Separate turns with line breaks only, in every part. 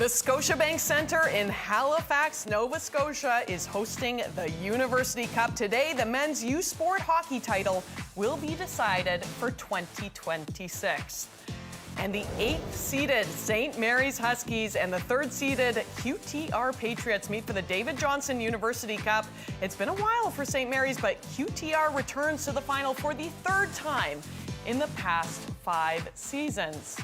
The Scotiabank Centre in Halifax, Nova Scotia is hosting the University Cup. Today, the men's U Sport hockey title will be decided for 2026. And the 8th-seeded St. Mary's Huskies and the 3rd-seeded UQTR Patriots meet for the David Johnson University Cup. It's been a while for St. Mary's, but UQTR returns to the final for the 3rd time in the past 5 seasons.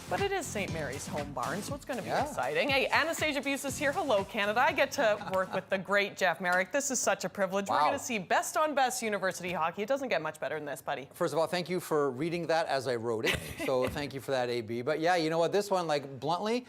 But it is St. Mary's home barn, so it's going to be exciting. Hey, Anastasia Busis here. Hello, Canada. I get to work with the great Jeff Merrick. This is such a privilege. Wow. We're going to see best on best university hockey. It doesn't get much better than this, buddy.
First of all, thank you for reading that as I wrote it. So thank you for that, AB. But yeah, you know what? This one, like, bluntly,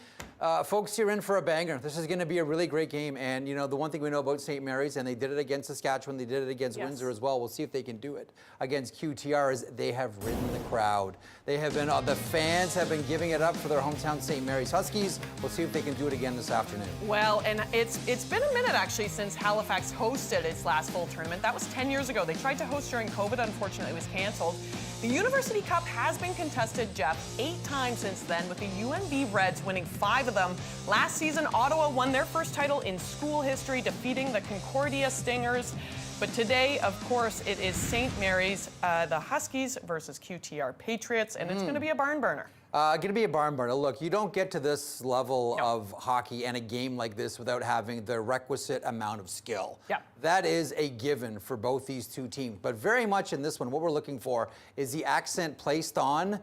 folks, you're in for a banger. This is going to be a really great game. And, you know, the one thing we know about St. Mary's, and they did it against Saskatchewan, they did it against Windsor as well. We'll see if they can do it against QTR, is they have ridden the crowd. They have been, the fans have been giving it up for their hometown St. Mary's Huskies. We'll see if they can do it again this afternoon.
Well, and it's been a minute, actually, since Halifax hosted its last full tournament. That was 10 years ago. They tried to host during COVID. Unfortunately, it was canceled. The University Cup has been contested, Jeff, 8 times since then, with the UNB Reds winning 5 of them. Last season, Ottawa won their first title in school history, defeating the Concordia Stingers. But today, of course, it is St. Mary's, the Huskies versus QTR Patriots, and it's going to be a barn burner.
Going to be a barn burner. Look, you don't get to this level of hockey and a game like this without having the requisite amount of skill. Yeah. That is a given for both these two teams. But very much in this one, what we're looking for is the accent placed on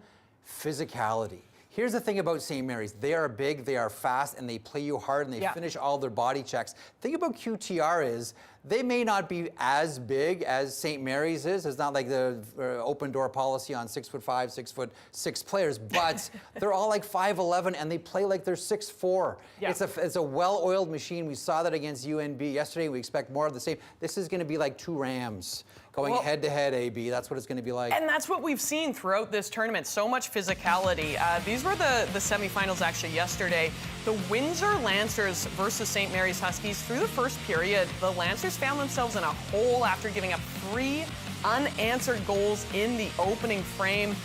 physicality. Here's the thing about St. Mary's. They are big, they are fast, and they play you hard, and they finish all their body checks. The thing about QTR is they may not be as big as St. Mary's is. It's not like the open door policy on 6'5", 6'6" players, but they're all like 5'11", and they play like they're 6'4". Yeah. It's a well-oiled machine. We saw that against UNB yesterday. We expect more of the same. This is going to be like 2 Rams going head-to-head, AB. That's what it's going to be like.
And that's what we've seen throughout this tournament. So much physicality. These were the semifinals actually yesterday. The Windsor Lancers versus St. Mary's Huskies. Through the first period, the Lancers found themselves in a hole after giving up 3 unanswered goals in the opening frame.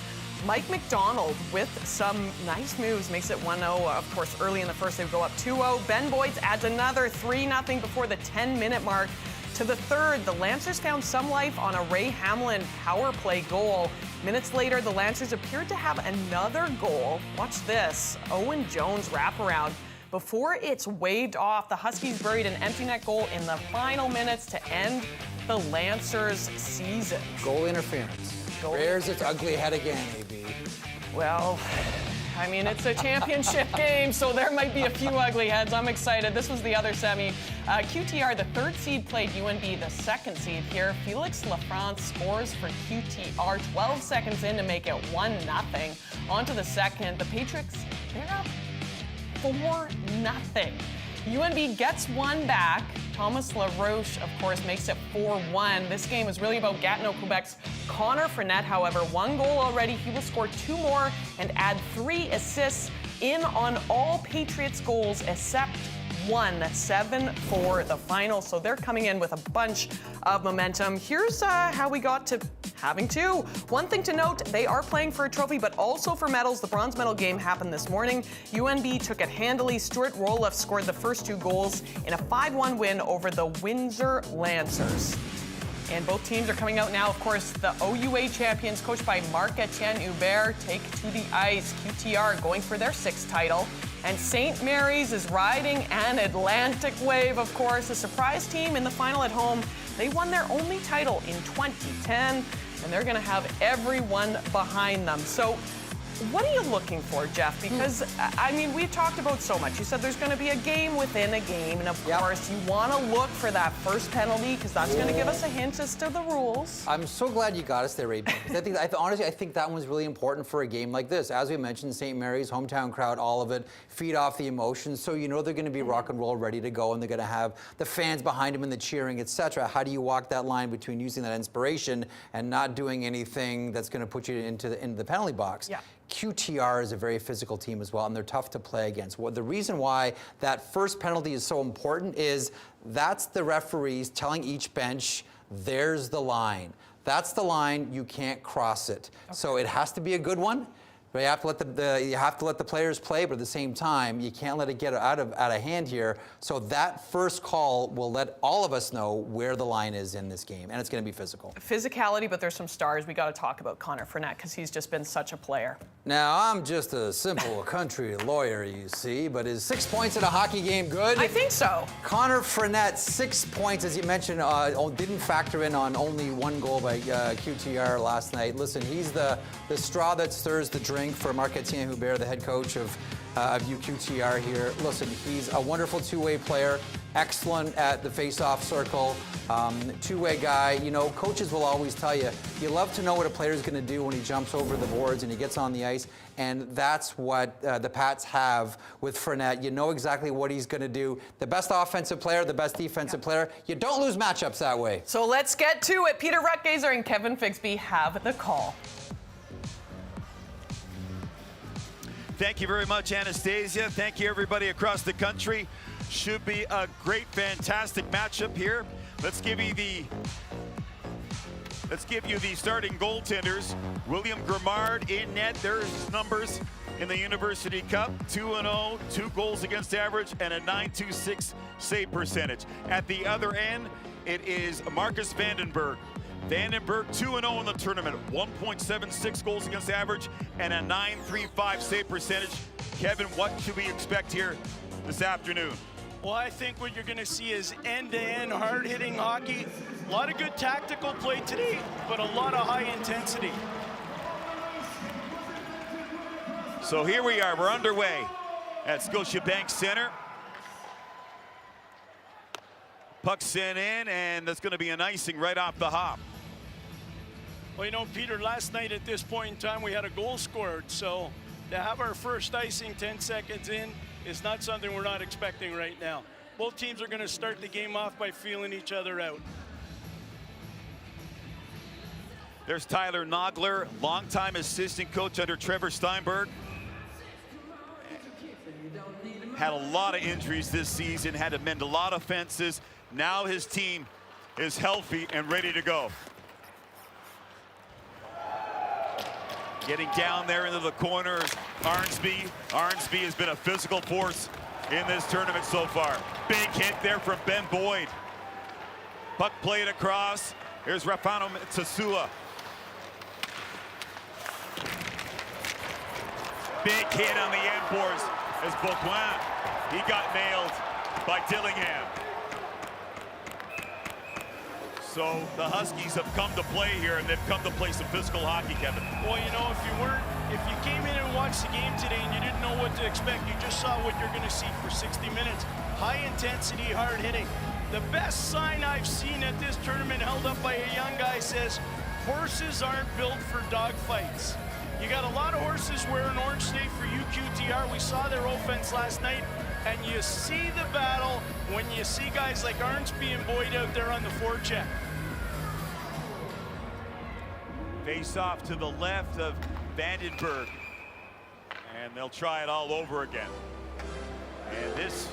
Mike McDonald with some nice moves makes it 1-0. Of course, early in the first, they would go up 2-0. Ben Boyds adds another 3-0 before the 10-minute mark. To the 3rd, the Lancers found some life on a Ray Hamlin power play goal. Minutes later, the Lancers appeared to have another goal. Watch this, Owen Jones wraparound. Before it's waved off, the Huskies buried an empty net goal in the final minutes to end the Lancers' season.
Goal interference. Rears its ugly head again, AB.
Well, I mean, it's a championship game, so there might be a few ugly heads. I'm excited. This was the other semi. QTR, the 3rd seed, played UNB, the 2nd seed here. Felix Lafrance scores for QTR 12 seconds in to make it 1-0. On to the 2nd. The Patriots, they're up 4-0. UNB gets one back. Thomas LaRoche, of course, makes it 4-1. This game is really about Gatineau, Quebec's Connor Fournette, however. 1 goal already. He will score 2 more and add 3 assists in on all Patriots goals except 1, 7 for the final. So they're coming in with a bunch of momentum. Here's how we got to having 2. One thing to note, they are playing for a trophy, but also for medals. The bronze medal game happened this morning. UNB took it handily. Stuart Roloff scored the first 2 goals in a 5-1 win over the Windsor Lancers. And both teams are coming out now. Of course, the OUA champions, coached by Marc-Etienne Hubert, take to the ice. QTR going for their 6th title. And St. Mary's is riding an Atlantic wave, of course. A surprise team in the final at home. They won their only title in 2010, and they're going to have everyone behind them. So what are you looking for, Jeff? Because, I mean, we've talked about so much. You said there's going to be a game within a game, and of course, you want to look for that first penalty, because that's going to give us a hint as to the rules.
I'm so glad you got us there, Ray. Honestly, I think that one's really important for a game like this. As we mentioned, St. Mary's, hometown crowd, all of it, feed off the emotions, so you know they're going to be rock and roll, ready to go, and they're going to have the fans behind them and the cheering, etc. How do you walk that line between using that inspiration and not doing anything that's going to put you into the penalty box? Yeah. QTR is a very physical team as well, and they're tough to play against. The reason why that first penalty is so important is that's the referees telling each bench, there's the line. That's the line, you can't cross it. Okay. So it has to be a good one. But you have to let the players play, but at the same time, you can't let it get out of hand here. So that first call will let all of us know where the line is in this game, and it's going to be physical.
Physicality, but there's some stars. We got to talk about Connor Fournette because he's just been such a player.
Now, I'm just a simple country lawyer, you see, but is 6 points in a hockey game good?
I think so.
Connor Fournette, 6 points, as you mentioned, didn't factor in on only one goal by QTR last night. Listen, he's the straw that stirs the drink for Marc-Étienne Hubert, the head coach of UQTR here. Listen, he's a wonderful two-way player, excellent at the face-off circle, two-way guy. You know, coaches will always tell you, you love to know what a player's going to do when he jumps over the boards and he gets on the ice, and that's what the Pats have with Fournette. You know exactly what he's going to do. The best offensive player, the best defensive player. You don't lose matchups that way.
So let's get to it. Peter Rutgazer and Kevin Figsby have the call.
Thank you very much, Anastasia. Thank you, everybody across the country. Should be a great, fantastic matchup here. Let's give you the starting goaltenders. William Grimard in net. There's his numbers in the University Cup. 2-0, 2 goals against average, and a .926 save percentage. At the other end, it is Marcus Vandenberg. Vandenberg 2-0 in the tournament, 1.76 goals against average and a .935 save percentage. Kevin, what should we expect here this afternoon?
Well, I think what you're going to see is end-to-end, hard-hitting hockey. A lot of good tactical play today, but a lot of high intensity.
So here we are, we're underway at Scotiabank Centre. Puck sent in, and that's going to be an icing right off the hop.
Well, you know, Peter, last night at this point in time, we had a goal scored. So to have our first icing 10 seconds in is not something we're not expecting right now. Both teams are going to start the game off by feeling each other out.
There's Tyler Nogler, longtime assistant coach under Trevor Steinberg. Had a lot of injuries this season, had to mend a lot of fences. Now his team is healthy and ready to go. Getting down there into the corner is Arnsby. Arnsby has been a physical force in this tournament so far. Big hit there from Ben Boyd. Puck played across. Here's Rafano Tsasua. Big hit on the end boards as Beaupoint. He got nailed by Dillingham. So the Huskies have come to play here, and they've come to play some physical hockey, Kevin.
Well, you know, if you came in and watched the game today and you didn't know what to expect, you just saw what you're going to see for 60 minutes. High intensity, hard hitting. The best sign I've seen at this tournament, held up by a young guy, says horses aren't built for dog fights. You got a lot of horses wearing orange state for UQTR. We saw their offense last night, and you see the battle when you see guys like Arnsby and Boyd out there on the forecheck.
Face off to the left of Vandenberg, and they'll try it all over again. And this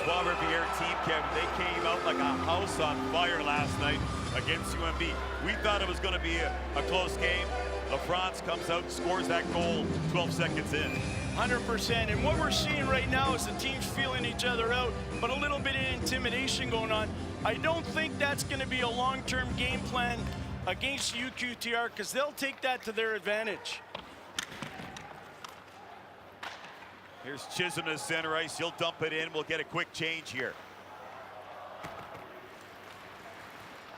Trois-Rivières team, Kevin, they came out like a house on fire last night against UMB. We thought it was going to be a close game. LaFrance comes out and scores that goal 12 seconds in.
100%. And what we're seeing right now is the teams feeling each other out, but a little bit of intimidation going on. I don't think that's going to be a long-term game plan against UQTR, because they'll take that to their advantage.
Here's Chisholm to center ice. He'll dump it in. We'll get a quick change here.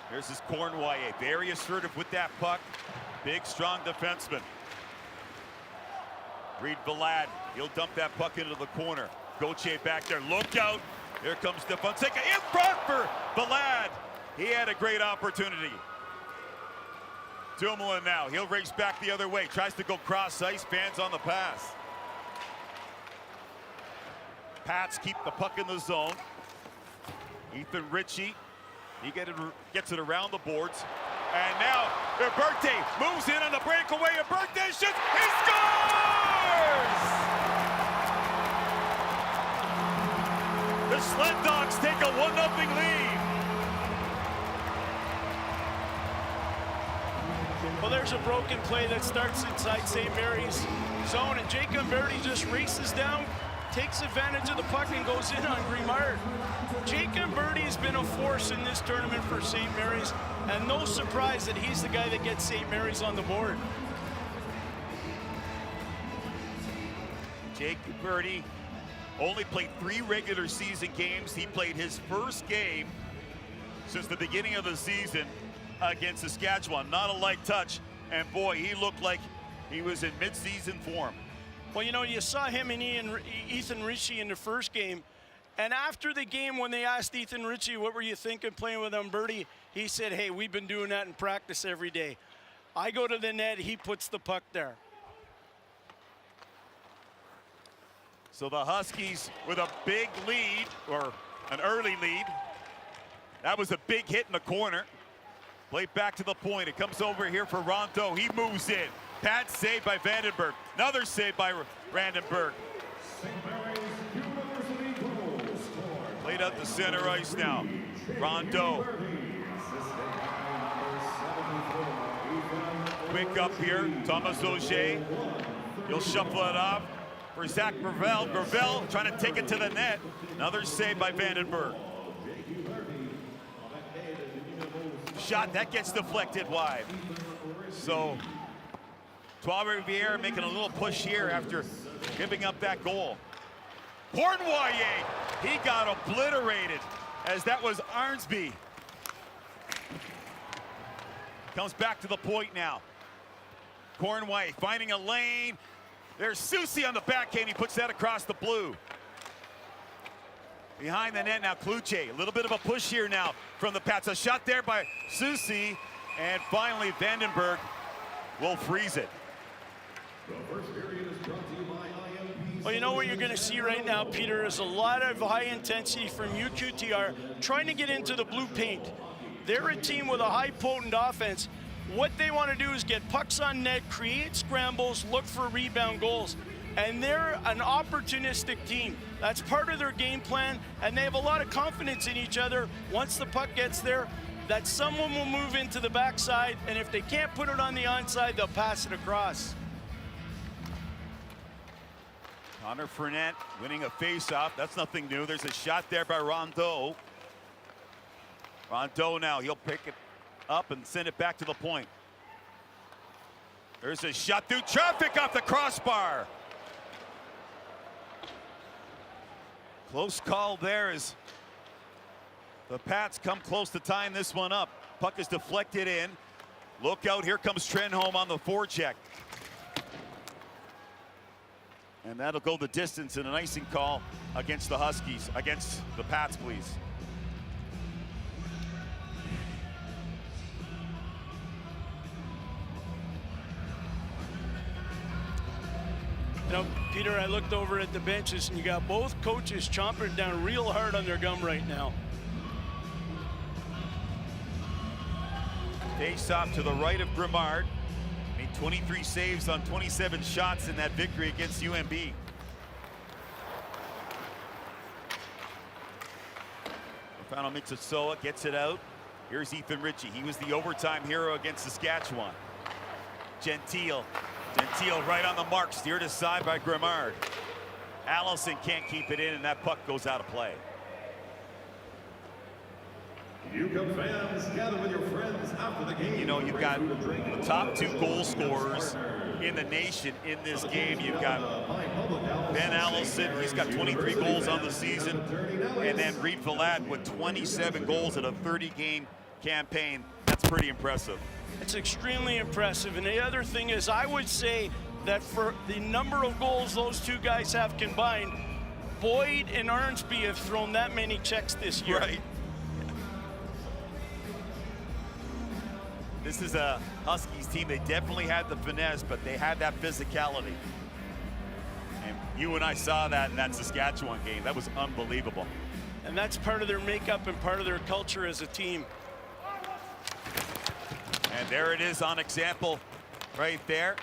Here's his Cornwallier, very assertive with that puck. Big, strong defenseman. Reed Vlad, he'll dump that puck into the corner. Gauthier back there, look out. Here comes Fonseca in front for Vlad. He had a great opportunity. Dumoulin now, he'll race back the other way. Tries to go cross ice, fans on the pass. Pats keep the puck in the zone. Ethan Ritchie, he gets it around the boards. And now, Uberte moves in on the breakaway. Uberte shoots, he scores! The Sled Dogs take a 1-0 lead.
Well, there's a broken play that starts inside St. Mary's zone, and Jacob Verdi just races down, takes advantage of the puck and goes in on Grimard. Jacob Verdi has been a force in this tournament for St. Mary's, and no surprise that he's the guy that gets St. Mary's on the board.
Jacob Verdi only played 3 regular season games. He played his first game since the beginning of the season against Saskatchewan. Not a light touch, and boy, he looked like he was in mid-season form.
Well, you know, you saw him and Ethan Ritchie in the first game, and after the game when they asked Ethan Ritchie, what were you thinking playing with Umberti, he said, hey, we've been doing that in practice every day. I go to the net, he puts the puck there.
So the Huskies with a big lead, or an early lead. That was a big hit in the corner. Played back to the point. It comes over here for Rondeau. He moves in. Pad saved by Vandenberg. Another save by Randenberg. Played out the center ice now. Rondeau. Quick up here. Thomas Auger. He'll shuffle it off for Zach Gravel. Gravel trying to take it to the net. Another save by Vandenberg. Shot that gets deflected wide. So Trois-Rivières making a little push here after giving up that goal. Cornwall, he got obliterated as that was Arnsby. Comes back to the point now. Cornwall finding a lane. There's Susie on the backhand. He puts that across the blue. Behind the net now, Kluche. A little bit of a push here now from the Pats. A shot there by Susie. And finally, Vandenberg will freeze it.
Well, you know what you're going to see right now, Peter, is a lot of high intensity from UQTR trying to get into the blue paint. They're a team with a high potent offense. What they want to do is get pucks on net, create scrambles, look for rebound goals. And they're an opportunistic team. That's part of their game plan, and they have a lot of confidence in each other. Once the puck gets there, that someone will move into the backside, and if they can't put it on the onside, they'll pass it across.
Connor Fournette winning a face-off. That's nothing new. There's a shot there by Rondeau. Rondeau now, he'll pick it up and send it back to the point. There's a shot through traffic off the crossbar. Close call there as the Pats come close to tying this one up. Puck is deflected in. Look out, here comes Trenholm on the forecheck. And that'll go the distance in an icing call against the Huskies, against the Pats, please.
You know, Peter, I looked over at the benches, and you got both coaches chomping down real hard on their gum right now.
Face off to the right of Grimard. Made 23 saves on 27 shots in that victory against UMB. Stefano Mitsutsoa gets it out. Here's Ethan Ritchie. He was the overtime hero against Saskatchewan. Gentile right on the mark, steered aside by Grimard. Allison can't keep it in, and that puck goes out of play.
UConn fans, gather with your friends after the game.
You know, you've got the top 2 goal scorers in the nation in this game. You've got Ben Allison, he's got 23 goals on the season, and then Reed Valad with 27 goals in a 30-game campaign. That's pretty impressive.
It's extremely impressive. And the other thing is, I would say that for the number of goals those two guys have combined, Boyd and Arnsby have thrown that many checks this year.
Right. This is a Huskies team. They definitely had the finesse, but they had that physicality. And you and I saw that in that Saskatchewan game. That was unbelievable.
And that's part of their makeup and part of their culture as a team.
And there it is on example right there.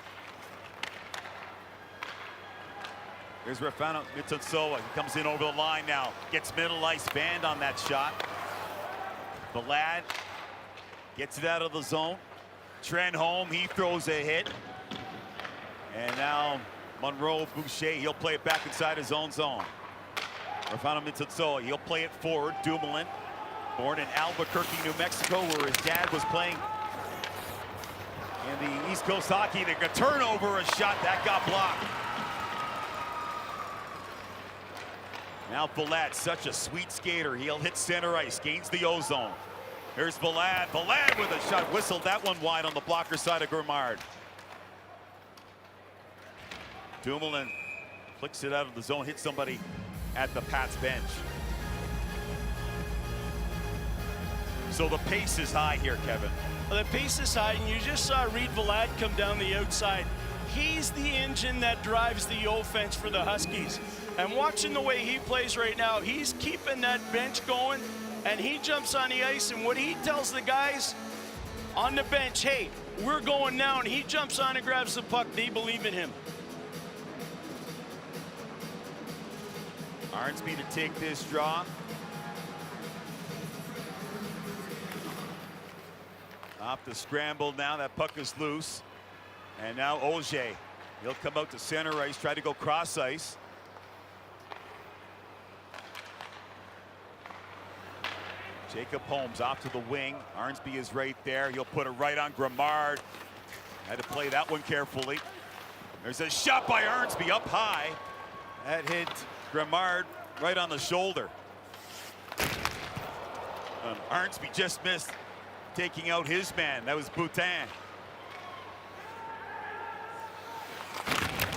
Here's Stefano Mitsutsoa. He comes in over the line now. Gets middle ice, banned on that shot. The lad gets it out of the zone. Trenholm, he throws a hit. And now Monroe Boucher, he'll play it back inside his own zone. Rafano Mitsutsoa, he'll play it forward. Dumoulin, born in Albuquerque, New Mexico, where his dad was playing in the East Coast Hockey. They got turnover, a shot that got blocked. Now Vlad, such a sweet skater. He'll hit center ice, gains the O-zone. Here's Vlad. Vlad with a shot, whistled that one wide on the blocker side of Grimard. Dumoulin flicks it out of the zone, hits somebody at the Pats bench. So the pace is high here, Kevin.
Well, the pace is high, and you just saw Reed Vlad come down the outside. He's the engine that drives the offense for the Huskies. And watching the way he plays right now, he's keeping that bench going, and he jumps on the ice, and what he tells the guys on the bench, hey, we're going now, and he jumps on and grabs the puck. They believe in him.
Arnsby to take this draw. Off the scramble now, that puck is loose. And now Auger, he'll come out to center ice, try to go cross ice. Jacob Holmes off to the wing. Arnsby is right there. He'll put it right on Grimard. Had to play that one carefully. There's a shot by Arnsby up high. That hit Grimard right on the shoulder. Arnsby just missed taking out his man. That was Boutin.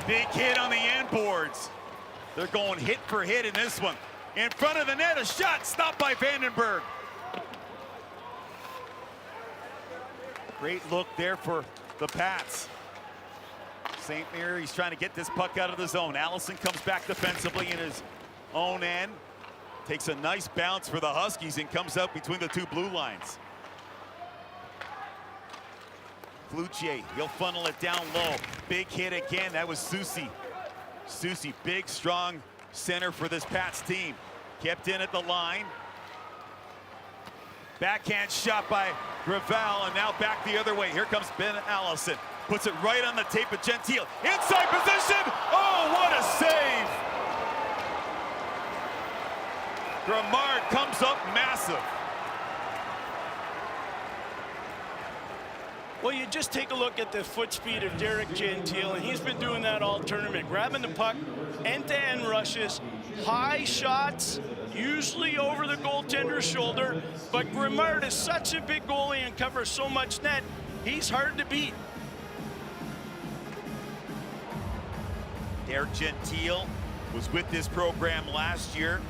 Big hit on the end boards. They're going hit for hit in this one. In front of the net, a shot stopped by Vandenberg. Great look there for the Pats. St. Mary's trying to get this puck out of the zone. Allison comes back defensively in his own end. Takes a nice bounce for the Huskies and comes out between the two blue lines. Cloutier, he'll funnel it down low. Big hit again, that was Soucy. Soucy, big, strong center for this Pats team. Kept in at the line. Backhand shot by Gravel, and now back the other way. Here comes Ben Allison. Puts it right on the tape of Gentile. Inside position! Oh, what a save! Grimard comes up massive.
Well, you just take a look at the foot speed of Derek Gentile, and he's been doing that all tournament. Grabbing the puck, end-to-end rushes, high shots, usually over the goaltender's shoulder. But Grimard is such a big goalie and covers so much net, he's hard to beat.
Derek Gentile was with this program last year.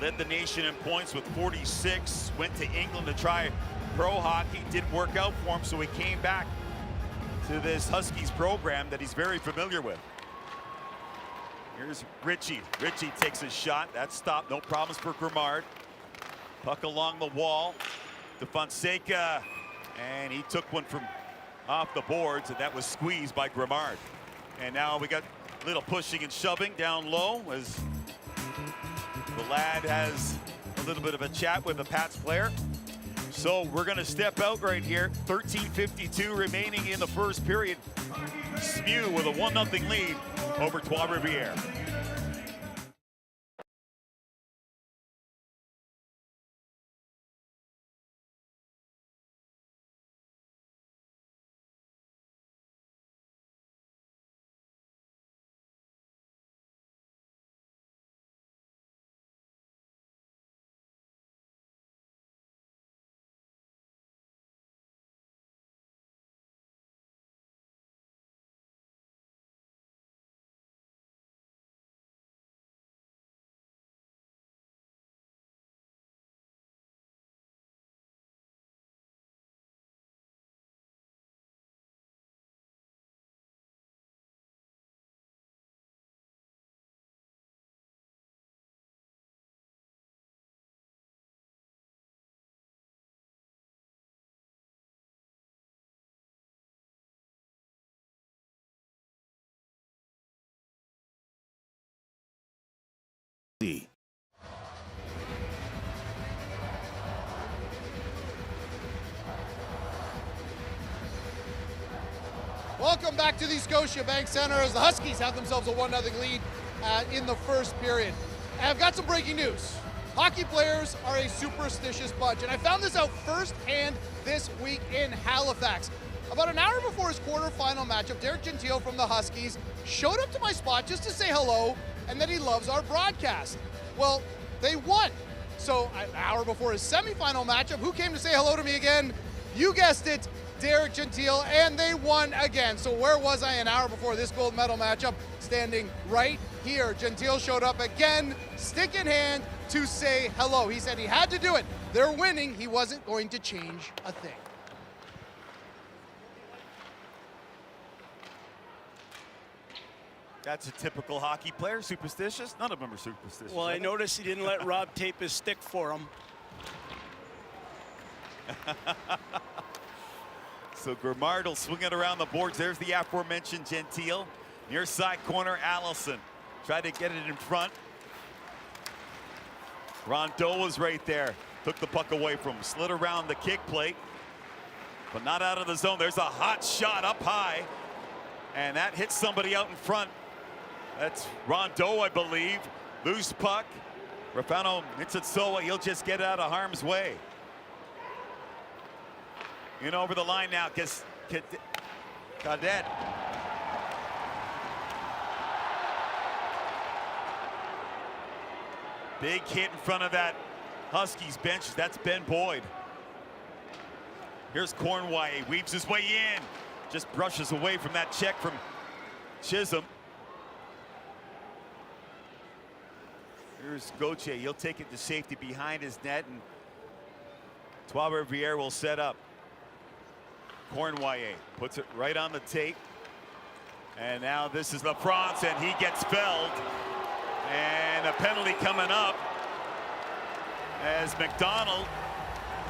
Led the nation in points with 46. Went to England to try pro hockey. Didn't work out for him, so he came back to this Huskies program that he's very familiar with. Here's Ritchie. Ritchie takes a shot. That's stopped. No problems for Grimard. Puck along the wall to Fonseca. And he took one from off the boards, and that was squeezed by Grimard. And now we got a little pushing and shoving down low as the lad has a little bit of a chat with a Pats player. So we're going to step out right here. 13:52 remaining in the first period. Smew with a 1-0 lead over Trois-Rivières.
Welcome back to the Scotiabank Centre as the Huskies have themselves a 1-0 lead in the first period. And I've got some breaking news. Hockey players are a superstitious bunch, and I found this out firsthand this week in Halifax. About an hour before his quarterfinal matchup, Derek Gentile from the Huskies showed up to my spot just to say hello and that he loves our broadcast. Well, they won. So an hour before his semifinal matchup, who came to say hello to me again? You guessed it, Derek Gentile, and they won again. So where was I an hour before this gold medal matchup? Standing right here. Gentile showed up again, stick in hand, to say hello. He said he had to do it. They're winning. He wasn't going to change a thing.
That's a typical hockey player, superstitious. None of them are superstitious.
Well, I noticed he didn't let Rob tape his stick for him.
So Grimard will swing it around the boards. There's the aforementioned Gentile. Near side corner, Allison. Tried to get it in front. Rondeau was right there. Took the puck away from him. Slid around the kick plate. But not out of the zone. There's a hot shot up high. And that hits somebody out in front. That's Rondeau, I believe. Loose puck. Rafano Mitsutsoa, he'll just get out of harm's way. In over the line now, Cadet. Big hit in front of that Huskies bench. That's Ben Boyd. Here's Cornway, weaves his way in. Just brushes away from that check from Chisholm. Here's Gauthier. He'll take it to safety behind his net, and Trois-Rivières will set up. Cornway puts it right on the tape. And now this is LaFrance, and he gets felled. And a penalty coming up as McDonald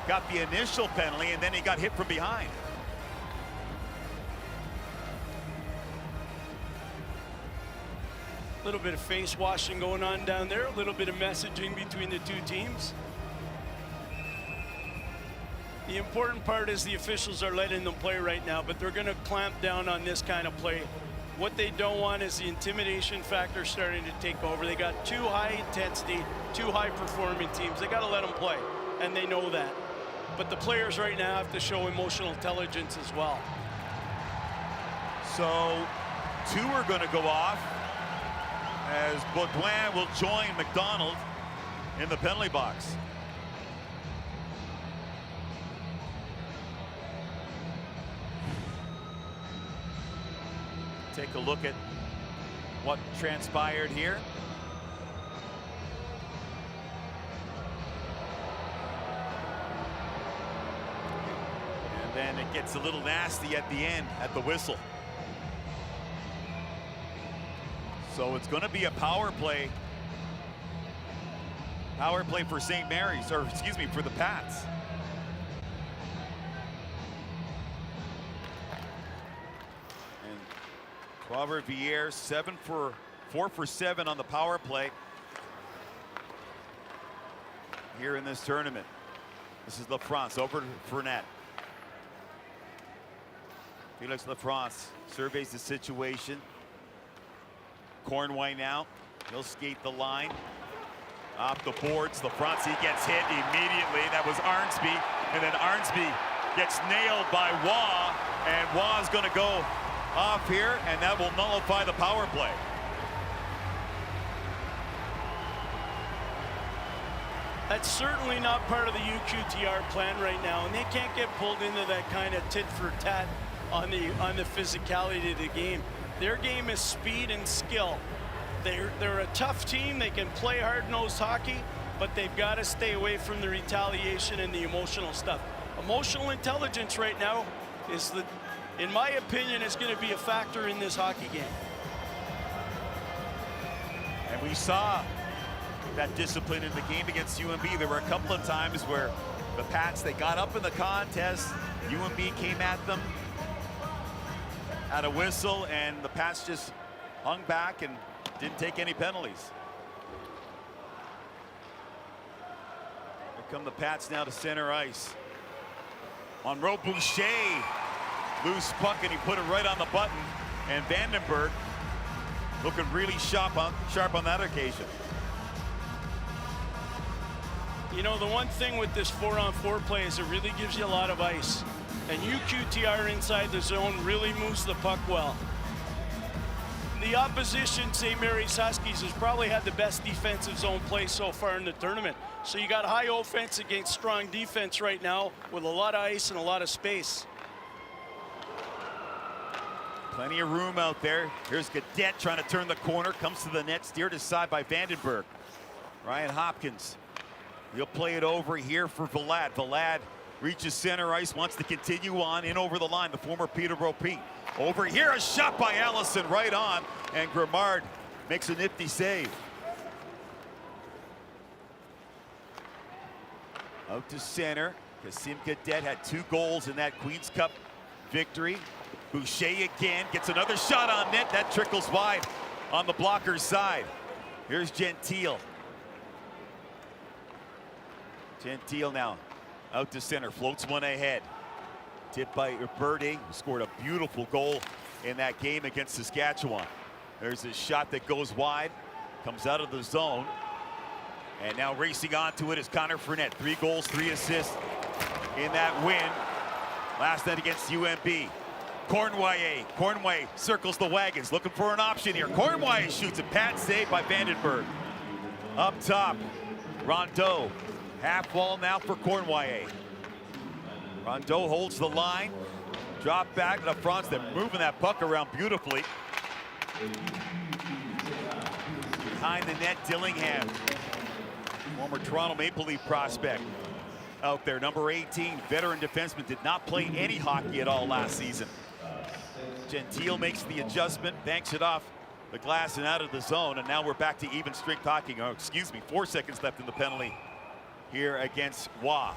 got the initial penalty, and then he got hit from behind.
A little bit of face washing going on down there, a little bit of messaging between the two teams. The important part is the officials are letting them play right now, but they're going to clamp down on this kind of play. What they don't want is the intimidation factor starting to take over. They got two high intensity, two high performing teams. They got to let them play, and they know that. But the players right now have to show emotional intelligence as well.
So two are going to go off as Baudouin will join McDonald in the penalty box. Take a look at what transpired here. And then it gets a little nasty at the end at the whistle. So it's going to be a power play. Power play for St. Mary's, or excuse me, for the Pats. Trois-Rivières 4 for 7 on the power play here in this tournament. This is LaFrance over to Fournette. Felix LaFrance surveys the situation. Cornway now, he'll skate the line. Off the boards, LaFrance, he gets hit immediately. That was Arnsby, and then Arnsby gets nailed by Waugh, and Waugh's gonna go off here, and that will nullify the power play.
That's certainly not part of the UQTR plan right now, and they can't get pulled into that kind of tit for tat on the physicality of the game. Their game is speed and skill. They're a tough team. They can play hard-nosed hockey, but they've got to stay away from the retaliation and the emotional stuff. Emotional intelligence right now is, in my opinion, is going to be a factor in this hockey game.
And we saw that discipline in the game against UNB. There were a couple of times where the Pats, they got up in the contest. UNB came at them at a whistle, and the Pats just hung back and didn't take any penalties. Here come the Pats now to center ice. Monroe Boucher loose puck, and he put it right on the button. And Vandenberg looking really sharp on that occasion.
You know, the one thing with this 4-on-4 play is it really gives you a lot of ice. And UQTR inside the zone really moves the puck well. The opposition, St. Mary's Huskies, has probably had the best defensive zone play so far in the tournament. So you got high offense against strong defense right now with a lot of ice and a lot of space.
Plenty of room out there. Here's Gaudette trying to turn the corner, comes to the net, steered aside by Vandenberg. Ryan Hopkins, he'll play it over here for Vlad. Vlad reaches center ice, wants to continue on in over the line, the former Peterborough Pete. Over here, a shot by Allison right on, and Grimard makes a nifty save. Out to center. Kasim Gaudette had 2 goals in that Queen's Cup victory. Boucher again gets another shot on net. That trickles wide on the blocker's side. Here's Gentile. Gentile now out to center, floats one ahead. Tipped by Birdie, who scored a beautiful goal in that game against Saskatchewan. There's a shot that goes wide, comes out of the zone. And now racing onto it is Connor Fournette. 3 goals, 3 assists in that win last night against UMB. Cornway circles the wagons, looking for an option here. Cornway shoots a pad save by Vandenberg. Up top, Rondeau. Half wall now for Cornway. Rondeau holds the line. Drop back to France. They're moving that puck around beautifully. Behind the net, Dillingham. Former Toronto Maple Leaf prospect out there. Number 18, veteran defenseman, did not play any hockey at all last season. Gentile makes the adjustment, banks it off the glass and out of the zone, and now we're back to even strength hockey. Oh, excuse me, 4 seconds left in the penalty here against Waugh.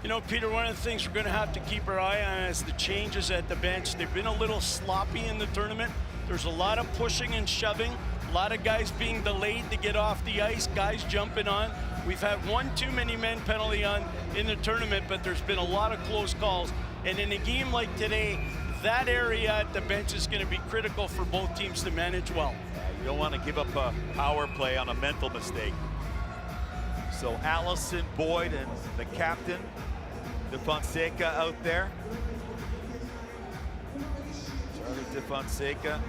You know, Peter, one of the things we're going to have to keep our eye on is the changes at the bench. They've been a little sloppy in the tournament. There's a lot of pushing and shoving, a lot of guys being delayed to get off the ice, guys jumping on. We've had 1 too many men penalty on in the tournament, but there's been a lot of close calls. And in a game like today, that area at the bench is going to be critical for both teams to manage well.
You don't want to give up a power play on a mental mistake. So Allison, Boyd, and the captain, De Fonseca, out there. Charlie De Fonseca.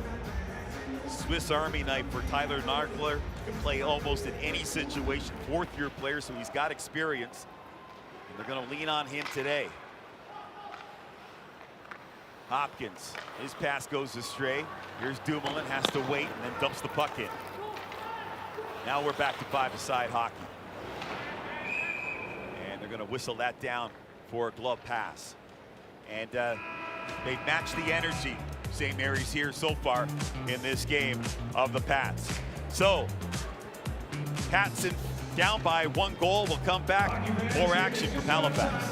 Swiss Army knife for Tyler Nagler. Can play almost in any situation. 4th-year player, so he's got experience. And they're going to lean on him today. Hopkins, his pass goes astray. Here's Dumoulin, has to wait and then dumps the puck in. Now we're back to 5-a-side hockey. And they're going to whistle that down for a glove pass. And they've matched the energy, St. Mary's here so far in this game of the Pats. So, Pats down by 1 goal. Will come back. More action from Halifax.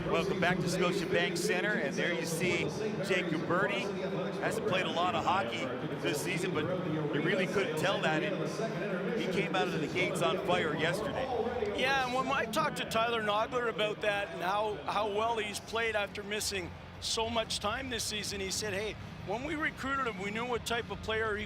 Welcome back to Scotiabank Centre, and there you see Jacob Birdie. Hasn't played a lot of hockey this season, but you really couldn't tell that. He came out of the gates on fire yesterday.
Yeah, and when I talked to Tyler Nagler about that and how well he's played after missing so much time this season, he said, hey, when we recruited him, we knew what type of player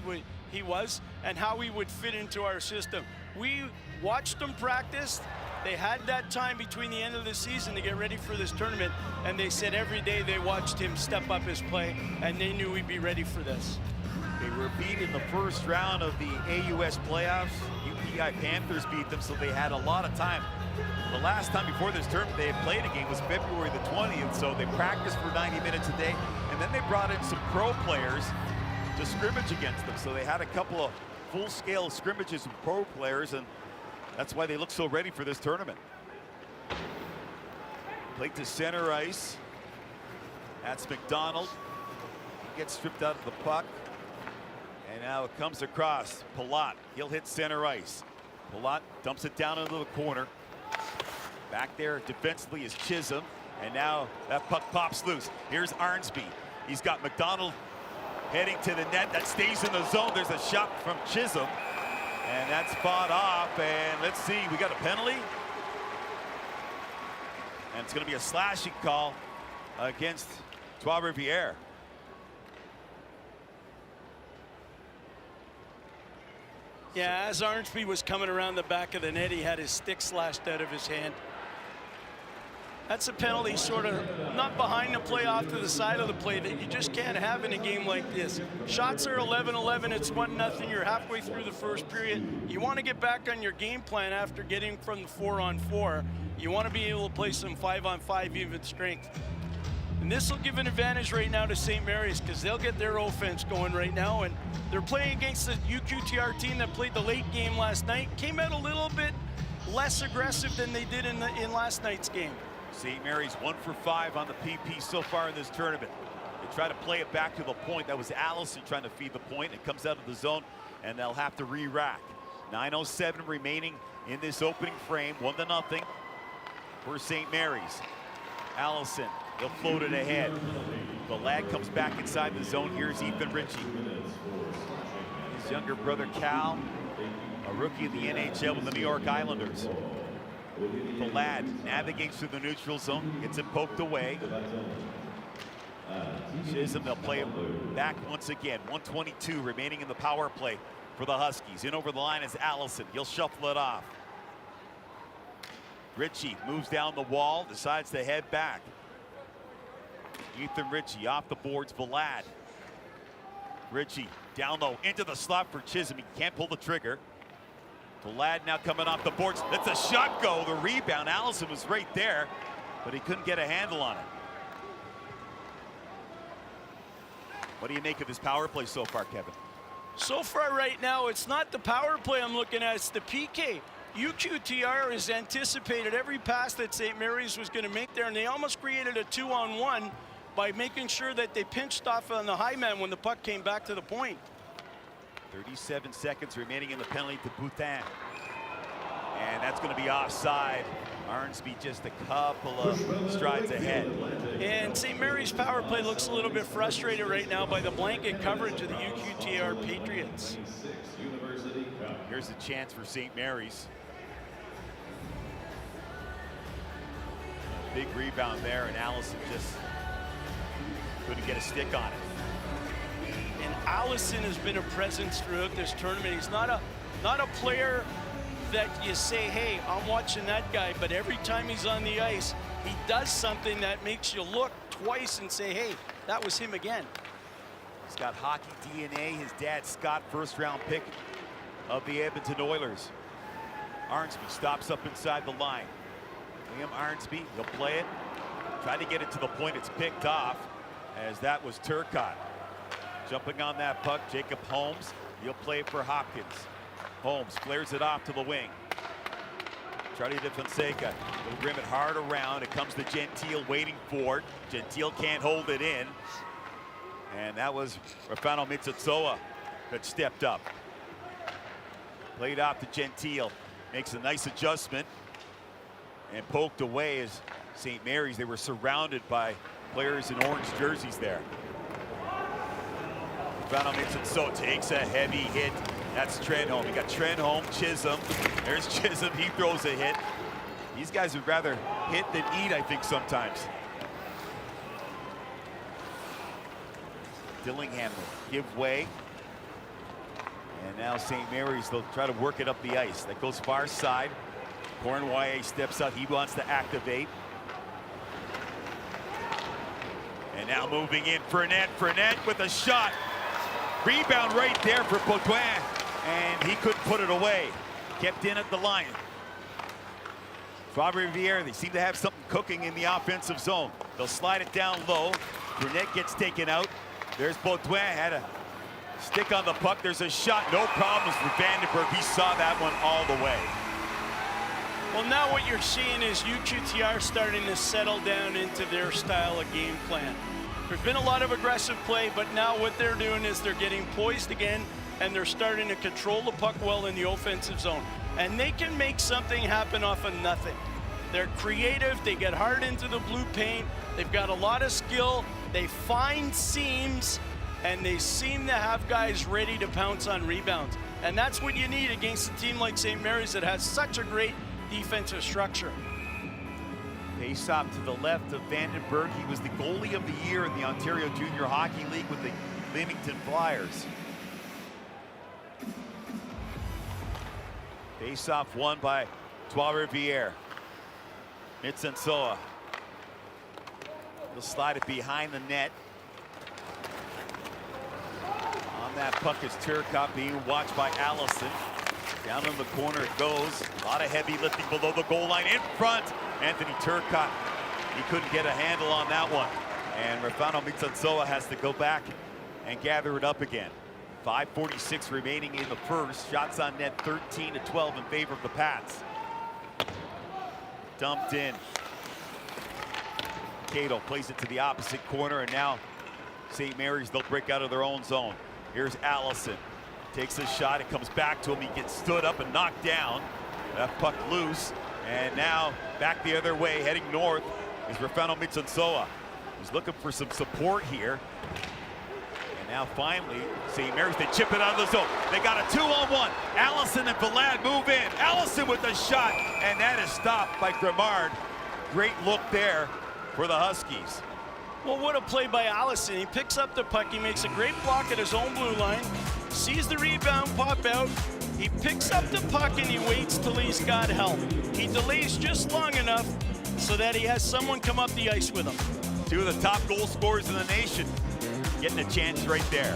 he was and how he would fit into our system. We watched him practice. They had that time between the end of the season to get ready for this tournament, and they said every day they watched him step up his play, and they knew he'd be ready for this.
They were beat in the first round of the AUS playoffs. UPI Panthers beat them, so they had a lot of time. The last time before this tournament they had played a game was February the 20th, so they practiced for 90 minutes a day, and then they brought in some pro players to scrimmage against them. So they had a couple of full-scale scrimmages with pro players, and that's why they look so ready for this tournament. Played to center ice. That's McDonald. He gets stripped out of the puck. And now it comes across. Palat, he'll hit center ice. Palat dumps it down into the corner. Back there defensively is Chisholm. And now that puck pops loose. Here's Arnsby. He's got McDonald heading to the net. That stays in the zone. There's a shot from Chisholm. And that's fought off. And let's see, we got a penalty. And it's going to be a slashing call against Trois-Rivières.
Yeah, as Arnsby was coming around the back of the net, he had his stick slashed out of his hand. That's a penalty sort of not behind the play, off to the side of the play, that you just can't have in a game like this. Shots are 11-11, it's 1-0, you're halfway through the first period. You want to get back on your game plan after getting from the 4-on-4. You want to be able to play some 5-on-5 even strength. And this will give an advantage right now to St. Mary's, because they'll get their offense going right now. And they're playing against the UQTR team that played the late game last night. Came out a little bit less aggressive than they did in last night's game.
St. Mary's 1 for 5 on the PP so far in this tournament. They try to play it back to the point. That was Allison trying to feed the point. It comes out of the zone, and they'll have to re-rack. 9:07 remaining in this opening frame. 1-0 for St. Mary's. Allison, he'll float it ahead. The lad comes back inside the zone. Here's Ethan Ritchie. His younger brother Cal, a rookie in the NHL with the New York Islanders. The lad navigates through the neutral zone, gets it poked away. Chisholm, they'll play it back once again. 1:22 remaining in the power play for the Huskies. In over the line is Allison. He'll shuffle it off. Ritchie moves down the wall, decides to head back. Ethan Ritchie off the boards, Vlad. Ritchie down low into the slot for Chisholm. He can't pull the trigger. Vlad now coming off the boards. That's a shot go. The rebound. Allison was right there, but he couldn't get a handle on it. What do you make of this power play so far, Kevin?
So far right now, it's not the power play I'm looking at, it's the PK. UQTR has anticipated every pass that St. Mary's was going to make there, and they almost created a 2-on-1 by making sure that they pinched off on the high man when the puck came back to the point.
37 seconds remaining in the penalty to Boutin. And that's going to be offside. Arnsby just a couple of strides ahead.
And St. Mary's power play looks a little bit frustrated right now by the blanket coverage of the UQTR Patriots.
Here's a chance for St. Mary's. Big rebound there, and Allison just couldn't get a stick on it.
And Allison has been a presence throughout this tournament. He's not a player that you say, hey, I'm watching that guy, but every time he's on the ice, he does something that makes you look twice and say, hey, that was him again.
He's got hockey DNA. His dad, Scott, first-round pick of the Edmonton Oilers. Arnsby stops up inside the line. Liam Arnsby, he'll play it. Try to get it to the point. It's picked off, as that was Turcotte. Jumping on that puck, Jacob Holmes. He'll play it for Hopkins. Holmes flares it off to the wing. Charlie de Fonseca will rim it hard around. It comes to Gentile waiting for it. Gentile can't hold it in. And that was Rafano Mitsutsoa that stepped up. Played off to Gentile. Makes a nice adjustment. And poked away as St. Mary's. They were surrounded by players in orange jerseys there. Rafano Mitsutsoa takes a heavy hit. That's Trenholm. You got Trenholm, Chisholm. There's Chisholm. He throws a hit. These guys would rather hit than eat, I think, sometimes. Dillingham will give way. And now St. Mary's, they'll try to work it up the ice. That goes far side. Cornway steps out. He wants to activate. And now moving in Fournette. Fournette with a shot. Rebound right there for Baudouin. And he couldn't put it away. Kept in at the line. Trois-Rivières, they seem to have something cooking in the offensive zone. They'll slide it down low. Fournette gets taken out. There's Baudouin, had a stick on the puck. There's a shot, no problems for Vandenberg. He saw that one all the way.
Well, now what you're seeing is UQTR starting to settle down into their style of game plan. There's been a lot of aggressive play, but now what they're doing is they're getting poised again, and they're starting to control the puck well in the offensive zone. And they can make something happen off of nothing. They're creative, they get hard into the blue paint, they've got a lot of skill, they find seams, and they seem to have guys ready to pounce on rebounds. And that's what you need against a team like St. Mary's that has such a great defensive structure.
Face off to the left of Vandenberg. He was the goalie of the year in the Ontario Junior Hockey League with the Leamington Flyers. Face off won by Trois-Rivières. Mitsansoa. He'll slide it behind the net. On that puck is Turcotte being watched by Allison. Down in the corner it goes. A lot of heavy lifting below the goal line. In front, Anthony Turcotte. He couldn't get a handle on that one. And Rafano Mitsansoa has to go back and gather it up again. 5:46 remaining in the first. Shots on net 13-12 in favor of the Pats. Dumped in. Cato plays it to the opposite corner, and now St. Mary's, they'll break out of their own zone. Here's Allison. Takes a shot, it comes back to him. He gets stood up and knocked down. That puck loose, and now back the other way, heading north, is Rafano Mitsansoa. He's looking for some support here. And now finally, St. Mary's, they chip it out of the zone. They got a 2-on-1. Allison and Vlad move in. Allison with a shot, and that is stopped by Grimard. Great look there for the Huskies.
Well, what a play by Allison. He picks up the puck, he makes a great block at his own blue line, sees the rebound pop out, he picks up the puck and he waits till he's got help. He delays just long enough so that he has someone come up the ice with him.
Two of the top goal scorers in the nation getting a chance right there.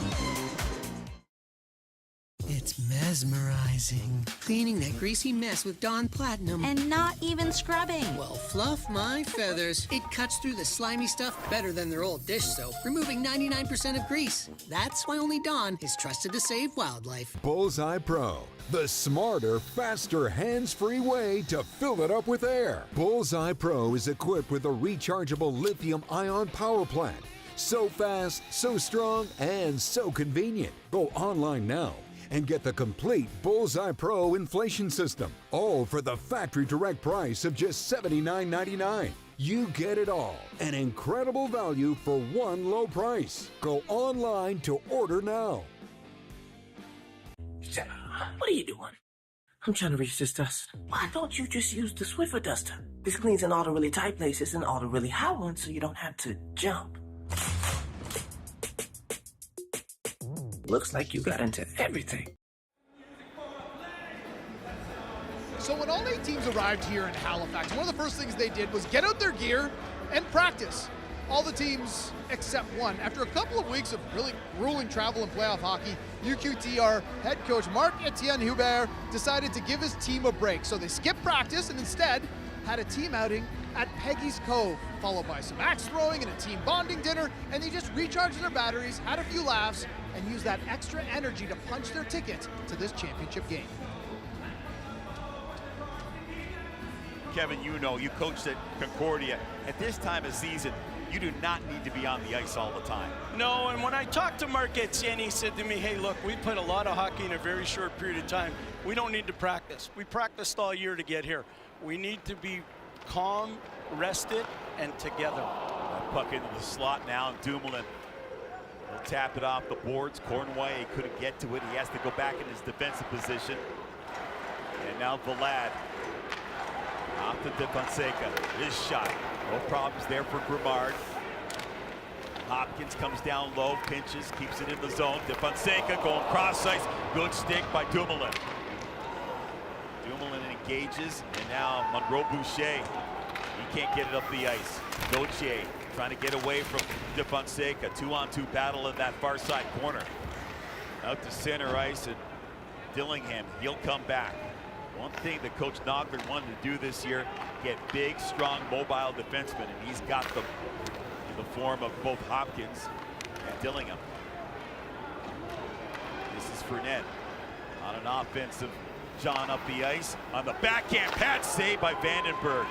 It's mesmerizing. Cleaning that greasy mess with Dawn Platinum.
And not even scrubbing.
Well, fluff my feathers. It cuts through the slimy stuff better than their old dish soap, removing 99% of grease. That's why only Dawn is trusted to save wildlife.
Bullseye Pro, the smarter, faster, hands-free way to fill it up with air. Bullseye Pro is equipped with a rechargeable lithium-ion power plant. So fast, so strong, and so convenient. Go online now and get the complete Bullseye Pro inflation system, all for the factory direct price of just $79.99. You get it all, an incredible value for one low price. Go online to order now.
What are you doing? I'm trying to reach this dust. Why don't you just use the Swiffer duster? This cleans in all the really tight places and all the really hot ones so you don't have to jump. Looks like you got into everything.
So when all 8 teams arrived here in Halifax, one of the first things they did was get out their gear and practice. All the teams except one. After a couple of weeks of really grueling travel and playoff hockey, UQTR head coach Marc-Etienne Hubert decided to give his team a break. So they skipped practice and instead had a team outing at Peggy's Cove, followed by some axe throwing and a team bonding dinner, and they just recharged their batteries, had a few laughs, and used that extra energy to punch their ticket to this championship game.
Kevin, you know, you coached at Concordia. At this time of season, you do not need to be on the ice all the time.
No, and when I talked to Marc-Etienne, he said to me, hey, look, we played a lot of hockey in a very short period of time. We don't need to practice. We practiced all year to get here. We need to be calm, rested, and together.
That puck into the slot now, Dumoulin will tap it off the boards. Cornway, he couldn't get to it. He has to go back in his defensive position. And now Vlad off to De Fonseca. His shot. No problems there for Grimard. Hopkins comes down low, pinches, keeps it in the zone. DeFonseca going cross ice. Good stick by Dumoulin. Dumoulin engages, and now Monroe Boucher. He can't get it up the ice. Gauthier trying to get away from DeFonseca. 2-on-2 battle in that far side corner. Out to center ice, and Dillingham, he'll come back. One thing that Coach Nogler wanted to do this year, get big, strong, mobile defensemen, and he's got them in the form of both Hopkins and Dillingham. This is Fournette on an offensive John up the ice. On the backhand, pad save by Vandenberg.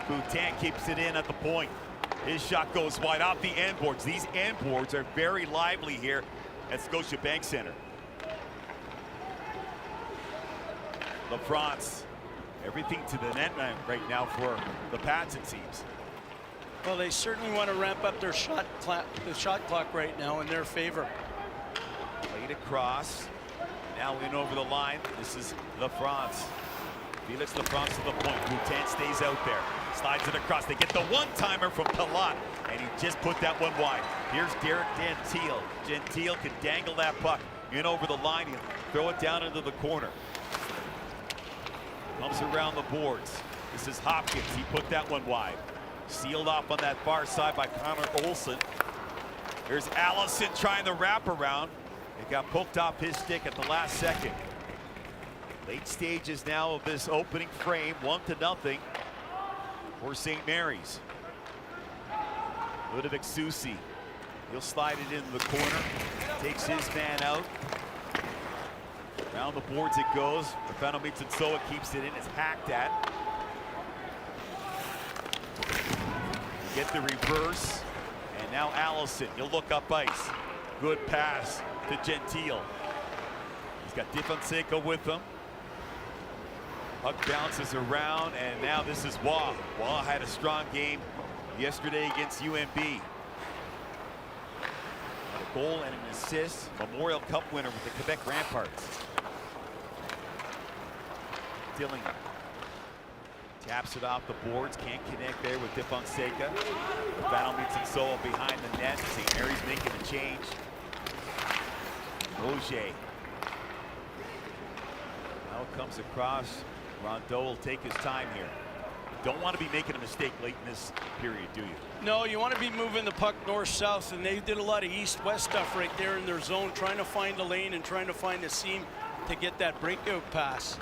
Boutin keeps it in at the point. His shot goes wide off the end boards. These end boards are very lively here at Scotiabank Centre. LaFrance, everything to the net right now for the Pats, it seems.
Well, they certainly want to ramp up their shot clock right now in their favor.
Played across, now in over the line. This is LaFrance. Felix LaFrance to the point. Boutin stays out there, slides it across. They get the one-timer from Palat, and he just put that one wide. Here's Derek Gentile. Gentile can dangle that puck in over the line and throw it down into the corner. Comes around the boards. This is Hopkins. He put that one wide. Sealed off on that far side by Connor Olson. Here's Allison trying the wraparound. It got poked off his stick at the last second. Late stages now of this opening frame, 1-0 for St. Mary's. Ludovic Soucy. He'll slide it into the corner. Takes his man out. Around the boards it goes. Rafano Mitsunoa keeps it in. It's hacked at. Get the reverse. And now Allison. He'll look up ice. Good pass to Gentile. He's got DeFonseca with him. Puck bounces around, and now this is Waugh. Waugh had a strong game yesterday against UNB. A goal and an assist. Memorial Cup winner with the Quebec Ramparts. Dillingham taps it off the boards, can't connect there with DeFonseca. Battle meets Mitsunoa behind the net. St. Mary's making a change. Roger now comes across. Rondeau will take his time here. Don't want to be making a mistake late in this period, do you?
No, you want to be moving the puck north-south, and they did a lot of east-west stuff right there in their zone, trying to find a lane and trying to find a seam to get that breakout pass.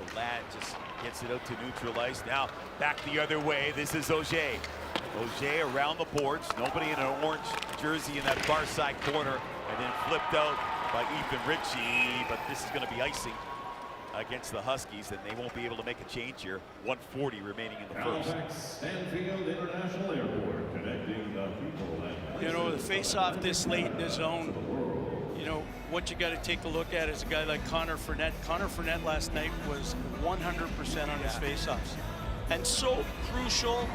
The lad just gets it out to neutral ice. Now back the other way. This is Auger. Auger around the boards. Nobody in an orange jersey in that far side corner, and then flipped out by Ethan Ritchie. But this is going to be icing against the Huskies, and they won't be able to make a change here. 1:40 remaining in the first.
Halifax Stanfield International Airport, connecting the people.
You know, the face-off this late in the zone, you know, what you got to take a look at is a guy like Connor Fournette. Connor Fournette last night was 100% on his face-offs. And so crucial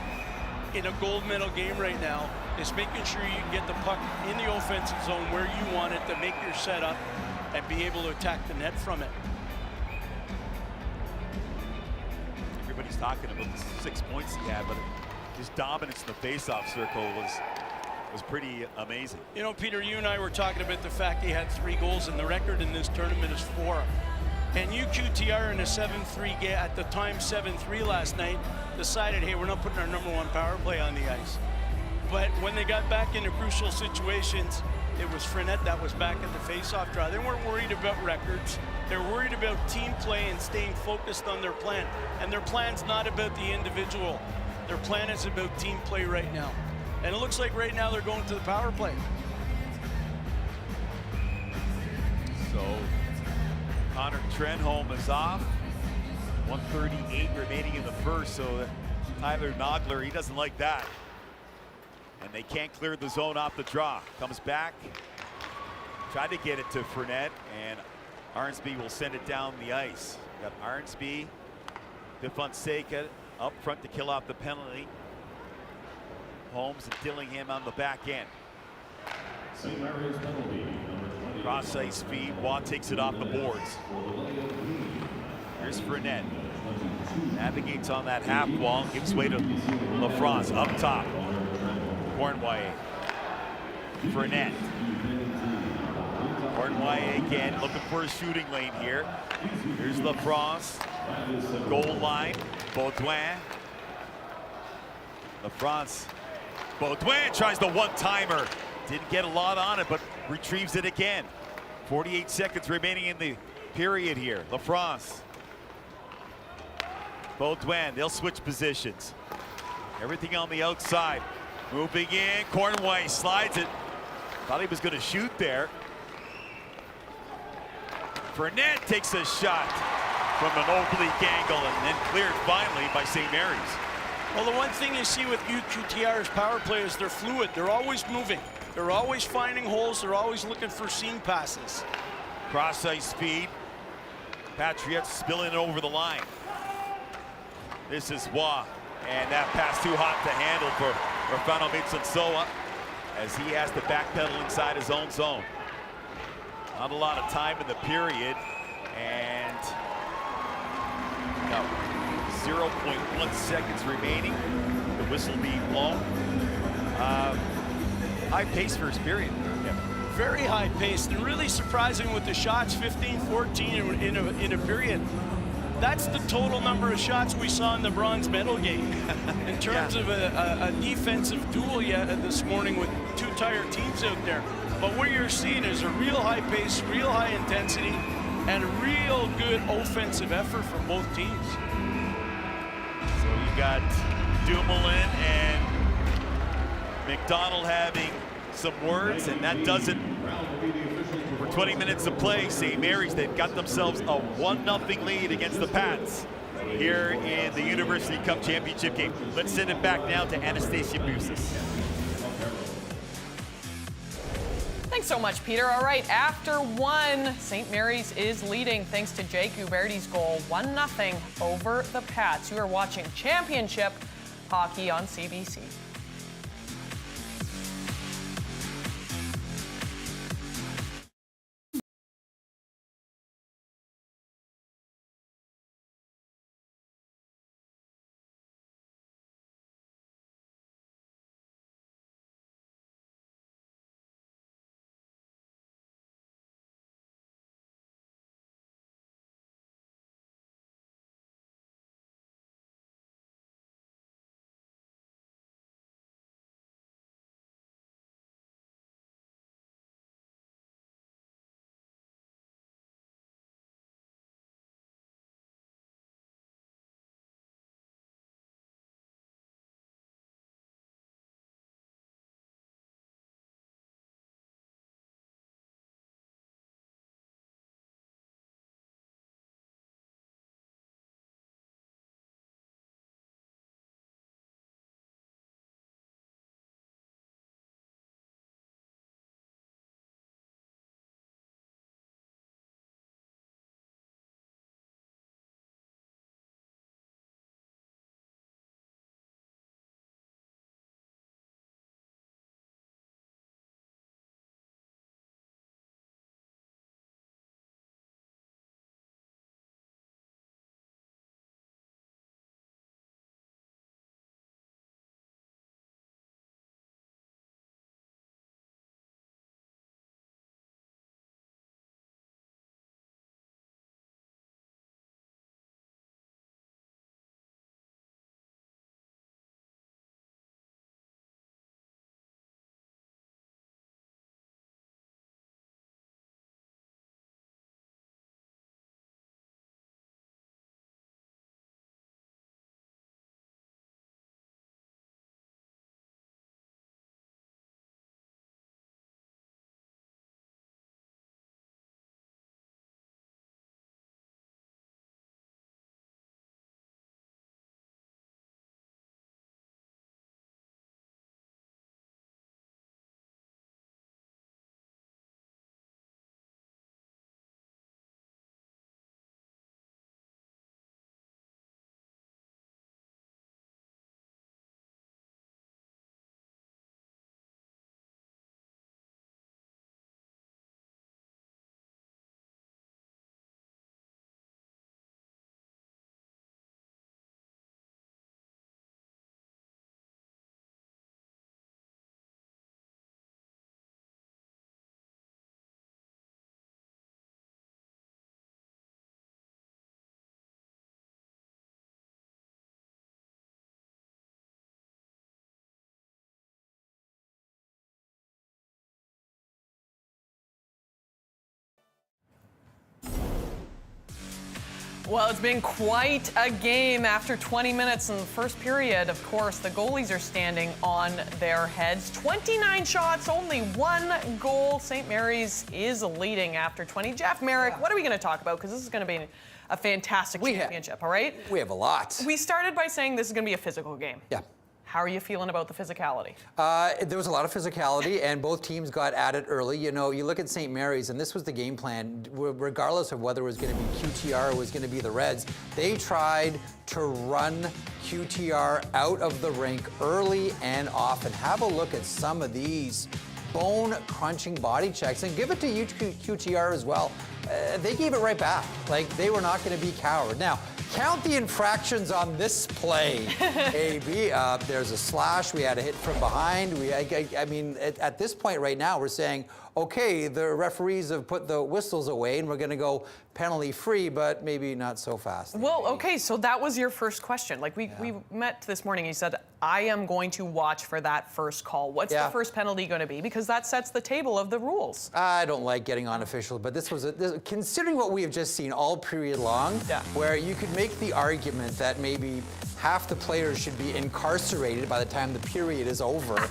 in a gold medal game right now is making sure you can get the puck in the offensive zone where you want it to make your setup and be able to attack the net from it.
Everybody's talking about the 6 points he had, but his dominance in the face-off circle was pretty amazing.
You know, Peter, you and I were talking about the fact he had 3 goals, and the record in this tournament is 4. And UQTR in a 7-3 game, at the time 7-3 last night, decided, hey, we're not putting our #1 power play on the ice. But when they got back into crucial situations, it was Fournette that was back at the face-off draw. They weren't worried about records. They're worried about team play and staying focused on their plan. And their plan's not about the individual. Their plan is about team play right now. And it looks like right now they're going to the power play.
So Connor Trenholm is off. 1:38 remaining in the first, so Tyler Nogler, he doesn't like that. And they can't clear the zone off the draw. Comes back, tried to get it to Fournette, and Arnsby will send it down the ice. Got Arnsby, DeFonseca up front to kill off the penalty. Holmes and Dillingham on the back end.
St. Mary's penalty, number 20.
Cross ice feed. Waugh takes it off the boards. Here's Fournette. Navigates on that half wall, gives way to LaFrance up top. Cornway. Fournette. Cornway again looking for a shooting lane here. Here's LaFrance. Goal line. Baudouin. LaFrance. Baudouin tries the one-timer. Didn't get a lot on it, but retrieves it again. 48 seconds remaining in the period here. LaFrance. Baudouin, they'll switch positions. Everything on the outside. Moving in, Cornway slides it. Thought he was going to shoot there. Fournette takes a shot from an oblique angle and then cleared finally by St. Mary's.
Well, the one thing you see with UQTR's power play is they're fluid. They're always moving. They're always finding holes. They're always looking for seam passes.
Cross-ice speed. Patriots spilling it over the line. This is Waugh. And that pass too hot to handle for Rafano Mitsunsoa as he has to backpedal inside his own zone. Not a lot of time in the period, and 0.1 seconds remaining. The whistle being blown. High pace first period.
Yeah. Very high paced and really surprising with the shots, 15-14 in a period. That's the total number of shots we saw in the bronze medal game. In terms of a defensive duel this morning with two tired teams out there. But what you're seeing is a real high pace, real high intensity, and a real good offensive effort from both teams.
So you got Dumoulin and McDonald having some words, and that does it for 20 minutes of play. St. Mary's, they've got themselves a 1-0 lead against the Pats here in the University Cup Championship game. Let's send it back now to Anastasia Busis.
Thanks so much, Peter. All right, after one, St. Mary's is leading thanks to Jake Uberti's goal, 1-0 over the Pats. You are watching Championship Hockey on CBC. Well, it's been quite a game after 20 minutes in the first period. Of course, the goalies are standing on their heads. 29 shots, only 1 goal. St. Mary's is leading after 20. Jeff Merrick, what are we going to talk about? Because this is going to be a fantastic championship, all right?
We have a lot.
We started by saying this is going to be a physical game.
Yeah.
How are you feeling about the physicality?
There was a lot of physicality, and both teams got at it early. You know, you look at St. Mary's, and this was the game plan, regardless of whether it was going to be QTR or it was going to be the Reds. They tried to run QTR out of the rink early and often. Have a look at some of these bone-crunching body checks, and give it to QTR as well. They gave it right back. Like, they were not going to be coward. Now, count the infractions on this play, AB. There's a slash. We had a hit from behind. I mean, at this point right now, we're saying, okay, the referees have put the whistles away, and we're going to go penalty-free, but maybe not so fast.
Well, okay, so that was your first question. Like, we met this morning, and you said, I am going to watch for that first call. What's the first penalty going to be? Because that sets the table of the rules.
I don't like getting on official, but this was, considering what we have just seen all period long, where you could make the argument that maybe half the players should be incarcerated by the time the period is over.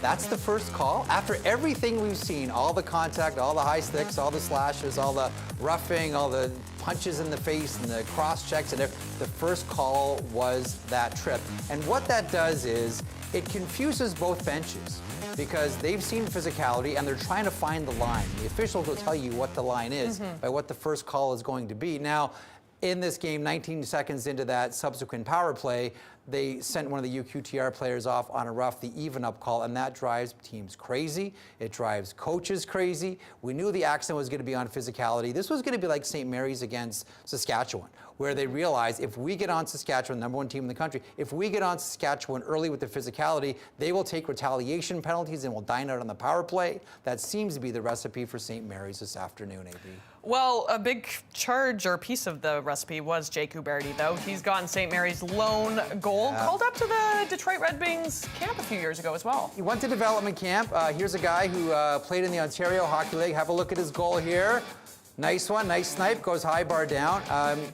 That's the first call. After everything we've seen, all the contact, all the high sticks, all the slashes, all the roughing, all the punches in the face and the cross checks, and the first call was that trip. And what that does is it confuses both benches because they've seen physicality and they're trying to find the line. The officials will tell you what the line is by what the first call is going to be. Now, in this game, 19 seconds into that subsequent power play, they sent one of the UQTR players off on a rough, the even-up call, and that drives teams crazy. It drives coaches crazy. We knew the accent was going to be on physicality. This was going to be like St. Mary's against Saskatchewan, where they realized if we get on Saskatchewan, #1 team in the country, if we get on Saskatchewan early with the physicality, they will take retaliation penalties and will dine out on the power play. That seems to be the recipe for St. Mary's this afternoon, AB.
Well, a big charge or piece of the recipe was Jake Huberty, though. He's gotten St. Mary's lone goal, called up to the Detroit Red Wings camp a few years ago as well.
He went to development camp. Here's a guy who played in the Ontario Hockey League. Have a look at his goal here. Nice one, nice snipe, goes high bar down.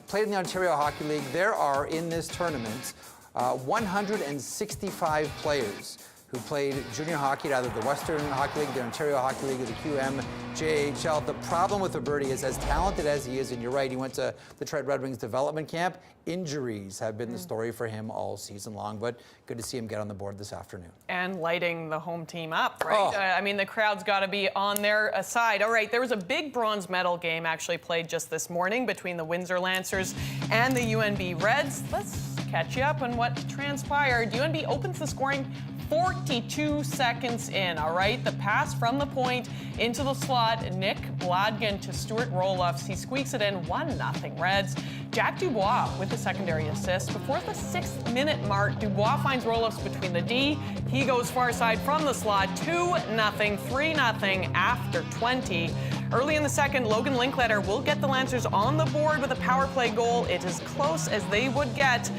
Played in the Ontario Hockey League. There are, in this tournament, 165 players who played junior hockey at either the Western Hockey League, the Ontario Hockey League, or the QMJHL. The problem with Huberty is, as talented as he is, and you're right, he went to the Detroit Red Wings development camp, injuries have been the story for him all season long, but good to see him get on the board this afternoon.
And lighting the home team up, right? I mean, the crowd's got to be on their side. All right, there was a big bronze medal game actually played just this morning between the Windsor Lancers and the UNB Reds. Let's catch you up on what transpired. UNB opens the scoring 42 seconds in, all right? The pass from the point into the slot, Nick Blodgett to Stuart Roloffs. He squeaks it in, 1-0 Reds. Jack Dubois with the secondary assist. Before the 6th-minute mark, Dubois finds Roloffs between the D. He goes far side from the slot, 2-0, 3-0 after 20. Early in the second, Logan Linkletter will get the Lancers on the board with a power play goal. It is close as they would get.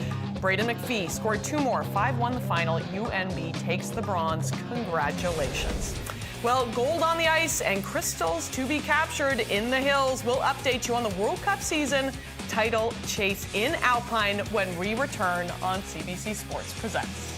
Braden McPhee scored 2 more, 5-1 the final. UNB takes the bronze. Congratulations. Well, gold on the ice and crystals to be captured in the hills. We'll update you on the World Cup season title chase in Alpine when we return on CBC Sports Presents.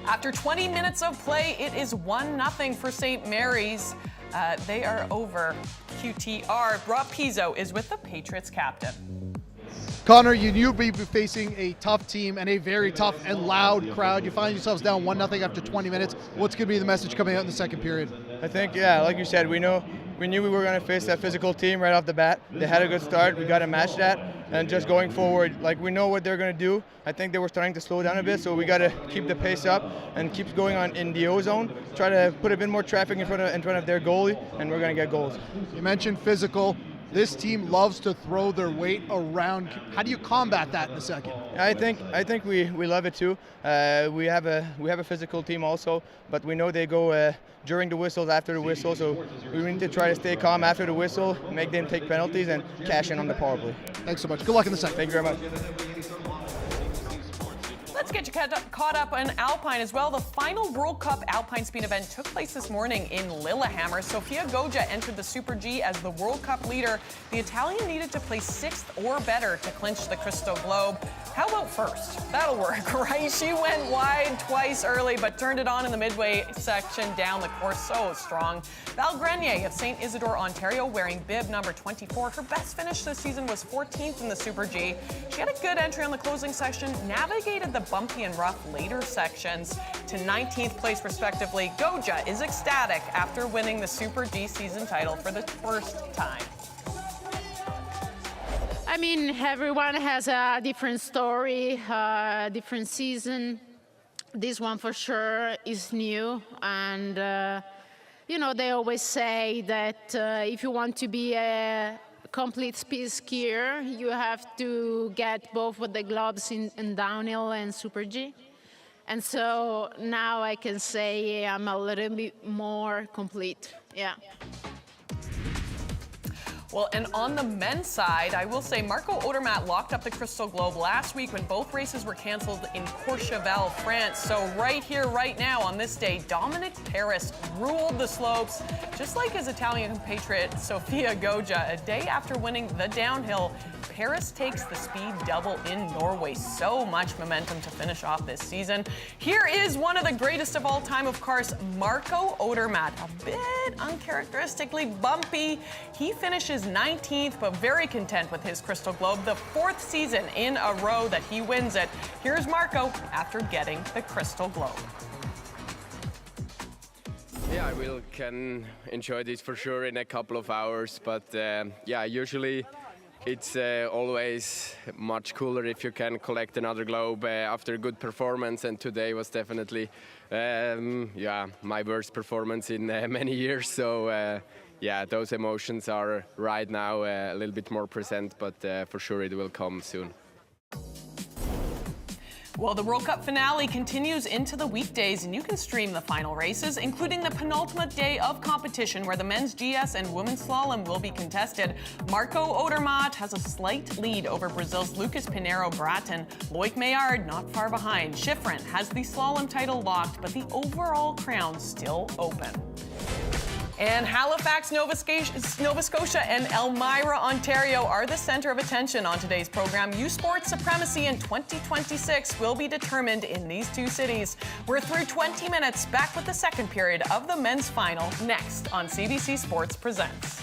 After 20 minutes of play, it is 1-0 for St. Mary's. They are over QTR. Rob Pizzo is with the Patriots captain.
Connor, you knew you'd be facing a tough team and a very tough and loud crowd. You find yourselves down 1-0 after 20 minutes. What's going to be the message coming out in the second period?
I think, yeah, like you said, we knew we were going to face that physical team right off the bat. They had a good start. We got to match that. And just going forward, like we know what they're going to do. I think they were starting to slow down a bit, so we got to keep the pace up and keep going on in the O zone. Try to put a bit more traffic in front of their goalie, and we're going to get goals.
You mentioned physical. This team loves to throw their weight around. How do you combat that in a second?
I think we love it too. We have a physical team also, but we know they go during the whistles, after the whistle, so we need to try to stay calm after the whistle, make them take penalties, and cash in on the power play.
Thanks so much. Good luck in the second.
Thank you very much.
Let's get you caught up on Alpine as well. The final World Cup Alpine Speed event took place this morning in Lillehammer. Sofia Goggia entered the Super G as the World Cup leader. The Italian needed to place 6th or better to clinch the Crystal Globe. How about first? That'll work, right? She went wide twice early, but turned it on in the midway section down the course. So strong. Val Grenier of St. Isidore, Ontario, wearing bib number 24. Her best finish this season was 14th in the Super G. She had a good entry on the closing section, navigated the bumpy and rough later sections to 19th place respectively. Goggia is ecstatic after winning the Super G season title for the first time.
I mean, everyone has a different story, different season. This one for sure is new, and you know, they always say that if you want to be a complete speed skier, you have to get both with the globes in downhill and Super G. And so now I can say I'm a little bit more complete, yeah.
Well, and on the men's side, I will say Marco Odermatt locked up the Crystal Globe last week when both races were canceled in Courchevel, France. So right here, right now, on this day, Dominic Paris ruled the slopes, just like his Italian compatriot Sofia Goggia. A day after winning the downhill, Paris takes the speed double in Norway. So much momentum to finish off this season. Here is one of the greatest of all time, of course, Marco Odermatt. A bit uncharacteristically bumpy. He finishes 19th, but very content with his Crystal Globe. The 4th season in a row that he wins it. Here's Marco after getting the Crystal Globe.
Yeah, I can enjoy this for sure in a couple of hours, but yeah, usually it's always much cooler if you can collect another globe after a good performance, and today was definitely yeah, my worst performance in many years, so yeah, those emotions are right now a little bit more present, but for sure it will come soon.
Well, the World Cup finale continues into the weekdays, and you can stream the final races, including the penultimate day of competition where the men's GS and women's slalom will be contested. Marco Odermatt has a slight lead over Brazil's Lucas Pinheiro Braten. Loic Meillard not far behind. Schifrin has the slalom title locked, but the overall crown's still open. And Halifax, Nova Scotia and Elmira, Ontario are the center of attention on today's program. U Sports supremacy in 2026 will be determined in these two cities. We're through 20 minutes, back with the second period of the men's final next on CBC Sports Presents.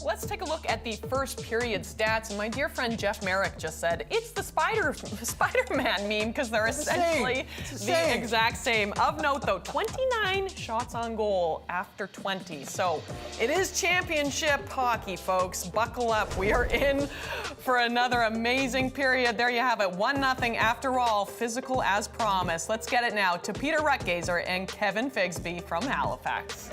Let's take a look at the first period stats. And my dear friend Jeff Merrick just said, it's the Spider-Man meme, because they're essentially the exact same. Of note, though, 29 shots on goal after 20. So it is championship hockey, folks. Buckle up. We are in for another amazing period. There you have it, 1-0 after all, physical as promised. Let's get it now to Peter Rutgazer and Kevin Figsby from Halifax.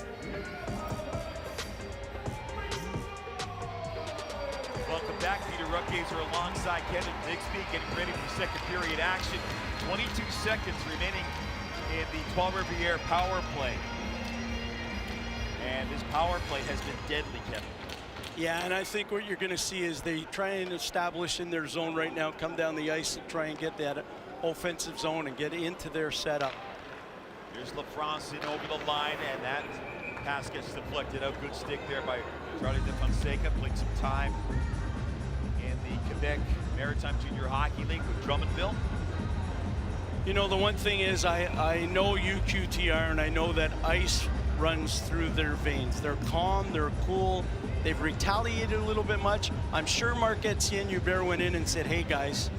Welcome back, Peter Rutgazer alongside Kevin Figsby, getting ready for second period action. 22 seconds remaining in the Trois-Rivières power play. And this power play has been deadly, Kevin.
Yeah, and I think what you're going to see is they try and establish in their zone right now, come down the ice and try and get that offensive zone and get into their setup.
Here's LaFrance in over the line, and that pass gets deflected out. Good stick there by Charlie de Fonseca. Played some time in the Quebec Maritime Junior Hockey League with Drummondville.
You know, the one thing is I know UQTR, and I know that ice runs through their veins. They're calm, they're cool. They've retaliated a little bit much. I'm sure Marc-Etienne Hubert went in and said, hey guys,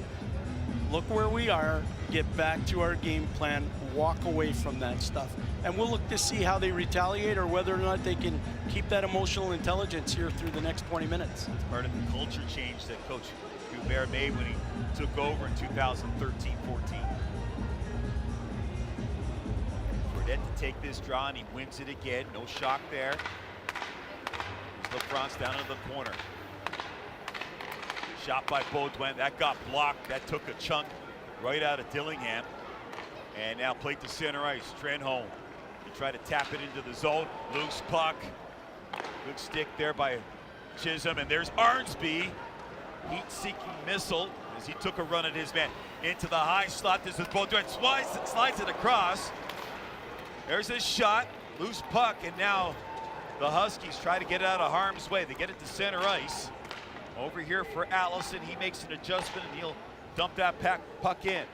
look where we are, get back to our game plan, walk away from that stuff. And we'll look to see how they retaliate or whether or not they can keep that emotional intelligence here through the next 20 minutes.
It's part of the culture change that Coach Hubert made when he took over in 2013-14. Fredette to take this draw, and he wins it again. No shock there. LaFrance down in the corner. Shot by Baudouin. That got blocked. That took a chunk right out of Dillingham. And now played to center ice. Trenholm. He tried to tap it into the zone. Loose puck. Good stick there by Chisholm. And there's Arnsby. Heat-seeking missile as he took a run at his man. Into the high slot. This is Baudouin. Slides it across. There's his shot. Loose puck. And now the Huskies try to get it out of harm's way. They get it to center ice. Over here for Allison. He makes an adjustment and he'll dump that puck in.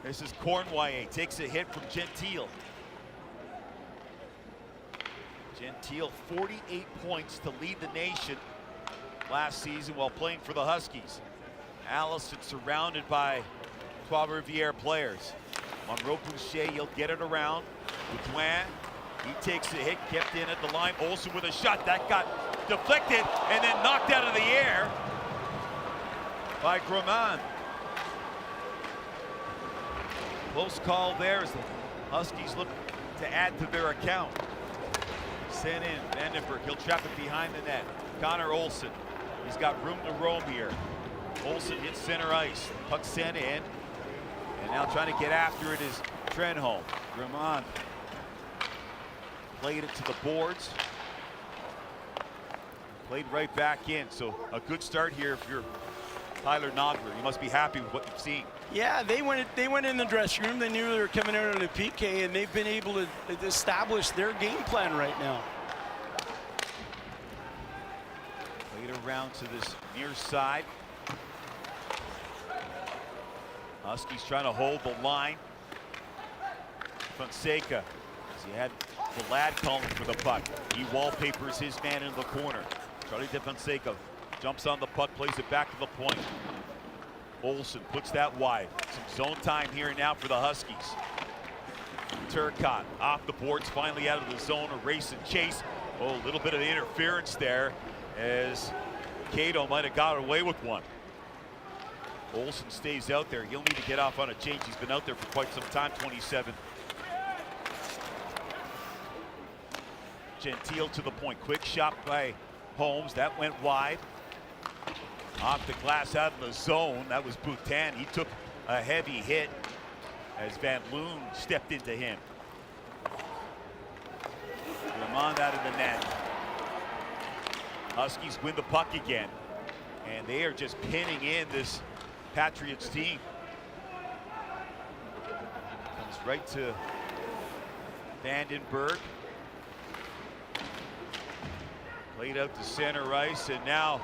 This is Cornway. Takes a hit from Gentile. Gentile, 48 points to lead the nation last season while playing for the Huskies. Allison surrounded by Trois-Rivières players. Monroe Boucher, he'll get it around. Baudouin. He takes a hit, kept in at the line. Olsen with a shot that got deflected and then knocked out of the air by Gramond. Close call there as the Huskies look to add to their account. Sent in, Vandenberg, he'll trap it behind the net. Connor Olsen, he's got room to roam here. Olsen hits center ice, puck sent in, and now trying to get after it is Trenholm. Gramond played it to the boards. Played right back in, so a good start here if you're Tyler Nogler. You must be happy with what you've seen.
Yeah, they went in the dressing room. They knew they were coming out on a PK, and they've been able to establish their game plan right now.
Played around to this near side. Huskies trying to hold the line. Fonseca, as he had the lad calling for the puck. He wallpapers his man in the corner. Charlie de Fonseca jumps on the puck, plays it back to the point. Olsen puts that wide. Some zone time here now for the Huskies. Turcotte off the boards, finally out of the zone. A race and chase. Oh, a little bit of interference there as Cato might have got away with one. Olsen stays out there. He'll need to get off on a change. He's been out there for quite some time, 27. Gentile to the point. Quick shot by Holmes. That went wide. Off the glass out of the zone. That was Boutin. He took a heavy hit as Van Loon stepped into him. Gramond out of the net. Huskies win the puck again. And they are just pinning in this Patriots team. Comes right to Vandenberg. Played out to center ice, and now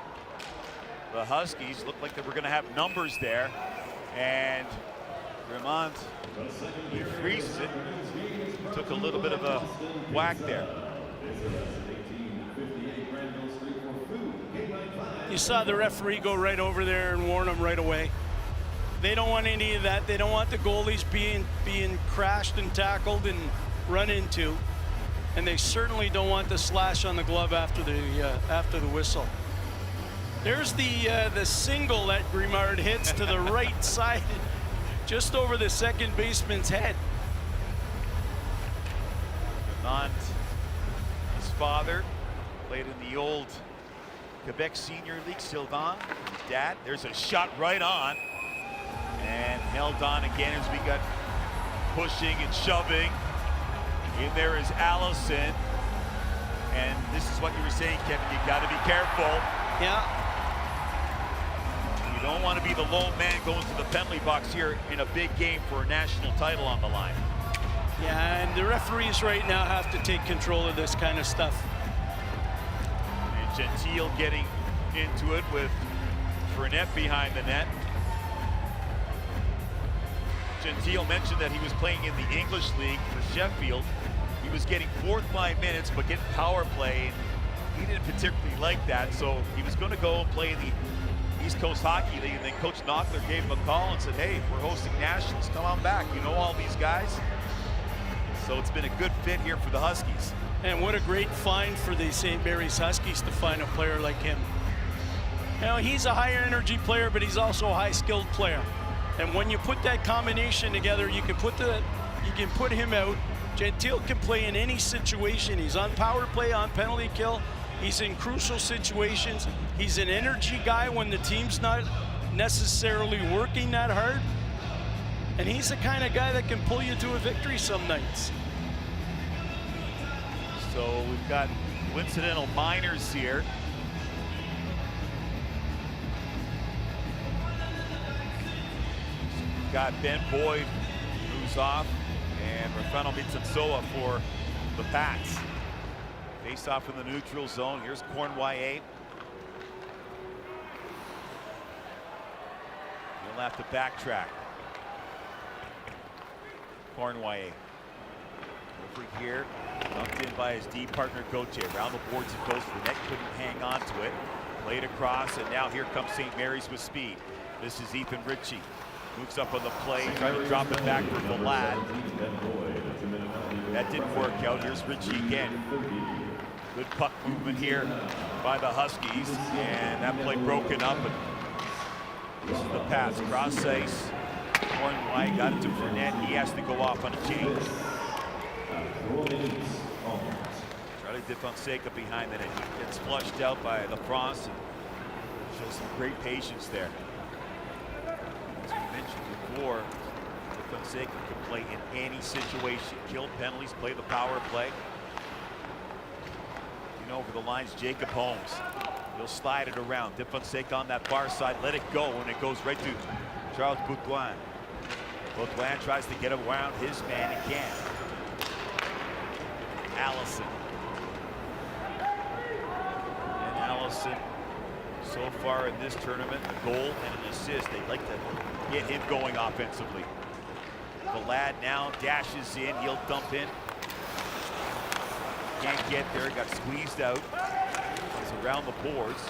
the Huskies look like they were going to have numbers there. And Gramond, he freezes it. Took a little bit of a whack there.
You saw the referee go right over there and warn them right away. They don't want any of that. They don't want the goalies being crashed and tackled and run into. And they certainly don't want the slash on the glove after the whistle. There's the single that Grimard hits to the right side, just over the second baseman's head.
Fernand, his father, played in the old Quebec Senior League. Sylvain, his dad. There's a shot right on, and held on again as we got pushing and shoving. In there is Allison, and this is what you were saying, Kevin. You got to be careful.
Yeah.
You don't want to be the lone man going to the penalty box here in a big game for a national title on the line.
Yeah, and the referees right now have to take control of this kind of stuff.
And Gentile getting into it with Fournette behind the net. Gentile mentioned that he was playing in the English League for Sheffield. He was getting fourth line minutes, but getting power play. He didn't particularly like that, so he was going to go and play in the East Coast Hockey League. And then Coach Knockler gave him a call and said, hey, we're hosting nationals. Come on back. You know all these guys. So it's been a good fit here for the Huskies.
And what a great find for the St. Mary's Huskies to find a player like him. You know, he's a higher energy player, but he's also a high skilled player. And when you put that combination together, you can put him out. Gentile can play in any situation. He's on power play, on penalty kill. He's in crucial situations. He's an energy guy when the team's not necessarily working that hard. And he's the kind of guy that can pull you to a victory some nights.
So we've got coincidental minors here. We've got Ben Boyd, who's off, and Rafael Mitsutsoa for the Pats. Face off in the neutral zone. Here's Cornway. He'll have to backtrack. Cornway over here, dumped in by his D partner Gauthier. Around the boards it goes. Fournette couldn't hang on to it. Played across, and now here comes St. Mary's with speed. This is Ethan Ritchie. Moves up on the play, trying to drop it back for Vlad. That didn't work out. Here's Ritchie again. Good puck movement here by the Huskies, and that play broken up. And this is the pass, cross ice. Cornway got it to Fournette. He has to go off on a change. Charlie DeFonseca behind the net. He gets flushed out by LaFrance and shows some great patience there. As we mentioned before, DeFonseca can play in any situation. Kill penalties, play the power play. You know, over the lines, Jacob Holmes. He'll slide it around. DeFonseca on that far side, let it go, and it goes right to Charles Boudouin. Boudouin tries to get around his man again. Allison. And Allison, so far in this tournament, a goal and an assist. They'd like to get him going offensively. Vlad now dashes in. He'll dump in. Can't get there. Got squeezed out. He's around the boards.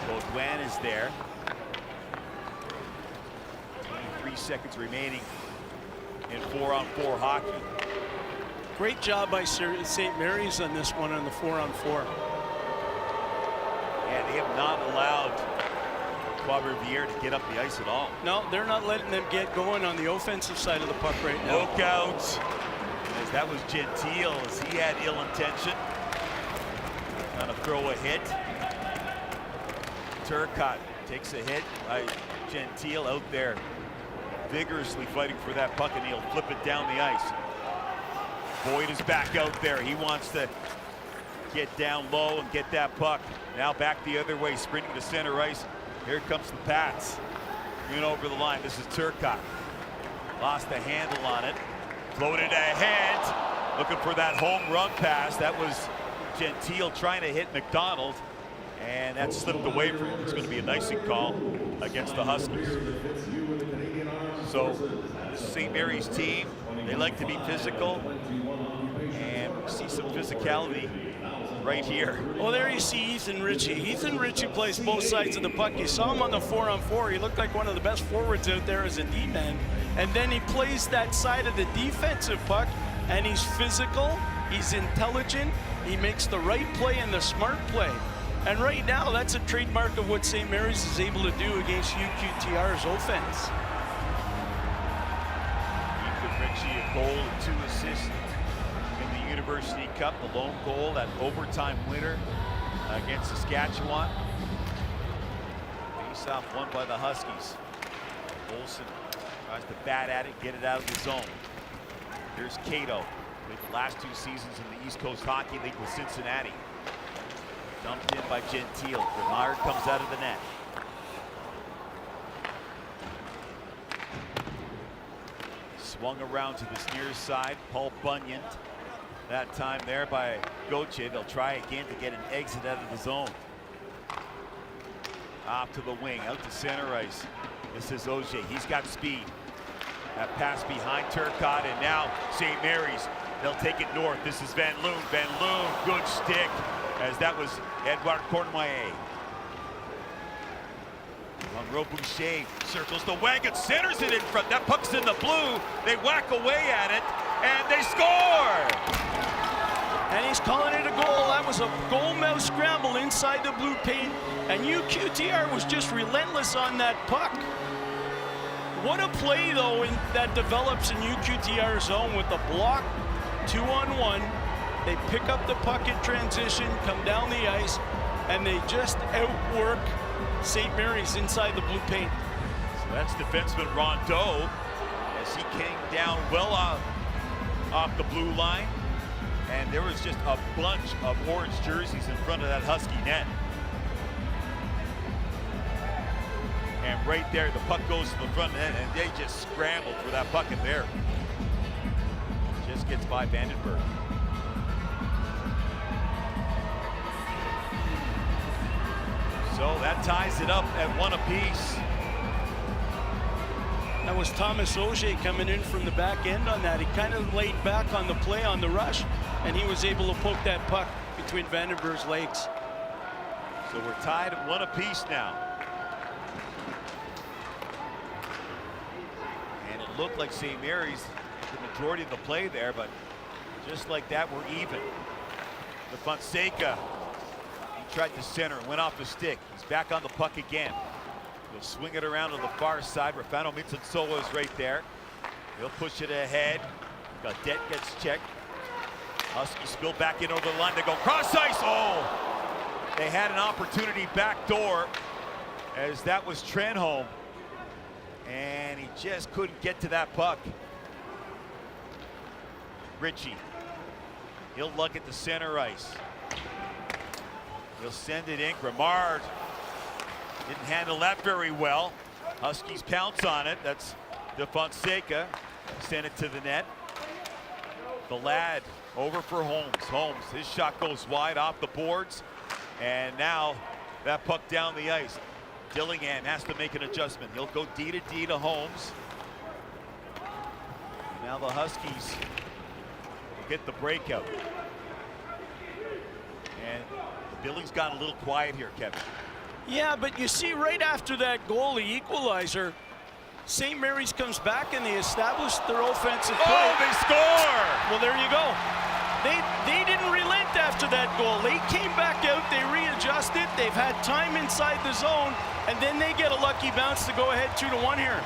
Boudouin is there. 23 seconds remaining in 4-on-4 hockey.
Great job by St. Mary's on this one on the 4-on-4.
Yeah, they have not allowed Trois-Rivières to get up the ice at all.
No, they're not letting them get going on the offensive side of the puck right now.
Look out. As that was Gentile, as he had ill intention. Trying to throw a hit. Turcotte takes a hit by Gentile out there, vigorously fighting for that puck, and he'll flip it down the ice. Boyd is back out there. He wants to get down low and get that puck. Now back the other way, sprinting to center ice. Here comes the Pats. In over the line. This is Turcotte. Lost the handle on it. Floated ahead. Looking for that home run pass. That was Gentile trying to hit McDonald. And that slipped away from him. It's going to be a nicing call against the Huskies. So St. Mary's team, they like to be physical. And we see some physicality right here.
Well, there you see Ethan Ritchie. Ethan Ritchie plays both sides of the puck. You saw him on the 4-on-4. He looked like one of the best forwards out there as a D-man. And then he plays that side of the defensive puck, and he's physical, he's intelligent, he makes the right play and the smart play. And right now, that's a trademark of what St. Mary's is able to do against UQTR's offense.
Ethan Ritchie, a goal and 2 assists in the University Cup, the lone goal, that overtime winner against Saskatchewan. Face-off won by the Huskies. Olsen tries to bat at it, get it out of the zone. Here's Cato, played the last 2 seasons in the East Coast Hockey League with Cincinnati. Dumped in by Gentile. Bernard comes out of the net. Swung around to this near side. Paul Bunyan. That time there by Gauthier. They'll try again to get an exit out of the zone. Off to the wing, out to center ice. This is Auger. He's got speed. That pass behind Turcotte, and now St. Mary's. They'll take it north. This is Van Loon. Van Loon, good stick, as that was Edouard Cournoyer. Monroe Boucher circles the wagon, centers it in front. That puck's in the blue. They whack away at it, and they score!
And he's calling it a goal. That was a goal mouth scramble inside the blue paint, and UQTR was just relentless on that puck. What a play, though, that develops in UQTR zone with the block 2-on-1. They pick up the puck in transition, come down the ice, and they just outwork St. Mary's inside the blue paint.
So that's defenseman Rondeau, as he came down well off the blue line. And there was just a bunch of orange jerseys in front of that Husky net. And right there, the puck goes to the front net, and they just scrambled for that puck in there. Just gets by Vandenberg. So that ties it up at 1 apiece.
That was Thomas Auger coming in from the back end on that. He kind of laid back on the play on the rush, and he was able to poke that puck between Vandenberg's legs.
So we're tied at 1 apiece now. And it looked like St. Mary's the majority of the play there, but just like that, we're even. The Fonseca, he tried to center, went off the stick. He's back on the puck again. He'll swing it around to the far side. Rafano Mitsutsoa is right there. He'll push it ahead. Gaudette gets checked. Huskies spill back in over the line. They go cross ice. Oh! They had an opportunity back door, as that was Trenholm. And he just couldn't get to that puck. Ritchie. He'll lug it to center ice. He'll send it in. Grimard didn't handle that very well. Huskies pounce on it. That's De Fonseca. Send it to the net. The lad over for Holmes. Holmes, his shot goes wide off the boards. And now that puck down the ice. Dillingham has to make an adjustment. He'll go D to D to Holmes. Now the Huskies will get the breakout. And Billy's got a little quiet here, Kevin.
Yeah, but you see right after that goal, the equalizer, St. Mary's comes back and they establish their offensive play.
Oh, they score!
Well, there you go. They didn't relent after that goal. They came back out, they readjusted, they've had time inside the zone, and then they get a lucky bounce to go ahead 2-1 here.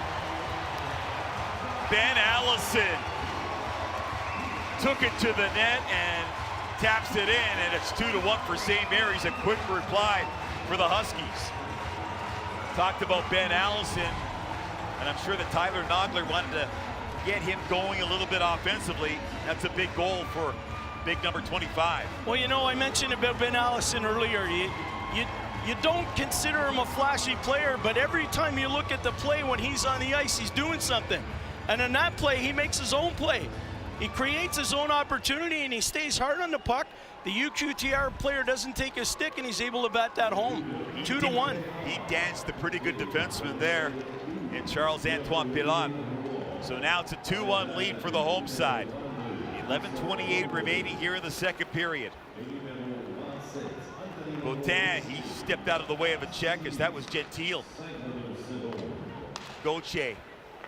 Ben Allison took it to the net and taps it in, and it's 2-1 for St. Mary's. A quick reply for the Huskies. Talked about Ben Allison, and I'm sure that Tyler Nogler wanted to get him going a little bit offensively. That's a big goal for big number 25.
Well, you know, I mentioned about Ben Allison earlier. You don't consider him a flashy player, but every time you look at the play when he's on the ice, he's doing something. And in that play, he makes his own play. He creates his own opportunity, and he stays hard on the puck. The UQTR player doesn't take a stick, and he's able to bat that home. 2-1.
He danced a pretty good defenseman there in Charles-Antoine Pilon. So now it's a 2-1 lead for the home side. 11:28 remaining here in the second period. Botin, he stepped out of the way of a check as that was Gentile. Gauthier,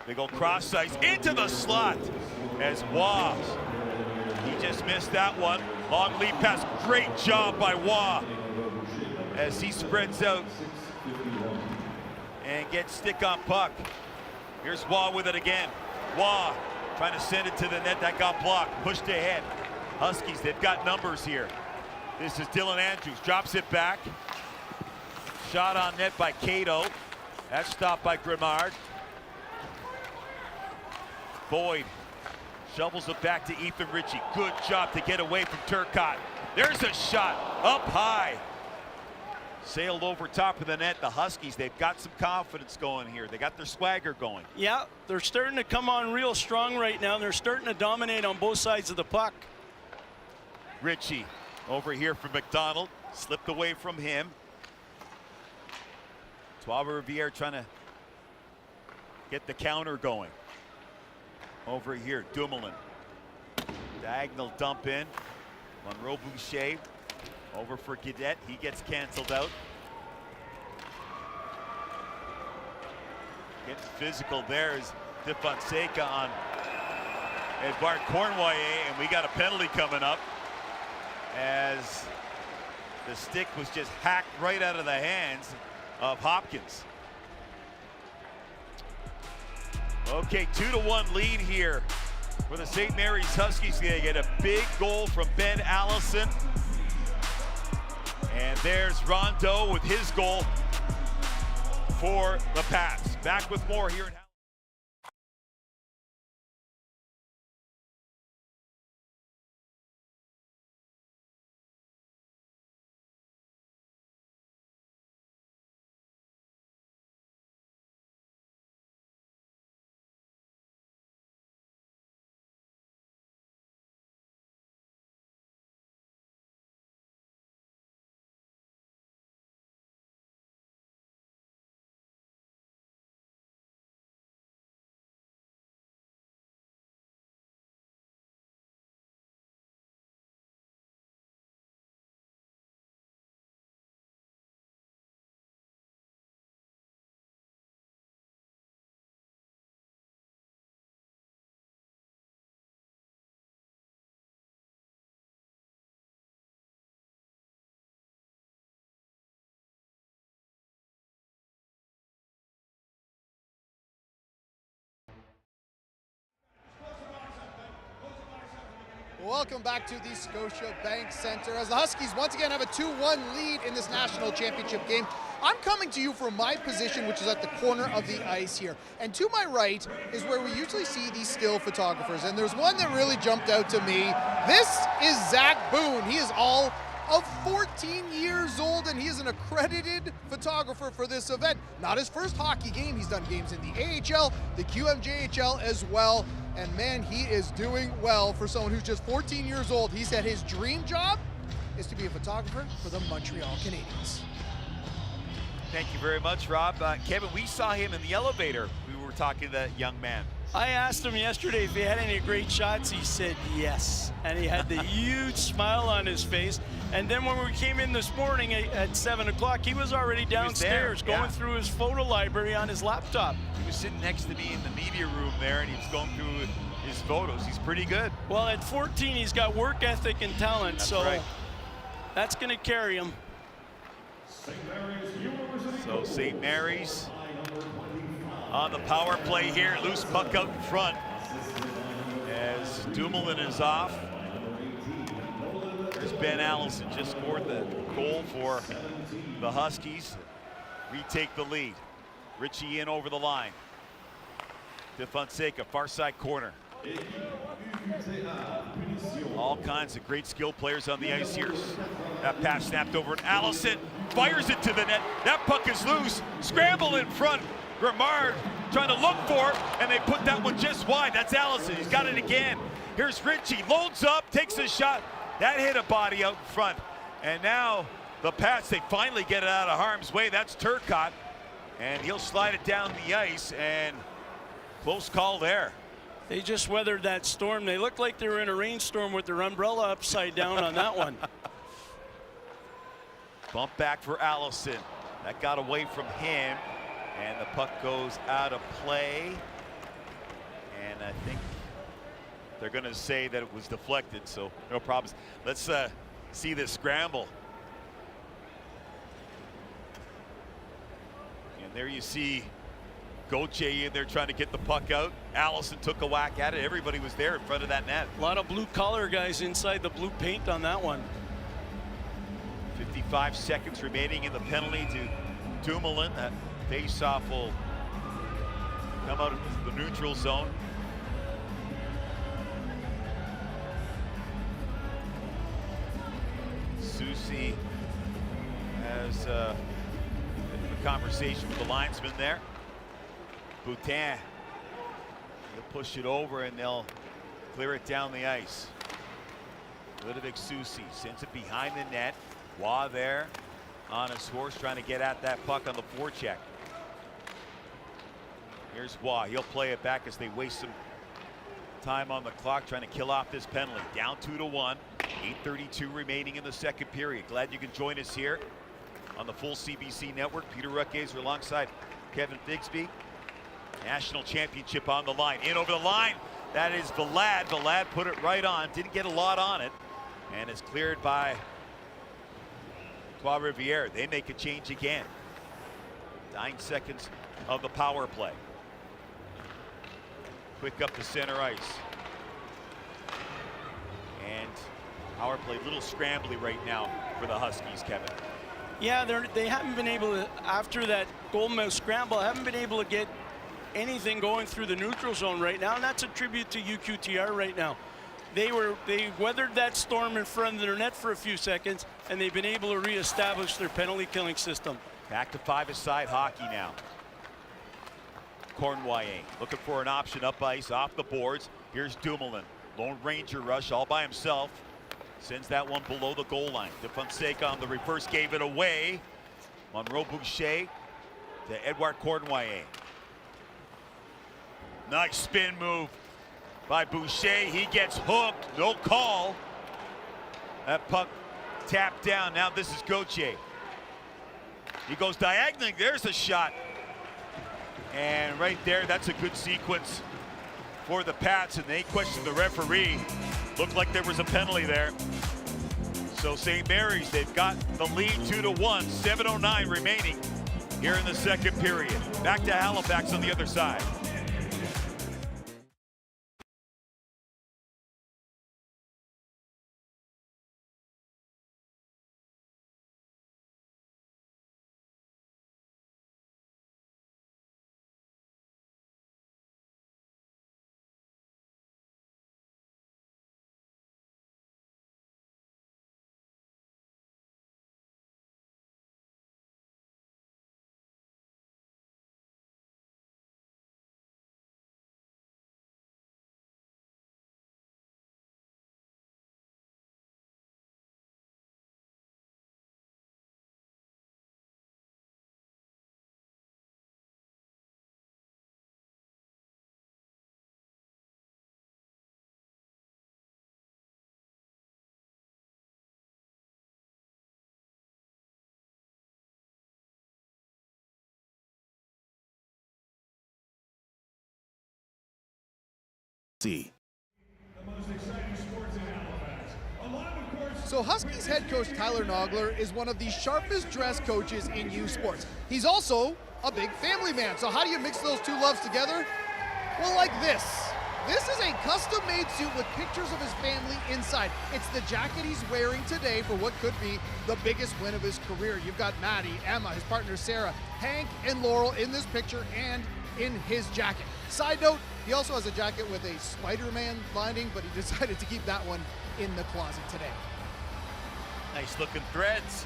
they go cross ice into the slot as Waugh. He just missed that one. Long lead pass, great job by Waugh as he spreads out and gets stick on puck. Here's Waugh with it again. Waugh trying to send it to the net, that got blocked, pushed ahead. Huskies, they've got numbers here. This is Dylan Andrews, drops it back. Shot on net by Cato. That's stopped by Grimard. Boyd shovels it back to Ethan Ritchie. Good job to get away from Turcotte. There's a shot up high. Sailed over top of the net. The Huskies, they've got some confidence going here. They got their swagger going.
Yeah, they're starting to come on real strong right now. They're starting to dominate on both sides of the puck.
Ritchie over here from McDonald. Slipped away from him. Trois-Rivières trying to get the counter going. Over here, Dumoulin. Diagonal dump in. Monroe Boucher over for Guedet. He gets canceled out. Getting physical there is De Fonseca on Edouard Cournoyer, and we got a penalty coming up as the stick was just hacked right out of the hands of Hopkins. Okay, 2-1 lead here for the St. Mary's Huskies. They get a big goal from Ben Allison. And there's Rondeau with his goal for the Pats. Back with more here in Halifax.
Welcome back to the Scotiabank Centre as the Huskies once again have a 2-1 lead in this national championship game. I'm coming to you from my position, which is at the corner of the ice here. And to my right is where we usually see these still photographers. And there's one that really jumped out to me. This is Zach Boone. He is all of 14 years old, and he is an accredited photographer for this event. Not his first hockey game. He's done games in the AHL, the QMJHL as well. And man, he is doing well for someone who's just 14 years old. He said his dream job is to be a photographer for the Montreal Canadiens.
Thank you very much, Rob. Kevin, we saw him in the elevator. We were talking to that young man.
I asked him yesterday if he had any great shots. He said yes. And he had the huge smile on his face. And then when we came in this morning at 7 o'clock, he was already downstairs going through his photo library on his laptop.
He was sitting next to me in the media room there, and he was going through his photos. He's pretty good.
Well, at 14, he's got work ethic and talent.
That's
so
right.
That's going to carry him.
So St. Mary's on the power play here. Loose puck out in front as Dumoulin is off. There's Ben Allison, just scored the goal for the Huskies. Retake the lead. Ritchie in over the line. De Fonseca, far side corner. All kinds of great skill players on the ice here. That pass snapped over and Allison fires it to the net. That puck is loose. Scramble in front. Grimard trying to look for it, and they put that one just wide. That's Allison. He's got it again. Here's Ritchie. Loads up, takes a shot. That hit a body out in front. And now the Pats, they finally get it out of harm's way. That's Turcotte. And he'll slide it down the ice, and close call there.
They just weathered that storm. They looked like they were in a rainstorm with their umbrella upside down on that one.
Bump back for Allison. That got away from him, and the puck goes out of play. And I think they're going to say that it was deflected, so no problems. Let's see this scramble. And there you see Gauthier in there trying to get the puck out. Allison took a whack at it. Everybody was there in front of that net.
A lot of blue collar guys inside the blue paint on that one.
55 seconds remaining in the penalty to Dumoulin. That face-off will come out of the neutral zone. Susie has a conversation with the linesman there. Boutin, he'll push it over and they'll clear it down the ice. Ludovic Susie sends it behind the net. Waugh there on his horse trying to get at that puck on the forecheck. Here's Waugh. He'll play it back as they waste some time on the clock trying to kill off this penalty. Down 2-1. 8:32 remaining in the second period. Glad you can join us here on the full CBC network. Peter Ruckgazer alongside Kevin Bigsby. National championship on the line. In over the line. That is Vlad. Vlad put it right on. Didn't get a lot on it. And it's cleared by Trois-Rivières. They make a change again. 9 seconds of the power play. Quick up to center ice. And power play a little scrambly right now for the Huskies, Kevin.
Yeah, they haven't been able to, after that goalmouth scramble, haven't been able to get anything going through the neutral zone right now, and that's a tribute to UQTR right now. They weathered that storm in front of their net for a few seconds, and they've been able to reestablish their penalty killing system.
Back to five-a-side hockey now. Cournoyer looking for an option up ice off the boards. Here's Dumoulin. Lone Ranger rush all by himself. Sends that one below the goal line. De Fonseca on the reverse gave it away. Monroe Boucher to Edouard Cournoyer. Nice spin move by Boucher. He gets hooked. No call. That puck tapped down. Now this is Gauthier. He goes diagonally. There's a shot. And right there, that's a good sequence for the Pats. And they question the referee. Looked like there was a penalty there. So St. Mary's, they've got the lead 2-1. 7:09 remaining here in the second period. Back to Halifax on the other side.
So Huskies head coach Tyler Nogler is one of the sharpest dressed coaches in U Sports. He's also a big family man. So how do you mix those two loves together? Well, like this. This is a custom-made suit with pictures of his family inside. It's the jacket he's wearing today for what could be the biggest win of his career. You've got Maddie, Emma, his partner Sarah, Hank, and Laurel in this picture and in his jacket. Side note, he also has a jacket with a Spider-Man lining, but he decided to keep that one in the closet today.
Nice looking threads.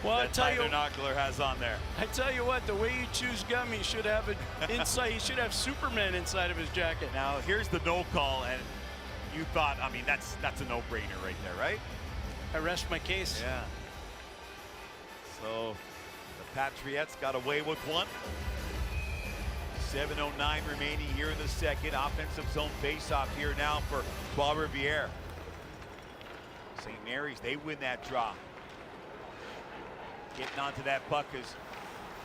Well,
that Tyler Nogler has on there.
I tell you what, the way you choose gum, he should have it inside. He should have Superman inside of his jacket.
Now here's the no call, and you thought, I mean, that's a no-brainer right there, right?
I rest my case.
Yeah. So the Patriots got away with one. 7:09 remaining here in the second. Offensive zone face-off here now for Trois-Rivières. St. Mary's, they win that draw. Getting onto that puck is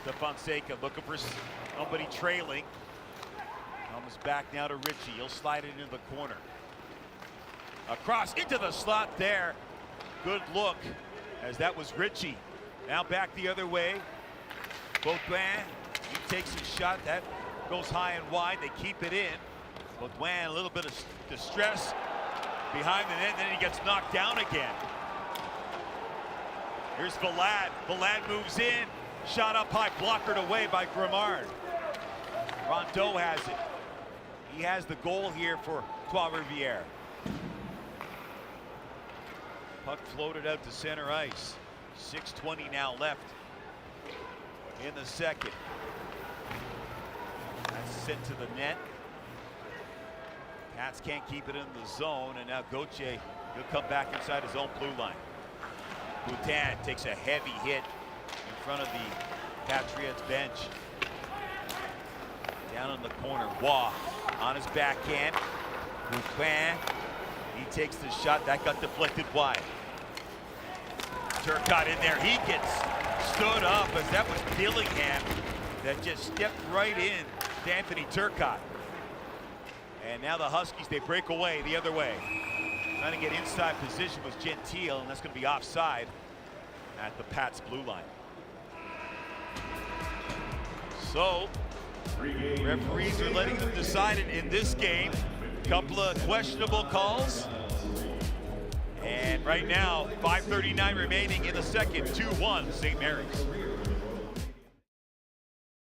the Fonseca looking for somebody trailing. Comes back now to Ritchie. He'll slide it into the corner. Across into the slot there. Good look as that was Ritchie. Now back the other way. Baudouin, he takes his shot. That goes high and wide. They keep it in. Baudouin, a little bit of distress behind the net. Then he gets knocked down again. Here's Vlad. Vlad moves in. Shot up high, blockered away by Grimard. Rondeau has it. He has the goal here for Trois-Rivières. Puck floated out to center ice. 6:20 now left in the second. That's sent to the net. Pats can't keep it in the zone, and now Gauthier, he'll come back inside his own blue line. Boutin takes a heavy hit in front of the Patriots bench. Down in the corner, Waugh on his backhand. Boutin, he takes the shot. That got deflected wide. Turcotte in there. He gets stood up as that was Dillingham that just stepped right in to Anthony Turcotte. And now the Huskies, they break away the other way. Trying to get inside position was Gentile, and that's going to be offside at the Pats blue line. So referees are letting them decide it in this game. Couple of questionable calls. And right now, 5:39 remaining in the second, 2-1 St. Mary's.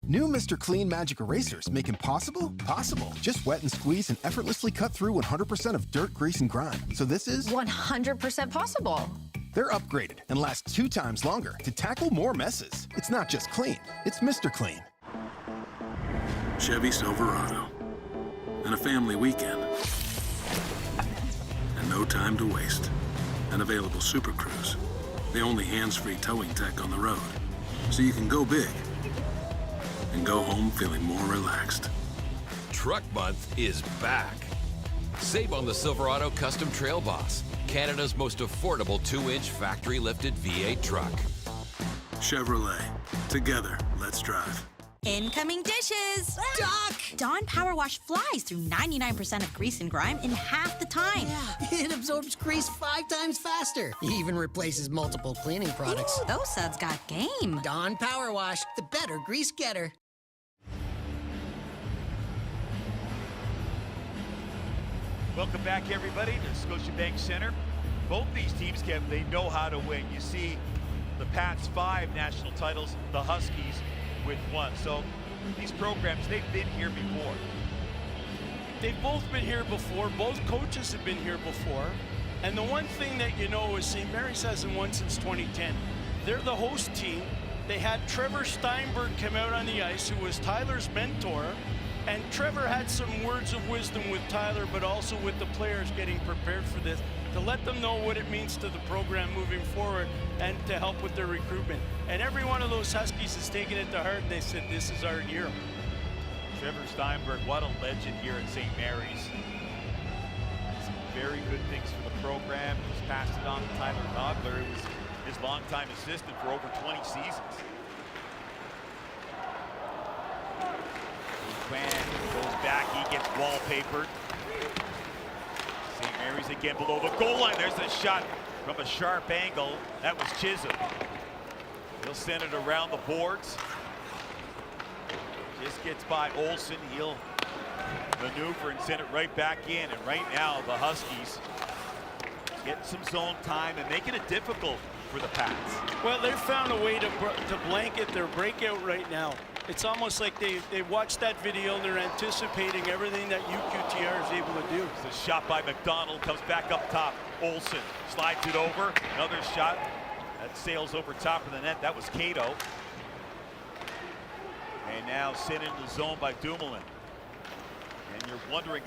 New Mr. Clean Magic Erasers make impossible possible. Just wet and squeeze and effortlessly cut through 100% of dirt, grease, and grime. So this is
100% possible.
They're upgraded and last 2 times longer to tackle more messes. It's not just clean, it's Mr. Clean.
Chevy Silverado. And a family weekend. And no time to waste. An available Super Cruise. The only hands-free towing tech on the road. So you can go big and go home feeling more relaxed.
Truck Month is back. Save on the Silverado Custom Trail Boss, Canada's most affordable 2-inch factory-lifted V8 truck.
Chevrolet. Together, let's drive.
Incoming dishes!
Doc!
Dawn Power Wash flies through 99% of grease and grime in half the time.
Yeah, it absorbs grease 5 times faster. Even replaces multiple cleaning products.
Ooh, those suds got game.
Dawn Power Wash, the better grease getter.
Welcome back, everybody, to Scotiabank Centre. Both these teams, Kevin, they know how to win. You see the Pats 5 national titles, the Huskies with 1. So these programs, they've been here before.
They've both been here before. Both coaches have been here before. And the one thing that you know is St. Mary's hasn't won since 2010. They're the host team. They had Trevor Steinberg come out on the ice, who was Tyler's mentor. And Trevor had some words of wisdom with Tyler, but also with the players getting prepared for this, to let them know what it means to the program moving forward and to help with their recruitment. And every one of those Huskies has taken it to heart, and they said, this is our year.
Trevor Steinberg, what a legend here at St. Mary's. Some very good things for the program. He's passed it on to Tyler Nogler, who was his longtime assistant for over 20 seasons. Goes back, he gets wallpapered. St. Mary's again below the goal line. There's a shot from a sharp angle. That was Chisholm. He'll send it around the boards. Just gets by Olsen. He'll maneuver and send it right back in. And right now, the Huskies getting some zone time and making it difficult for the Pats.
Well, they've found a way to blanket their breakout right now. It's almost like they watched that video and they're anticipating everything that UQTR is able to do.
It's a shot by McDonald, comes back up top. Olsen slides it over. Another shot that sails over top of the net. That was Cato. And now sent into the zone by Dumoulin. And you're wondering,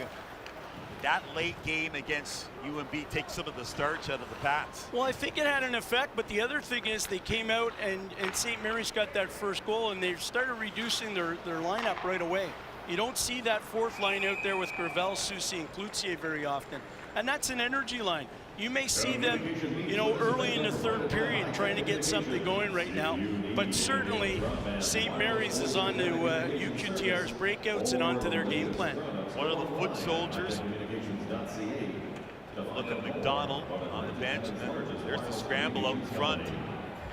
that late game against UNB takes some of the starch out of the Pats.
Well, I think it had an effect, but the other thing is they came out and St. Mary's got that first goal, and they started reducing their lineup right away. You don't see that fourth line out there with Gravel, Soucy, and Cloutier very often. And that's an energy line. You may see them, you know, early in the third period trying to get something going right now, but certainly St. Mary's is on to UQTR's breakouts and onto their game plan.
One of the foot soldiers. Look at McDonald on the bench, and then there's the scramble out in front,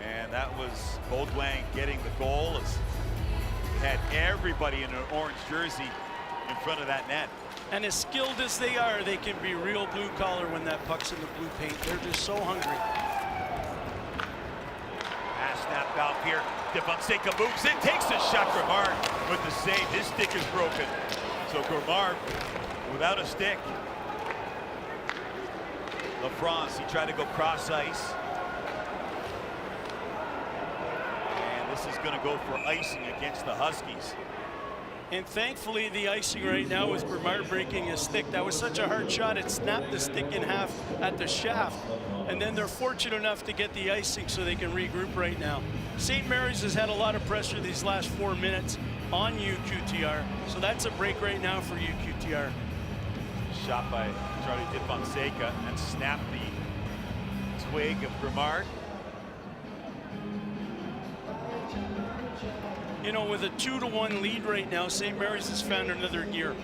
and that was Baudouin getting the goal as he had everybody in an orange jersey in front of that net.
And as skilled as they are, they can be real blue collar when that puck's in the blue paint. They're just so hungry.
Pass snap out here. DeFonseca moves in, takes a shot. Grimard with the save. His stick is broken. So Grimard without a stick. LaFrance, he tried to go cross ice. And this is going to go for icing against the Huskies.
And thankfully, the icing right now with Grimard breaking his stick. That was such a hard shot, it snapped the stick in half at the shaft. And then they're fortunate enough to get the icing so they can regroup right now. St. Mary's has had a lot of pressure these last 4 minutes on UQTR. So that's a break right now for UQTR.
Shot by Charlie DeFonseca and snapped the twig of Grimard.
You know, with a 2-1 lead right now, St. Mary's has found another gear.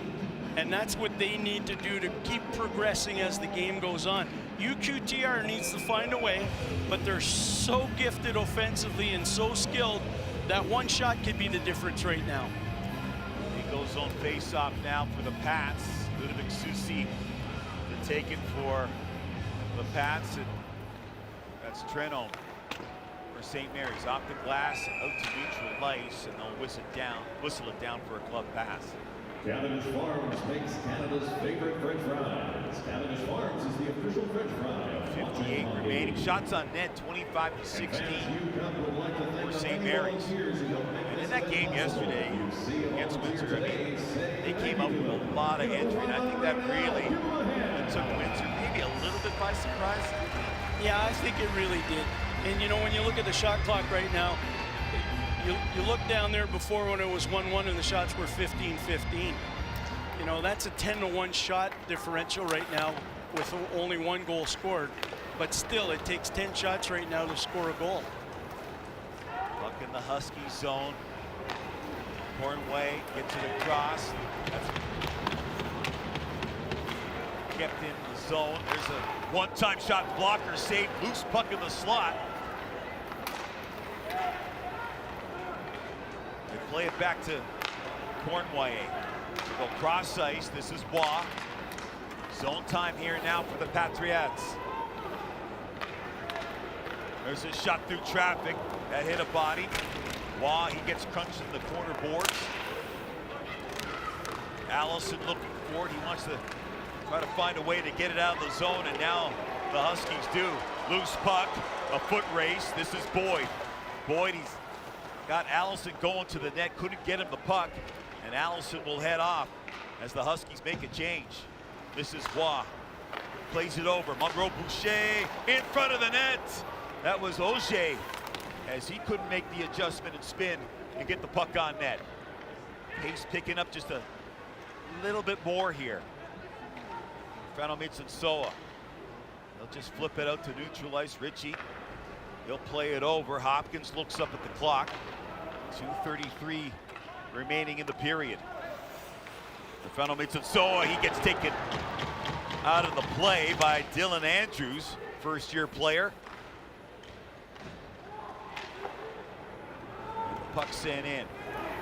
And that's what they need to do to keep progressing as the game goes on. UQTR needs to find a way, but they're so gifted offensively and so skilled that one shot could be the difference right now.
He goes on face-off now for the Pats. Ludovic Soucy to take it for the Pats, and that's Trenholm for St. Mary's. Off the glass, out to neutral ice, and they'll whistle it down for a club pass.
Cavendish Farms makes Canada's favorite French fries. Cavendish Farms is the official French fry.
58 remaining. Shots on net, 25-16 for St. Mary's. And in that game yesterday against Windsor, I mean, they came up with a lot of entry, and I think that really took Windsor maybe a little bit by surprise.
Yeah, I think it really did. And you know, when you look at the shot clock right now, you look down there before when it was 1-1 and the shots were 15-15. You know, that's a 10-1 shot differential right now with only 1 goal scored. But still, it takes 10 shots right now to score a goal.
Puck in the Husky zone. Cornway gets it across. That's kept in the zone. There's a one-time shot, blocker saved, loose puck in the slot. They play it back to Cornway. They go cross ice. This is Waugh. Zone time here now for the Patriots. There's a shot through traffic that hit a body. Waugh, he gets crunched in the corner boards. Allison looking for it. He wants to try to find a way to get it out of the zone, and now the Huskies do. Loose puck, a foot race. This is Boyd. Boyd, he's got Allison going to the net, couldn't get him the puck, and Allison will head off as the Huskies make a change. This is Waugh. Plays it over. Monroe Boucher in front of the net. That was Auger, as he couldn't make the adjustment and spin and get the puck on net. Pace picking up just a little bit more here. Fernando Mitsunsoa. They'll just flip it out to neutralize Ritchie. He'll play it over. Hopkins looks up at the clock. 2:33 remaining in the period. Fernando Mitsunsoa, he gets taken out of the play by Dylan Andrews, first-year player. Puck sent in.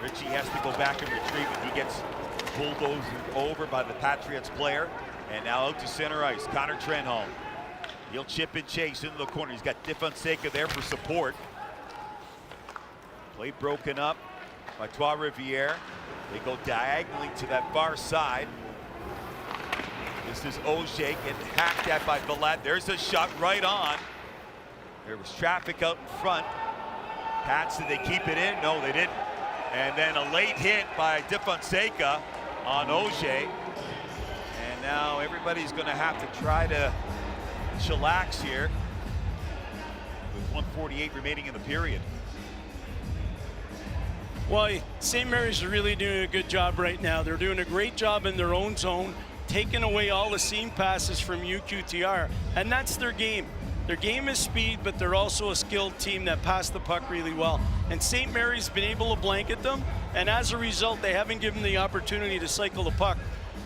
Ritchie has to go back and retrieve it. He gets bulldozed over by the Patriots player. And now out to center ice. Connor Trenholm. He'll chip and chase into the corner. He's got DeFonseca there for support. Play broken up by Trois-Rivières. They go diagonally to that far side. This is Auger getting hacked at by Valette. There's a shot right on. There was traffic out in front. Pats, did they keep it in? No, they didn't. And then a late hit by DeFonseca on Auger. And now everybody's going to have to try to chillax here with 1:48 remaining in the period.
Well, St. Mary's is really doing a good job right now. They're doing a great job in their own zone. taken away all the seam passes from UQTR, and that's their game. Their game is speed, but they're also a skilled team that pass the puck really well. And St. Mary's been able to blanket them, and as a result, they haven't given the opportunity to cycle the puck.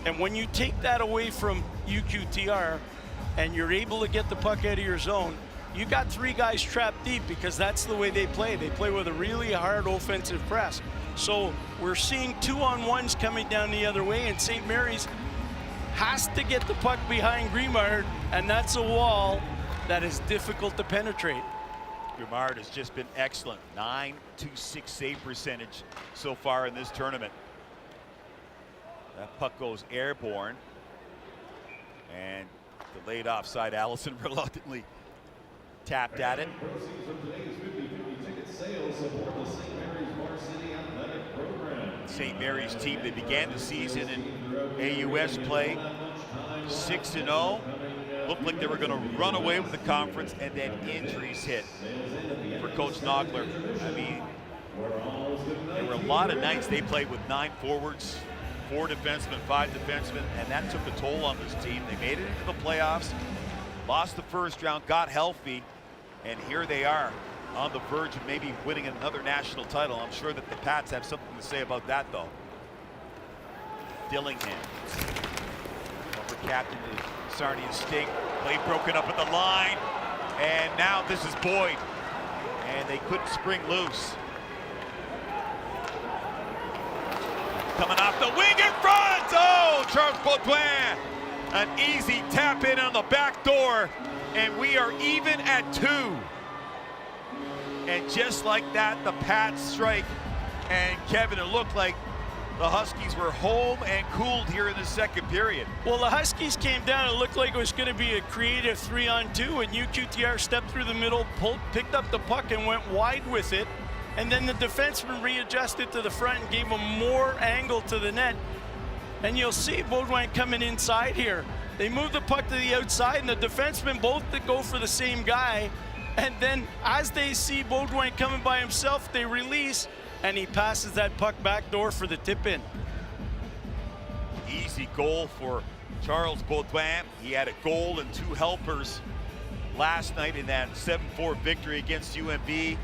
And when you take that away from UQTR, and you're able to get the puck out of your zone, you got 3 guys trapped deep, because that's the way they play. They play with a really hard offensive press. So we're seeing 2-on-1s coming down the other way, and St. Mary's has to get the puck behind Grimard, and that's a wall that is difficult to penetrate.
Grimard has just been excellent. .926 save percentage so far in this tournament. That puck goes airborne. And delayed offside. Allison reluctantly tapped at it. St. Mary's team, they began the season in AUS play 6-0. Looked like they were going to run away with the conference, and then injuries hit for Coach Nogler. I mean, there were a lot of nights they played with 9 forwards, 4 defensemen, 5 defensemen, and that took a toll on this team. They made it into the playoffs, lost the first round, got healthy, and here they are on the verge of maybe winning another national title. I'm sure that the Pats have something to say about that, though. Dillingham, over captain to Sarnia Sting, play broken up at the line, and now this is Boyd, and they couldn't spring loose. Coming off the wing in front, oh, Charles Baudouin, an easy tap in on the back door, and we are even at 2. And just like that, the Pats strike, and Kevin, it looked like the Huskies were home and cooled here in the second period.
Well, the Huskies came down. It looked like it was going to be a creative 3-on-2, and UQTR stepped through the middle, picked up the puck, and went wide with it. And then the defenseman readjusted to the front and gave them more angle to the net. And you'll see Baudouin coming inside here. They move the puck to the outside, and the defensemen both go for the same guy. And then as they see Baudouin coming by himself, they release, and he passes that puck back door for the tip-in.
Easy goal for Charles Baudouin. He had a goal and 2 helpers last night in that 7-4 victory against UNB.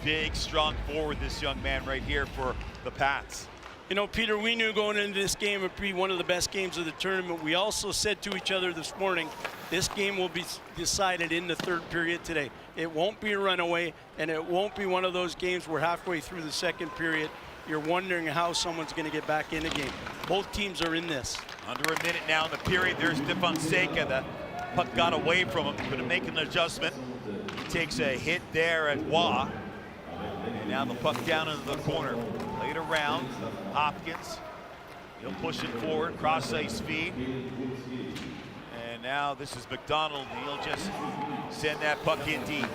Big, strong forward, this young man right here for the Pats.
You know, Peter, we knew going into this game it would be one of the best games of the tournament. We also said to each other this morning, this game will be decided in the 3rd period today. It won't be a runaway, and it won't be one of those games where halfway through the 2nd period, you're wondering how someone's going to get back in the game. Both teams are in this.
Under a minute now in the period. There's De Fonseca. The puck got away from him. Going to make an adjustment. He takes a hit there at Waugh. And now the puck down into the corner. Played around. Hopkins. He'll push it forward. Cross ice feed. And now this is McDonald. He'll just send that puck in deep.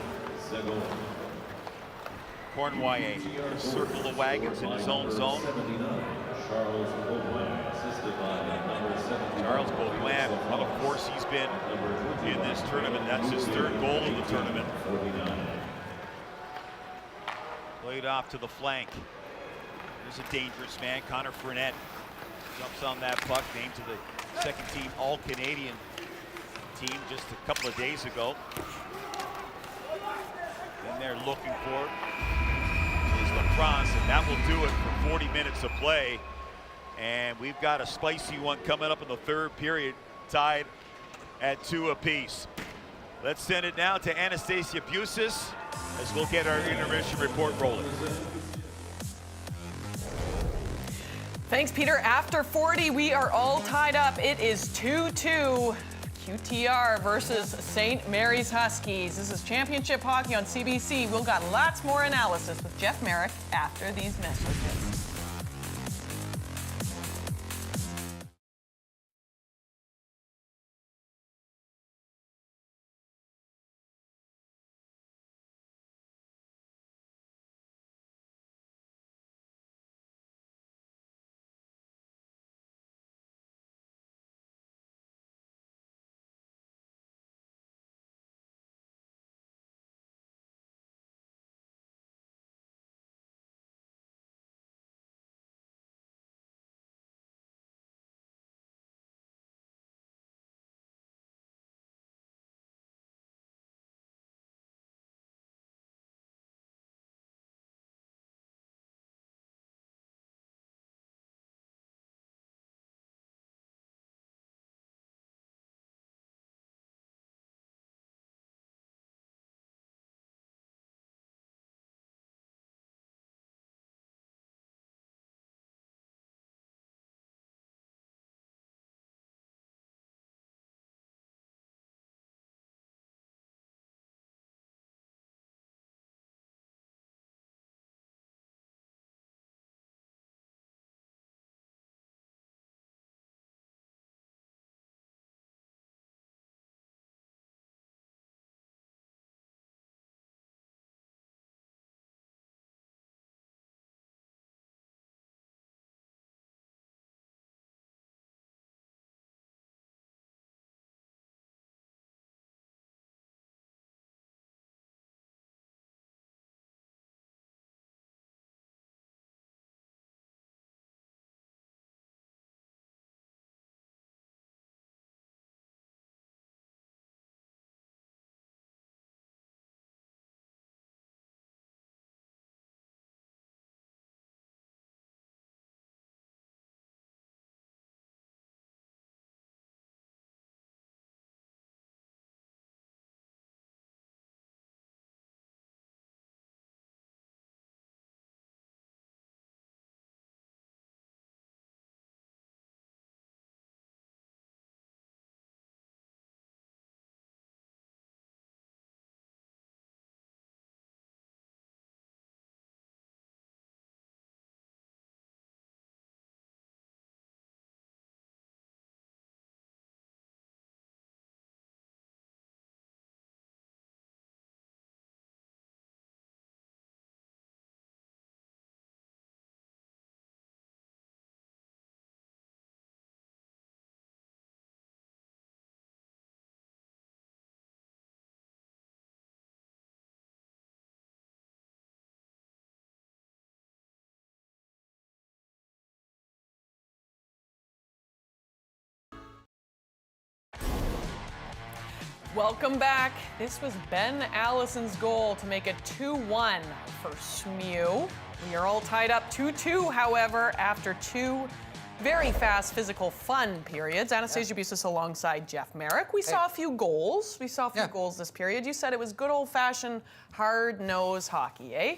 Cornwallis circle the wagons in his own zone. Charles Baudouin, what a force he's been in this tournament. That's his 3rd goal of the tournament. Played off to the flank. Here's a dangerous man, Connor Fournette. Jumps on that puck, named to the 2nd team All-Canadian team just a couple of days ago. And they're looking for is LaFrance, and that will do it for 40 minutes of play. And we've got a spicy one coming up in the 3rd period, tied at 2 apiece. Let's send it now to Anastasia Busis as we'll get our intermission report rolling.
Thanks, Peter. After 40, we are all tied up. It is 2-2. QTR versus St. Mary's Huskies. This is Championship Hockey on CBC. We've got lots more analysis with Jeff Merrick after these messages. Welcome back. This was Ben Allison's goal to make it 2-1 for SMU. We are all tied up 2-2, however, after two very fast, physical, fun periods. Anastasia Busis alongside Jeff Merrick. We saw a few goals. We saw a few goals this period. You said it was good old-fashioned, hard-nosed hockey, eh?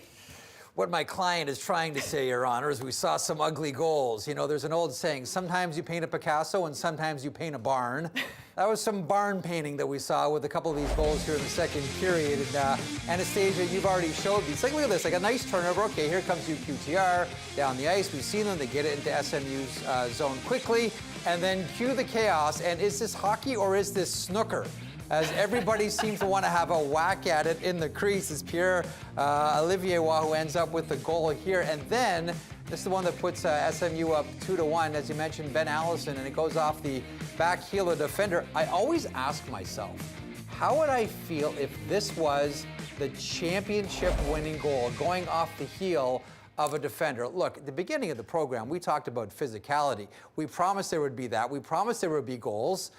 What my client is trying to say, Your Honor, is we saw some ugly goals. You know, there's an old saying, sometimes you paint a Picasso and sometimes you paint a barn. That was some barn painting that we saw with a couple of these goals here in the second period. And Anastasia, you've already showed these. Like, look at this, like a nice turnover. Okay, here comes UQTR down the ice. We've seen them. They get it into SMU's zone quickly. And then cue the chaos. And is this hockey or is this snooker? As everybody seems to want to have a whack at it in the crease, is Pierre Olivier who ends up with the goal here. And then this is the one that puts SMU up 2-1, as you mentioned, Ben Allison, and it goes off the back heel of the defender. I always ask myself, how would I feel if this was the championship-winning goal going off the heel of a defender? Look, at the beginning of the program, we talked about physicality. We promised there would be that. We promised there would be goals.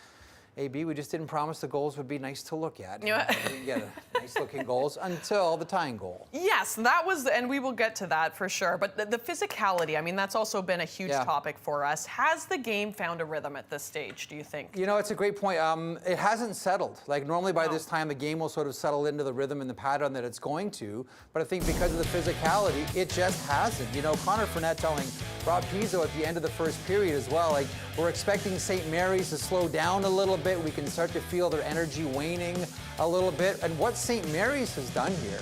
AB, we just didn't promise the goals would be nice to look at.
Yeah.
We didn't get nice-looking goals until the tying goal.
Yes, that was, and we will get to that for sure. But the physicality, I mean, that's also been a huge topic for us. Has the game found a rhythm at this stage, do you think?
You know, it's a great point. It hasn't settled. Like, normally by this time, the game will sort of settle into the rhythm and the pattern that it's going to. But I think because of the physicality, it just hasn't. You know, Connor Fournette telling Rob Pizzo at the end of the first period as well, like, we're expecting St. Mary's to slow down a little bit. We can start to feel their energy waning a little bit. And what St. Mary's has done here,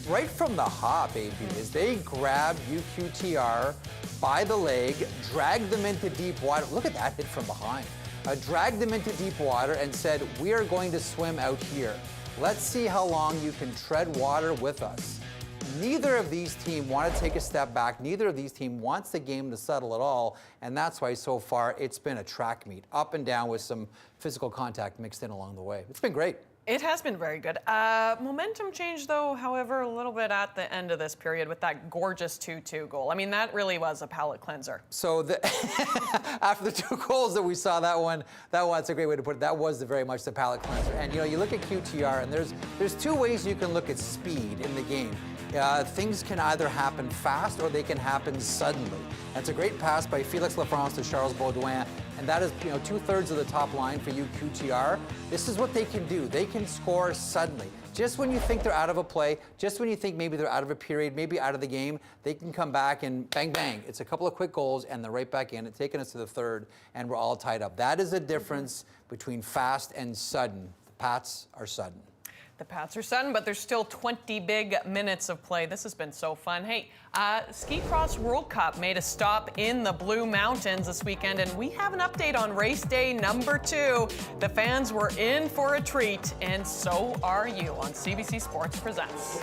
right from the hop, AB, is they grabbed UQTR by the leg, dragged them into deep water. Look at that hit from behind. Dragged them into deep water and said, we are going to swim out here. Let's see how long you can tread water with us. Neither of these teams want to take a step back. Neither of these teams wants the game to settle at all. And that's why so far it's been a track meet, up and down with some physical contact mixed in along the way. It's been great.
It has been very good. Momentum change, though, however, a little bit at the end of this period with that gorgeous 2-2 goal. I mean, that really was a palate cleanser.
So after the two goals that we saw, that's a great way to put it. That was very much the palate cleanser. And, you know, you look at QTR, and there's two ways you can look at speed in the game. Things can either happen fast or they can happen suddenly. That's a great pass by Felix Lafrance to Charles Baudouin, and that is, you know, 2/3 of the top line for UQTR. This is what they can do. They can score suddenly. Just when you think they're out of a play, just when you think maybe they're out of a period, maybe out of the game, they can come back and bang, bang. It's a couple of quick goals, and they're right back in it, taking us to the third, and we're all tied up. That is a difference between fast and sudden. The Pats are sudden.
The Pats are sudden, but there's still 20 big minutes of play. This has been so fun. Hey, Ski Cross World Cup made a stop in the Blue Mountains this weekend, and we have an update on race day number 2. The fans were in for a treat, and so are you on CBC Sports Presents.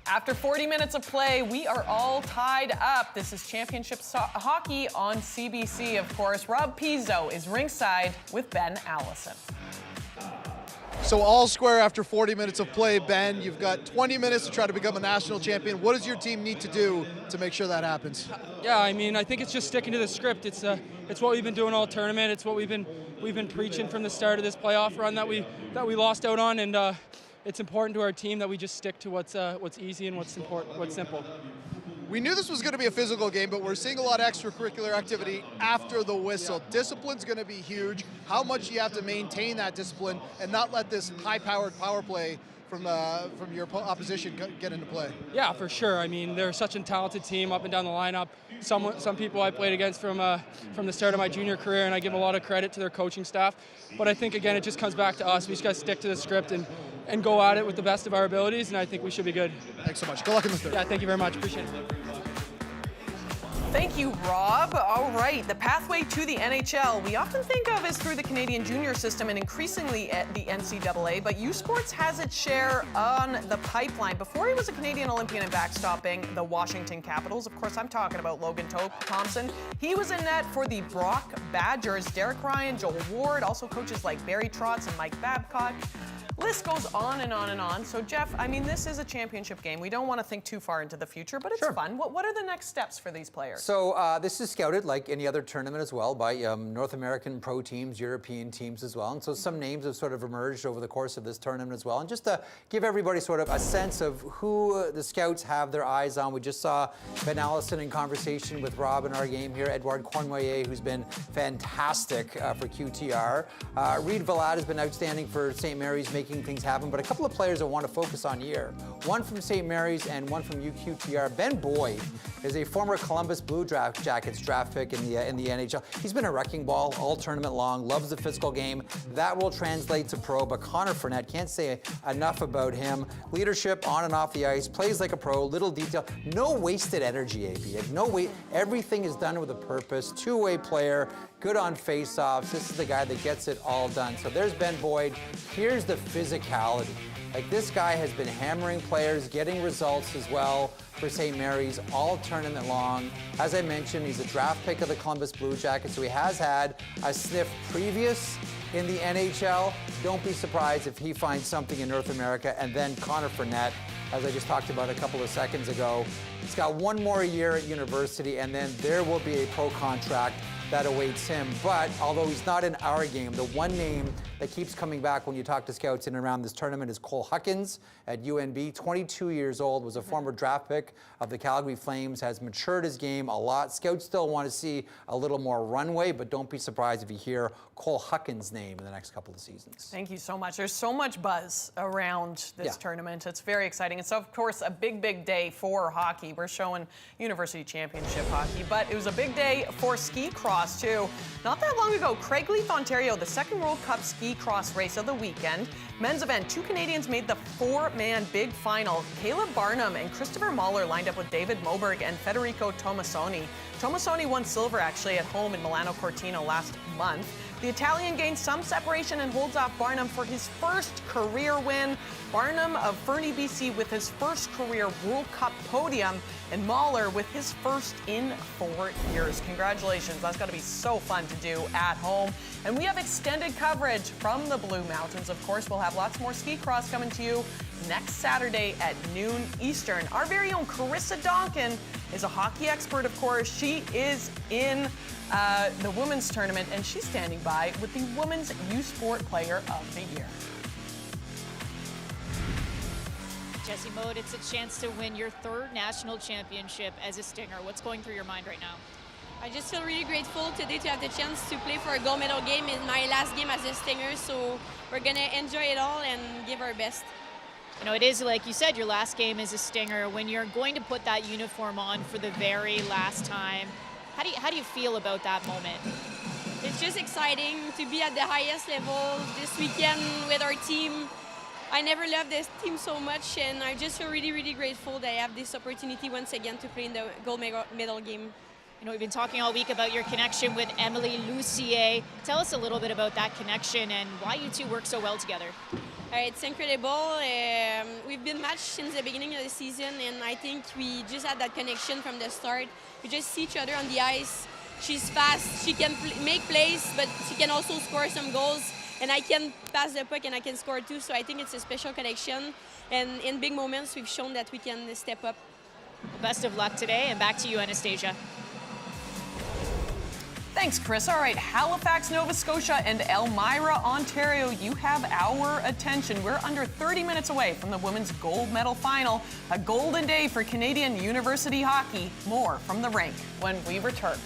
After 40 minutes of play, we are all tied up. This is championship hockey on CBC, of course. Rob Pizzo is ringside with Ben Allison.
So all square after 40 minutes of play, Ben. You've got 20 minutes to try to become a national champion. What does your team need to do to make sure that happens?
Yeah, I mean, I think it's just sticking to the script. It's what we've been doing all tournament. It's what we've been preaching from the start of this playoff run that we lost out on, and it's important to our team that we just stick to what's easy and what's simple.
We knew this was going to be a physical game, but we're seeing a lot of extracurricular activity after the whistle. Discipline's going to be huge. How much do you have to maintain that discipline and not let this high-powered power play from your opposition get into play?
Yeah, for sure. I mean, they're such a talented team up and down the lineup. Some people I played against from the start of my junior career, and I give a lot of credit to their coaching staff. But I think, again, it just comes back to us. We just got to stick to the script and go at it with the best of our abilities, and I think we should be good.
Thanks so much. Good luck in the third.
Yeah, thank you very much. Appreciate it.
Thank you, Rob. All right, the pathway to the NHL we often think of as through the Canadian junior system and increasingly at the NCAA, but U Sports has its share on the pipeline. Before he was a Canadian Olympian and backstopping the Washington Capitals, of course, I'm talking about Logan Thompson. He was in net for the Brock Badgers. Derek Ryan, Joel Ward, also coaches like Barry Trotz and Mike Babcock. List goes on and on and on. So, Jeff, I mean, this is a championship game. We don't want to think too far into the future, but it's fun. What are the next steps for these players?
So this is scouted like any other tournament as well by North American pro teams, European teams as well. And so some names have sort of emerged over the course of this tournament as well. And just to give everybody sort of a sense of who the scouts have their eyes on, we just saw Ben Allison in conversation with Rob in our game here, Edouard Cornoyer, who's been fantastic for QTR. Reed Valad has been outstanding for St. Mary's, making things happen, but a couple of players I want to focus on here. One from St. Mary's and one from UQTR. Ben Boyd is a former Columbus Blue Jackets draft pick in the NHL. He's been a wrecking ball all tournament long, loves the physical game. That will translate to pro, but Connor Fournette, can't say enough about him. Leadership on and off the ice, plays like a pro, little detail, no wasted energy, AB. Everything is done with a purpose, two-way player, good on face-offs. This is the guy that gets it all done. So there's Ben Boyd. Here's the physicality. Like, this guy has been hammering players, getting results as well for St. Mary's all tournament long. As I mentioned, he's a draft pick of the Columbus Blue Jackets, so he has had a sniff previous in the NHL. Don't be surprised if he finds something in North America. And then Connor Fournette, as I just talked about a couple of seconds ago, he's got one more year at university, and then there will be a pro contract that awaits him. But although he's not in our game, the one name that keeps coming back when you talk to scouts in and around this tournament is Cole Huskies at UNB. 22 years old, was a former draft pick of the Calgary Flames, has matured his game a lot. Scouts still want to see a little more runway, but don't be surprised if you hear Cole Huskies' name in the next couple of seasons.
Thank you so much. There's so much buzz around this tournament. It's very exciting. It's, of course, a big, big day for hockey. We're showing University Championship hockey, but it was a big day for ski cross, too. Not that long ago, Craigleith, Ontario, the second World Cup ski cross race of the weekend. Men's event, two Canadians made the four-man big final. Caleb Barnum and Christopher Mahler lined up with David Moberg and Federico Tomasoni. Tomasoni won silver, actually, at home in Milano Cortina last month. The Italian gained some separation and holds off Barnum for his first career win. Barnum of Fernie, BC with his first career World Cup podium, and Mahler with his first in 4 years. Congratulations, that's gotta be so fun to do at home. And we have extended coverage from the Blue Mountains. Of course, we'll have lots more ski cross coming to you next Saturday at noon Eastern. Our very own Carissa Donkin is a hockey expert, of course. She is in the women's tournament, and she's standing by with the Women's U Sport Player of the Year.
Jesse Mode, it's a chance to win your third national championship as a Stinger. What's going through your mind right now?
I just feel really grateful today to have the chance to play for a gold medal game in my last game as a Stinger, so we're going to enjoy it all and give our best.
You know, it is, like you said, your last game as a Stinger. When you're going to put that uniform on for the very last time, how do you feel about that moment?
It's just exciting to be at the highest level this weekend with our team. I never loved this team so much, and I just feel really, really grateful that I have this opportunity once again to play in the gold medal game.
You know, we've been talking all week about your connection with Emily Lucier. Tell us a little bit about that connection and why you two work so well together.
It's incredible. We've been matched since the beginning of the season, and I think we just had that connection from the start. We just see each other on the ice. She's fast, she can make plays, but she can also score some goals. And I can pass the puck and I can score too, so I think it's a special connection. And in big moments, we've shown that we can step up.
Best of luck today, and back to you, Anastasia.
Thanks, Chris. All right, Halifax, Nova Scotia, and Elmira, Ontario, you have our attention. We're under 30 minutes away from the women's gold medal final. A golden day for Canadian university hockey. More from the rink when we return.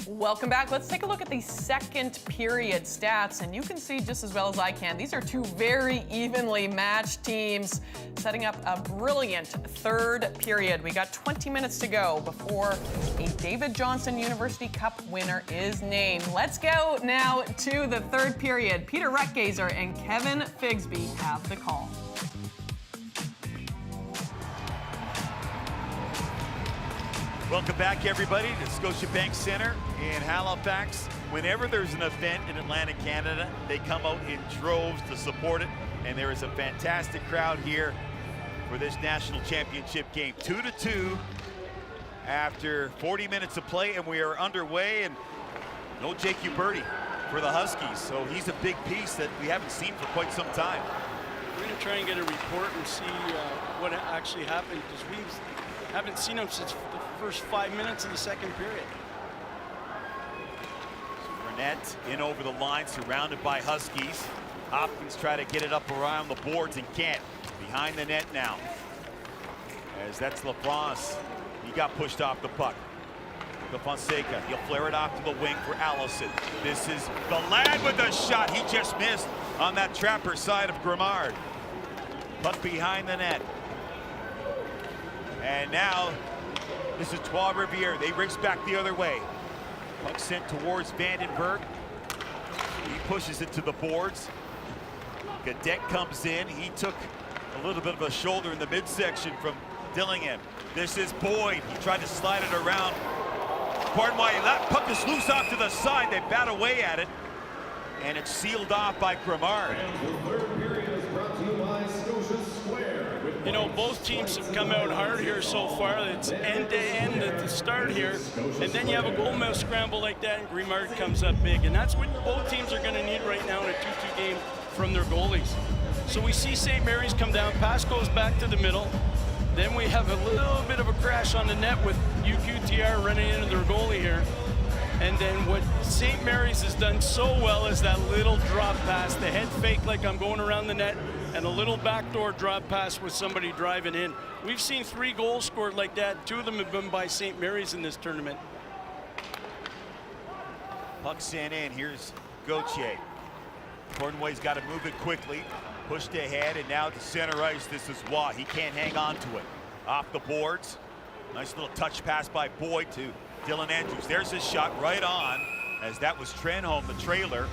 Welcome back. Let's take a look at the second period stats, and you can see just as well as I can, these are two very evenly matched teams setting up a brilliant third period. We got 20 minutes to go before a David Johnson University Cup winner is named. Let's go now to the third period. Peter Rutgazer and Kevin Figsby have the call.
Welcome back, everybody, to Scotiabank Centre in Halifax. Whenever there's an event in Atlantic Canada, they come out in droves to support it, and there is a fantastic crowd here for this national championship game. 2-2 after 40 minutes of play, and we are underway, and no Jake Uberti for the Huskies, so he's a big piece that we haven't seen for quite some time.
We're going to try and get a report and see what actually happened, because we haven't seen him since the first 5 minutes of the second period.
So Burnett in over the line, surrounded by Huskies. Hopkins try to get it up around the boards and can't. Behind the net now, as that's LaFrance. He got pushed off the puck. The Fonseca, he'll flare it off to the wing for Allison. This is the lad with the shot. He just missed on that trapper side of Grimard. Puck behind the net. And now this is Trois-Rivières. They race back the other way. Puck sent towards Vandenberg. He pushes it to the boards. Gadet comes in. He took a little bit of a shoulder in the midsection from Dillingham. This is Boyd. He tried to slide it around Cornway, that puck is loose off to the side. They bat away at it, and it's sealed off by Grimard.
You know, both teams have come out hard here so far. It's end-to-end at the start here, and then you have a goalmouth scramble like that, and Grimard comes up big. And that's what both teams are going to need right now in a 2-2 game from their goalies. So we see St. Mary's come down, pass goes back to the middle. Then we have a little bit of a crash on the net with UQTR running into their goalie here. And then what St. Mary's has done so well is that little drop pass, the head fake like I'm going around the net, and a little backdoor drop pass with somebody driving in. We've seen 3 goals scored like that. 2 of them have been by St. Mary's in this tournament.
Puck sent in. Here's Gauthier. Cornway's got to move it quickly. Pushed ahead, and now to center ice. This is Waugh. He can't hang on to it. Off the boards. Nice little touch pass by Boyd to Dylan Andrews. There's his shot right on, as that was Trenholm, the trailer,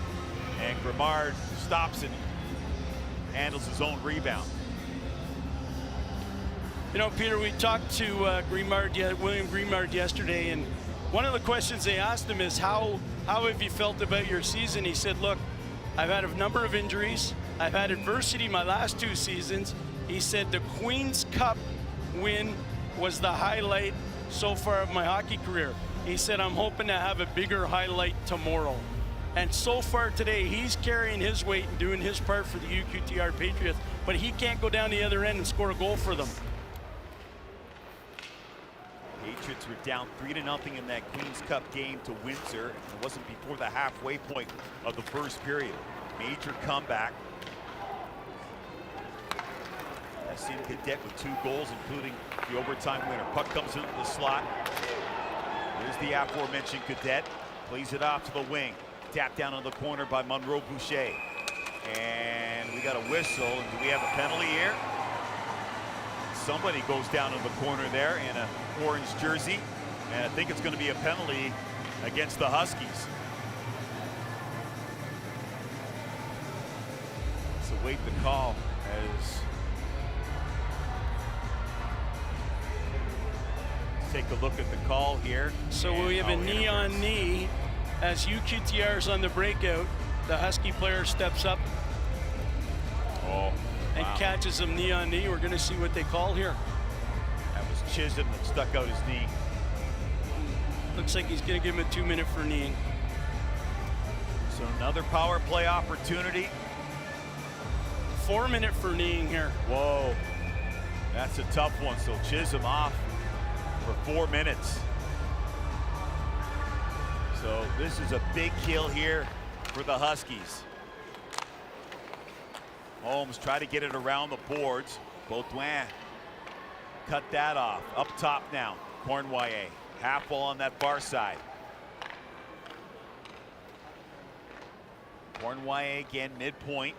and Grimard stops and handles his own rebound.
You know, Peter, we talked to William Grimard yesterday, and one of the questions they asked him is, how have you felt about your season? He said, look, I've had a number of injuries. I've had adversity my last 2 seasons. He said the Queen's Cup win was the highlight so far of my hockey career. He said, I'm hoping to have a bigger highlight tomorrow. And so far today, he's carrying his weight and doing his part for the UQTR Patriots, but he can't go down the other end and score a goal for them.
Patriots were down 3-0 in that Queen's Cup game to Windsor. It wasn't before the halfway point of the first period. Major comeback. Seen Cadet with 2 goals, including the overtime winner. Puck comes into the slot. Here's the aforementioned Cadet. Plays it off to the wing. Tapped down on the corner by Monroe Boucher. And we got a whistle. And do we have a penalty here? Somebody goes down in the corner there in an orange jersey. And I think it's going to be a penalty against the Huskies. So wait the call as take a look at the call here.
So we have a knee on knee as UQTR is on the breakout. The Husky player steps up and catches him knee on knee. We're going to see what they call here.
That was Chisholm that stuck out his knee.
Looks like he's going to give him a 2-minute for kneeing.
So another power play opportunity.
4-minute for kneeing here.
Whoa, that's a tough one. So Chisholm off for 4 minutes. So this is a big kill here for the Huskies. Holmes tried to get it around the boards. Baudouin cut that off. Up top now, Cornway. Half wall on that far side. Cornway again, midpoint.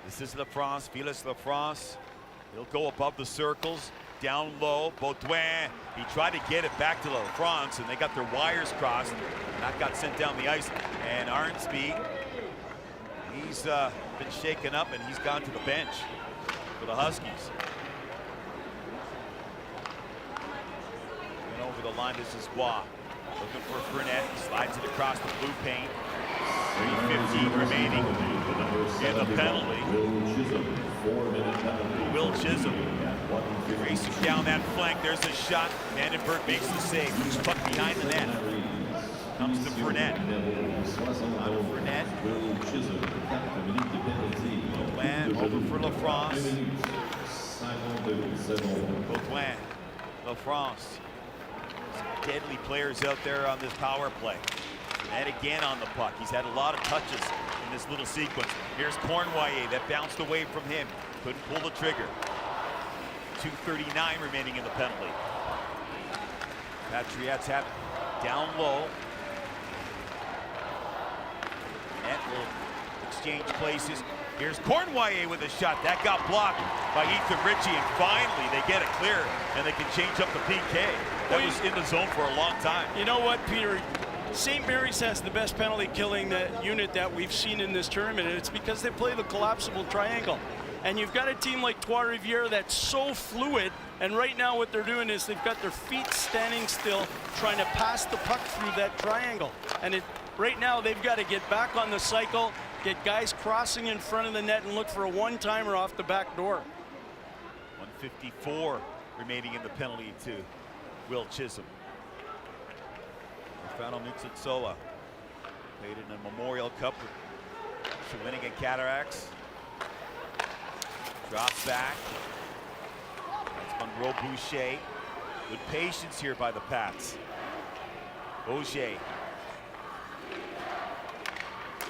This is LaFrance, Felix LaFrance. He'll go above the circles. Down low, Baudouin. He tried to get it back to LaFrance, and they got their wires crossed. And that got sent down the ice. And Arnsby, he's been shaken up, and he's gone to the bench for the Huskies. And over the line, this is Waugh. Looking for Fournette, slides it across the blue paint. 3:15 remaining in the penalty. Will Chisholm racing down that flank. There's a shot. Vandenberg makes the save. Loose puck behind the net. Comes to Fournette. Fournette. Baudouin over for LaFrance. Baudouin. LaFrance. Some deadly players out there on this power play. Fournette again on the puck. He's had a lot of touches in this little sequence. Here's Cornway that bounced away from him. Couldn't pull the trigger. 2:39 remaining in the penalty. Patriots have it down low. Net will exchange places. Here's Cornway with a shot. That got blocked by Ethan Ritchie, and finally they get it clear, and they can change up the PK. That was in the zone for a long time.
You know what, Peter? St. Mary's has the best penalty killing unit that we've seen in this tournament, and it's because they play the collapsible triangle. And you've got a team like Trois-Rivières that's so fluid And right now what they're doing is they've got their feet standing still, trying to pass the puck through that triangle. And right now they've got to get back on the cycle, get guys crossing in front of the net and look for a one-timer off the back door.
1:54 remaining in the penalty to Will Chisholm. Stefano Mitsutsoa played in a Memorial Cup with Shawinigan Cataracts. Drops back. That's Monroe Boucher. Good patience here by the Pats. Auger.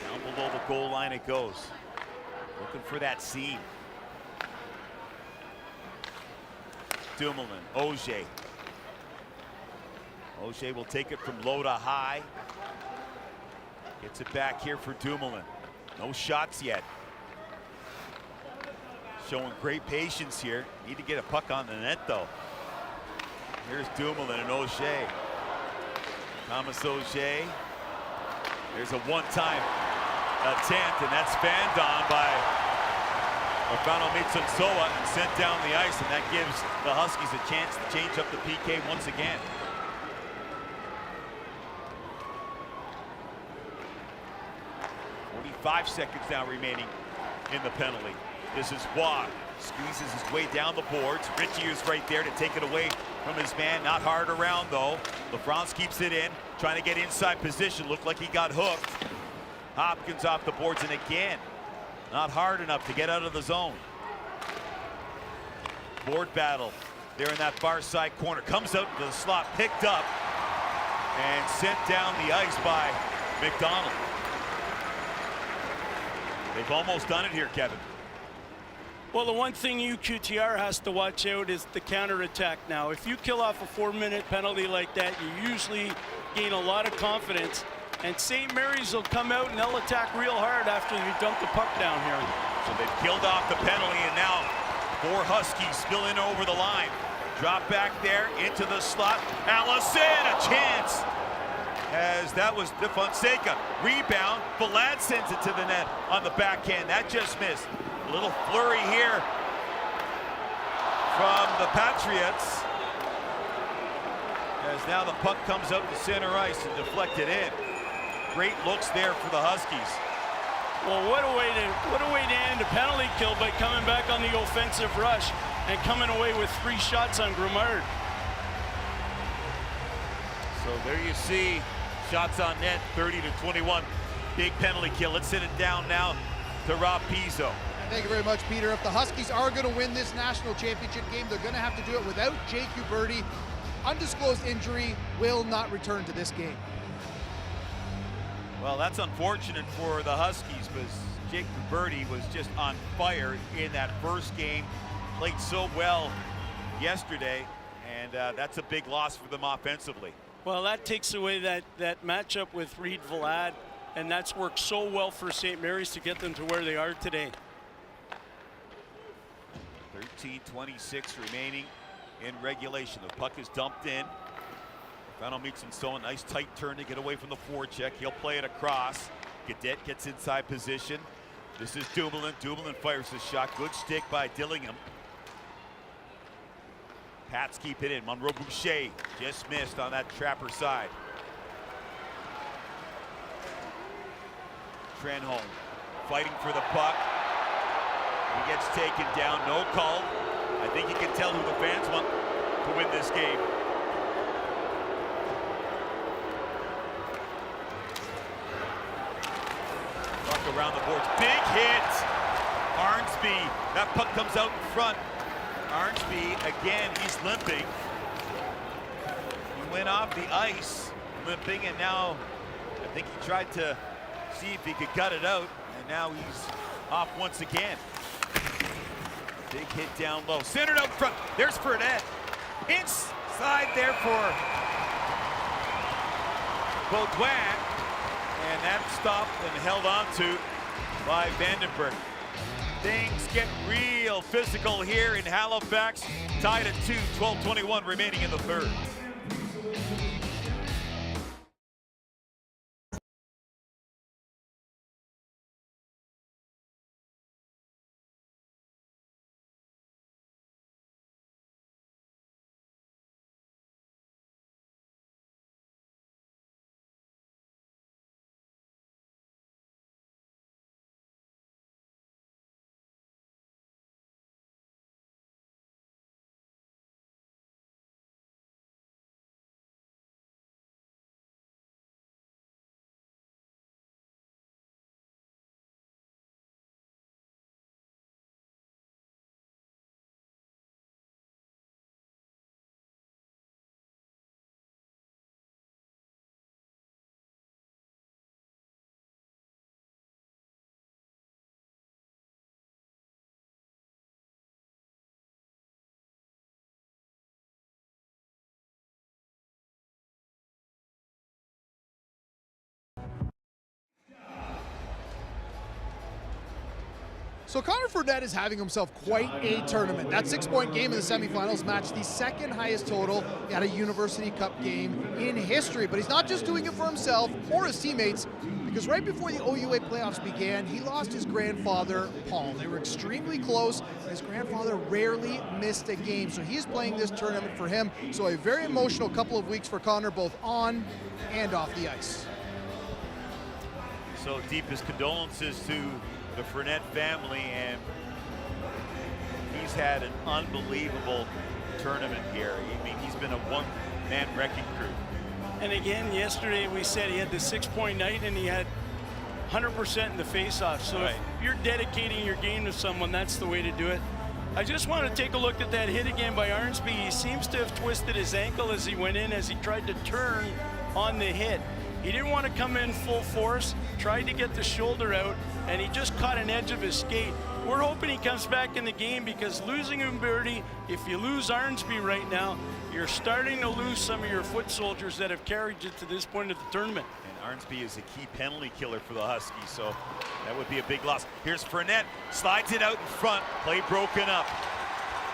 Down below the goal line it goes. Looking for that seam. Dumoulin, Auger. Auger will take it from low to high. Gets it back here for Dumoulin. No shots yet. Showing great patience here. Need to get a puck on the net though. Here's Dumoulin and Auger. Thomas Auger. There's a one-time attempt, and that's fanned on by Stefano Mitsutsoa and sent down the ice, and that gives the Huskies a chance to change up the PK once again. .45 seconds now remaining in the penalty. This is Waugh. Squeezes his way down the boards. Ritchie is right there to take it away from his man. Not hard around though. LaFrance keeps it in, trying to get inside position. Looked like he got hooked. Hopkins off the boards, and again, not hard enough to get out of the zone. Board battle there in that far side corner. Comes out to the slot, picked up, and sent down the ice by McDonald. They've almost done it here, Kevin.
Well, the one thing UQTR has to watch out is the counterattack now. If you kill off a 4-minute penalty like that, you usually gain a lot of confidence. And St. Mary's will come out and they'll attack real hard after you dump the puck down here.
So they've killed off the penalty, and now 4 Huskies spilling over the line. Drop back there into the slot. Allison, a chance. As that was De Fonseca. Rebound. Vlad sends it to the net on the backhand. That just missed. A little flurry here from the Patriots. As now the puck comes up to center ice and deflected in. Great looks there for the Huskies.
Well, what a way to end a penalty kill by coming back on the offensive rush and coming away with 3 shots on Grimard.
So there you see shots on net, 30-21. Big penalty kill. Let's send it down now to Rob Pizzo.
Thank you very much, Peter. If the Huskies are going to win this national championship game, they're going to have to do it without Jake Huberty. Undisclosed injury, will not return to this game.
Well, that's unfortunate for the Huskies because Jake Huberty was just on fire in that first game. Played so well yesterday, and that's a big loss for them offensively.
Well, that takes away that matchup with Reed Vlad, and that's worked so well for St. Mary's to get them to where they are today.
13:26 remaining in regulation. The puck is dumped in. Fano meets him, so a nice tight turn to get away from the forecheck. He'll play it across. Gadet gets inside position. This is Dumoulin. Dumoulin fires the shot. Good stick by Dillingham. Pats keep it in. Monroe Boucher just missed on that trapper side. Trenholm fighting for the puck. He gets taken down. No call. I think you can tell who the fans want to win this game. Puck around the boards. Big hit. Arnsby. That puck comes out in front. Arnsby, again, he's limping. He went off the ice limping, and now I think he tried to see if he could gut it out, and now he's off once again. Big hit down low. Centered out front. There's Fredette. Inside there for Baudouin. And that stopped and held on to by Vandenberg. Things get real physical here in Halifax. Tied at 2, 12:21 remaining in the third.
So Connor Fournette is having himself quite a tournament. That 6-point game in the semifinals matched the second highest total at a University Cup game in history. But he's not just doing it for himself or his teammates, because right before the OUA playoffs began, he lost his grandfather, Paul. They were extremely close. His grandfather rarely missed a game, so he's playing this tournament for him. So a very emotional couple of weeks for Connor, both on and off the ice.
So deepest condolences to the Fournette family, and he's had an unbelievable tournament here. I mean, he's been a one-man wrecking crew.
And again, yesterday we said he had the 6-point night and he had 100% in the face-off. So if you're dedicating your game to someone, that's the way to do it. I just want to take a look at that hit again by Arnsby. He seems to have twisted his ankle as he went in, as he tried to turn on the hit. He didn't want to come in full force, tried to get the shoulder out, and he just caught an edge of his skate. We're hoping he comes back in the game, because losing Umberti, if you lose Arnsby right now, you're starting to lose some of your foot soldiers that have carried you to this point of the tournament.
And Arnsby is a key penalty killer for the Huskies, so that would be a big loss. Here's Fournette, slides it out in front, play broken up.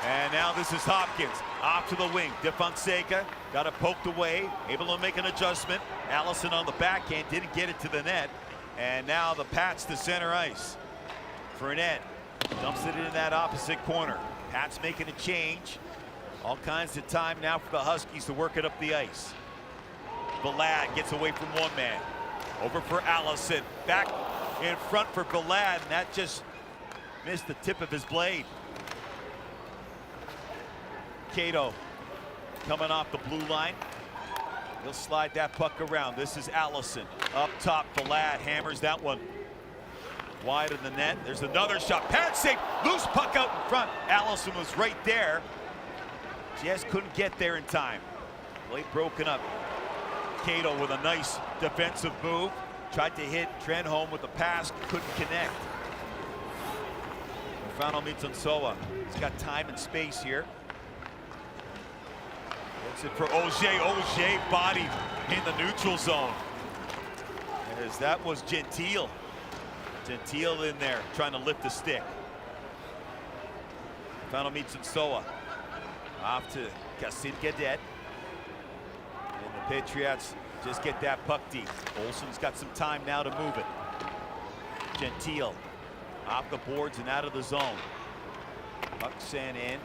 And now this is Hopkins, off to the wing. DeFonseca got it poked away, able to make an adjustment. Allison on the backhand, didn't get it to the net. And now the Pats to center ice. Fournette dumps it in that opposite corner. Pats making a change. All kinds of time now for the Huskies to work it up the ice. Valad gets away from one man. Over for Allison. Back in front for Valad, and that just missed the tip of his blade. Cato coming off the blue line. He'll slide that puck around. This is Allison. Up top, Valad hammers that one wide of the net. There's another shot. Pad save. Loose puck out in front. Allison was right there. Just couldn't get there in time. Play broken up. Cato with a nice defensive move. Tried to hit Trenholm with a pass. Couldn't connect. Fano Mitsunsoa. He's got time and space here. It's it for Auger. Auger bodied in the neutral zone. As that was Gentile. Gentile in there trying to lift the stick. Fano Mitsunsoa off to Cassid Gadet. And the Patriots just get that puck deep. Olsen's got some time now to move it. Gentile off the boards and out of the zone. Puck sent in,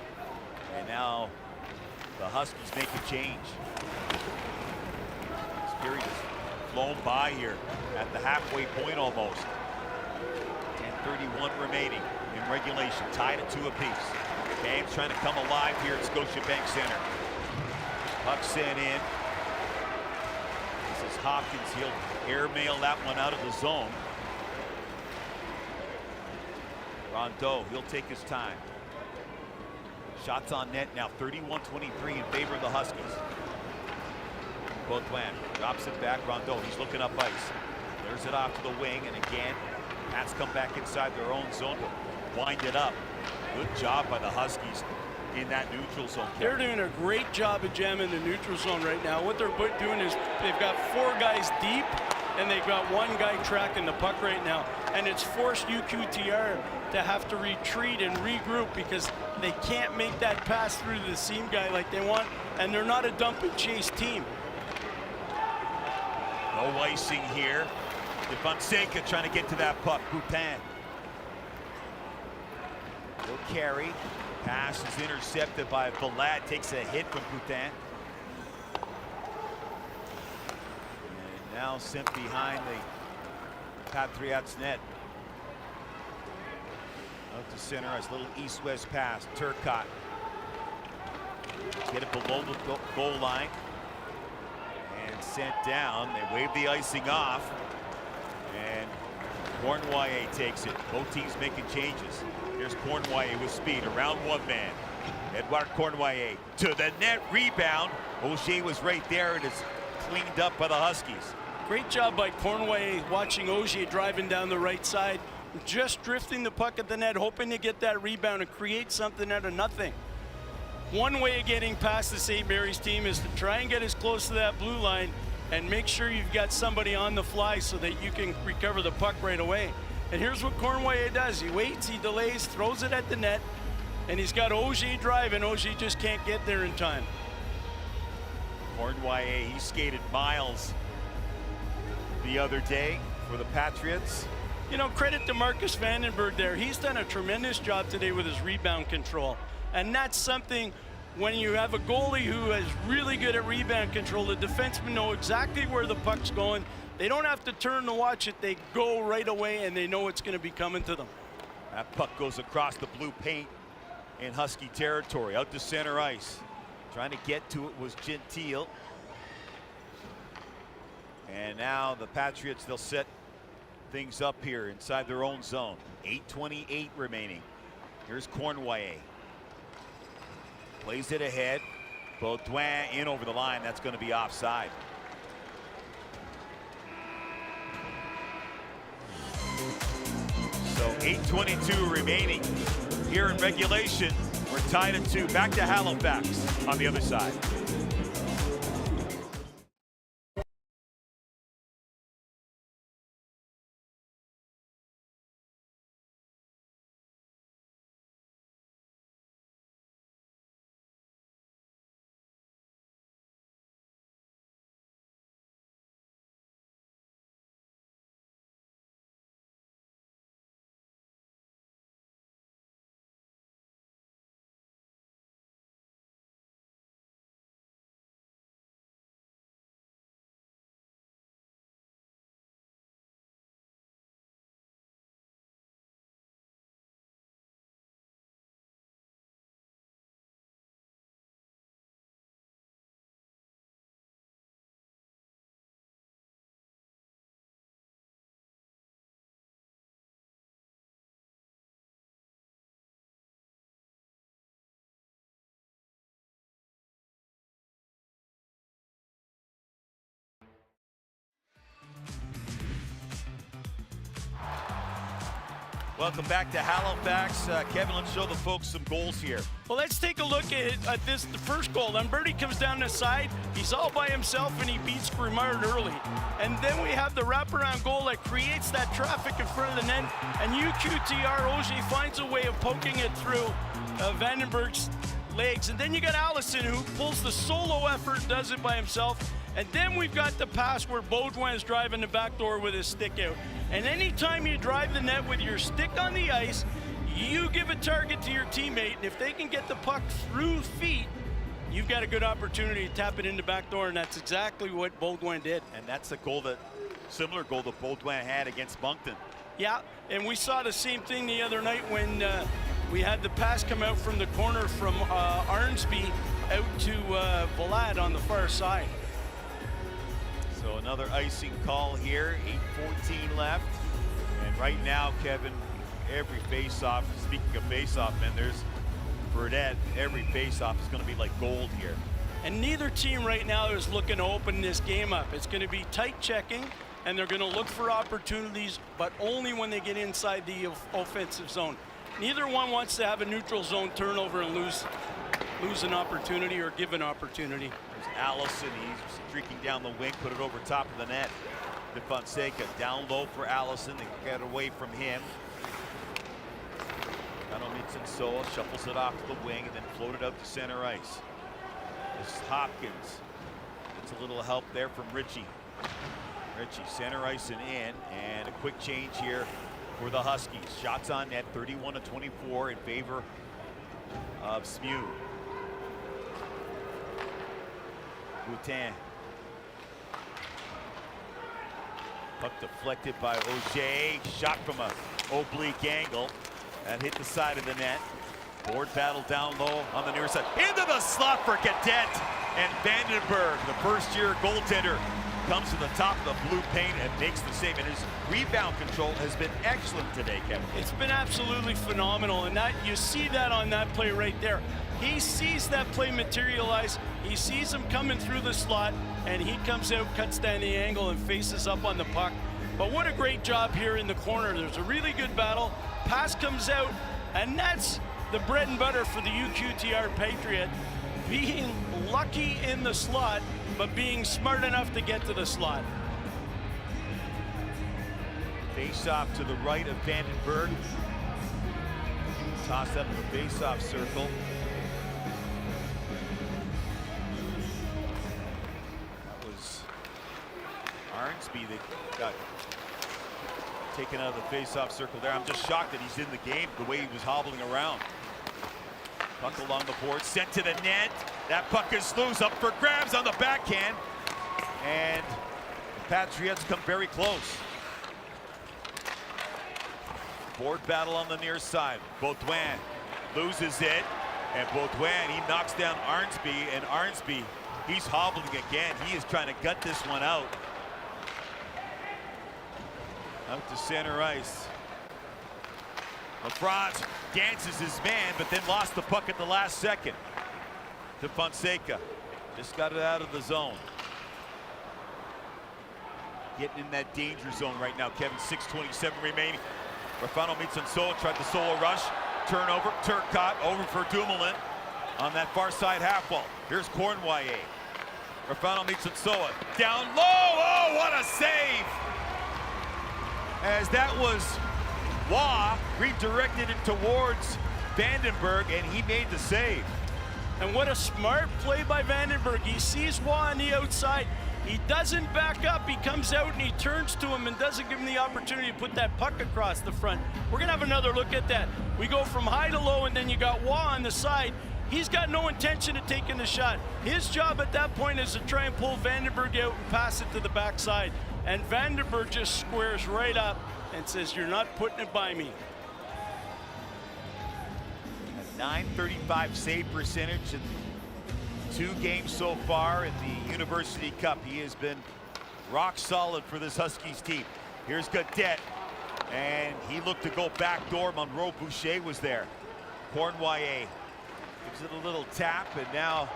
and now the Huskies make a change. This period has flown by here at the halfway point almost. 10:31 remaining in regulation, tied at 2 apiece. Game's trying to come alive here at Scotiabank Centre. Puck sent in. This is Hopkins. He'll airmail that one out of the zone. Rondeau, he'll take his time. Shots on net now, 31-23 in favor of the Huskies. Baudouin drops it back. Rondeau, he's looking up ice. There's it off to the wing, and again, Pats come back inside their own zone to wind it up. Good job by the Huskies in that neutral zone.
They're doing a great job of jamming the neutral zone right now. What they're doing is they've got 4 guys deep, and they've got 1 guy tracking the puck right now. And it's forced UQTR to have to retreat and regroup, because they can't make that pass through to the seam guy like they want, and they're not a dump and chase team.
No icing here. DeFonseca trying to get to that puck. Boutin will carry. Pass is intercepted by Valad. Takes a hit from Boutin. And now sent behind the Patriots net. Out to center ice. Little east-west pass. Turcotte. Get it below the goal line. And sent down. They wave the icing off. And Cornwallis takes it. Both teams making changes. Here's Cornwallis with speed around 1 man. Edouard Cornwallis to the net, rebound. Auger was right there, and it's cleaned up by the Huskies.
Great job by Cornwallis watching Auger driving down the right side, just drifting the puck at the net, hoping to get that rebound and create something out of nothing. One way of getting past the St. Mary's team is to try and get as close to that blue line and make sure you've got somebody on the fly so that you can recover the puck right away. And here's what Cornway does. He waits, he delays, throws it at the net, and he's got Ogier driving. Ogier just can't get there in time.
Cornway, he skated miles the other day for the Patriots.
You know, credit to Marcus Vandenberg there. He's done a tremendous job today with his rebound control. And that's something, when you have a goalie who is really good at rebound control, the defensemen know exactly where the puck's going. They don't have to turn to watch it. They go right away, and they know it's going to be coming to them.
That puck goes across the blue paint in Husky territory, out to center ice. Trying to get to it was Gentile. And now the Patriots, they'll set things up here inside their own zone. 8:28 remaining. Here's Cornway. Plays it ahead. Baudouin in over the line. That's going to be offside. So 8:22 remaining here in regulation. We're tied at 2. Back to Halifax on the other side. Welcome back to Halifax. Kevin, let's show the folks some goals here.
Well, let's take a look at this, the first goal. Lamberti comes down the side. He's all by himself, and he beats Grimard early. And then we have the wraparound goal that creates that traffic in front of the net. And UQTR Ogier finds a way of poking it through Vandenberg's legs. And then you got Allison, who pulls the solo effort and does it by himself. And then we've got the pass where Baudouin is driving the back door with his stick out. And anytime you drive the net with your stick on the ice, you give a target to your teammate. And if they can get the puck through feet, you've got a good opportunity to tap it in the back door. And that's exactly what Baudouin did.
And that's a goal that, similar goal that Baudouin had against Moncton.
Yeah, and we saw the same thing the other night when we had the pass come out from the corner from Arnsby out to Vlad on the far side.
So another icing call here, 8:14 left. And right now, Kevin, every face-off, speaking of face-off, man, there's Burdette, every face-off is going to be like gold here.
And neither team right now is looking to open this game up. It's going to be tight checking, and they're going to look for opportunities, but only when they get inside the offensive zone. Neither one wants to have a neutral zone turnover and lose an opportunity or give an opportunity.
There's Allison, he's streaking down the wing, put it over top of the net. De Fonseca down low for Allison, they get away from him. Mitsin-Soa shuffles it off to the wing and then floated out to center ice. This is Hopkins. Gets a little help there from Ritchie. Ritchie center ice and in, and a quick change here for the Huskies. Shots on net, 31-24 in favor of Smew. Boutin. Puck deflected by Ogier. Shot from a oblique angle. That hit the side of the net. Board battle down low on the near side. Into the slot for Cadet. And Vandenberg, the first-year goaltender, comes to the top of the blue paint and makes the save. And his rebound control has been excellent today, Kevin.
It's been absolutely phenomenal. And that you see that on that play right there. He sees that play materialize. He sees him coming through the slot, and he comes out, cuts down the angle, and faces up on the puck. But what a great job here in the corner. There's a really good battle. Pass comes out, and that's the bread and butter for the UQTR Patriot. Being lucky in the slot, but being smart enough to get to the slot.
Face-off to the right of Vandenberg. Toss up in the face-off circle. That was Arnsby that got taken out of the face-off circle there. I'm just shocked that he's in the game the way he was hobbling around. Puck along the board, sent to the net. That puck is loose, up for grabs on the backhand. And the Patriots come very close. Board battle on the near side. Baudouin loses it, and Baudouin, he knocks down Arnsby, and Arnsby, he's hobbling again. He is trying to gut this one out. Out to center ice. Lafrance dances his man, but then lost the puck at the last second. To Fonseca. Just got it out of the zone. Getting in that danger zone right now, Kevin. 6:27 remaining. Rafano meets Unsoa, tried the solo rush. Turnover, Turcotte over for Dumoulin on that far side half wall. Here's Cornwallis. Rafano meets Unsoa. Down low, oh, what a save! As that was Waugh, redirected it towards Vandenberg, and he made the save.
And what a smart play by Vandenberg. He sees Waugh on the outside. He doesn't back up. He comes out and he turns to him and doesn't give him the opportunity to put that puck across the front. We're going to have another look at that. We go from high to low, and then you got Waugh on the side. He's got no intention of taking the shot. His job at that point is to try and pull Vandenberg out and pass it to the backside. And Vandenberg just squares right up and says, "You're not putting it by me."
A .935 save percentage in 2 games so far in the University Cup. He has been rock solid for this Huskies team. Here's Gaudette, and he looked to go backdoor. Monroe Boucher was there. Cornwallis gives it a little tap, and now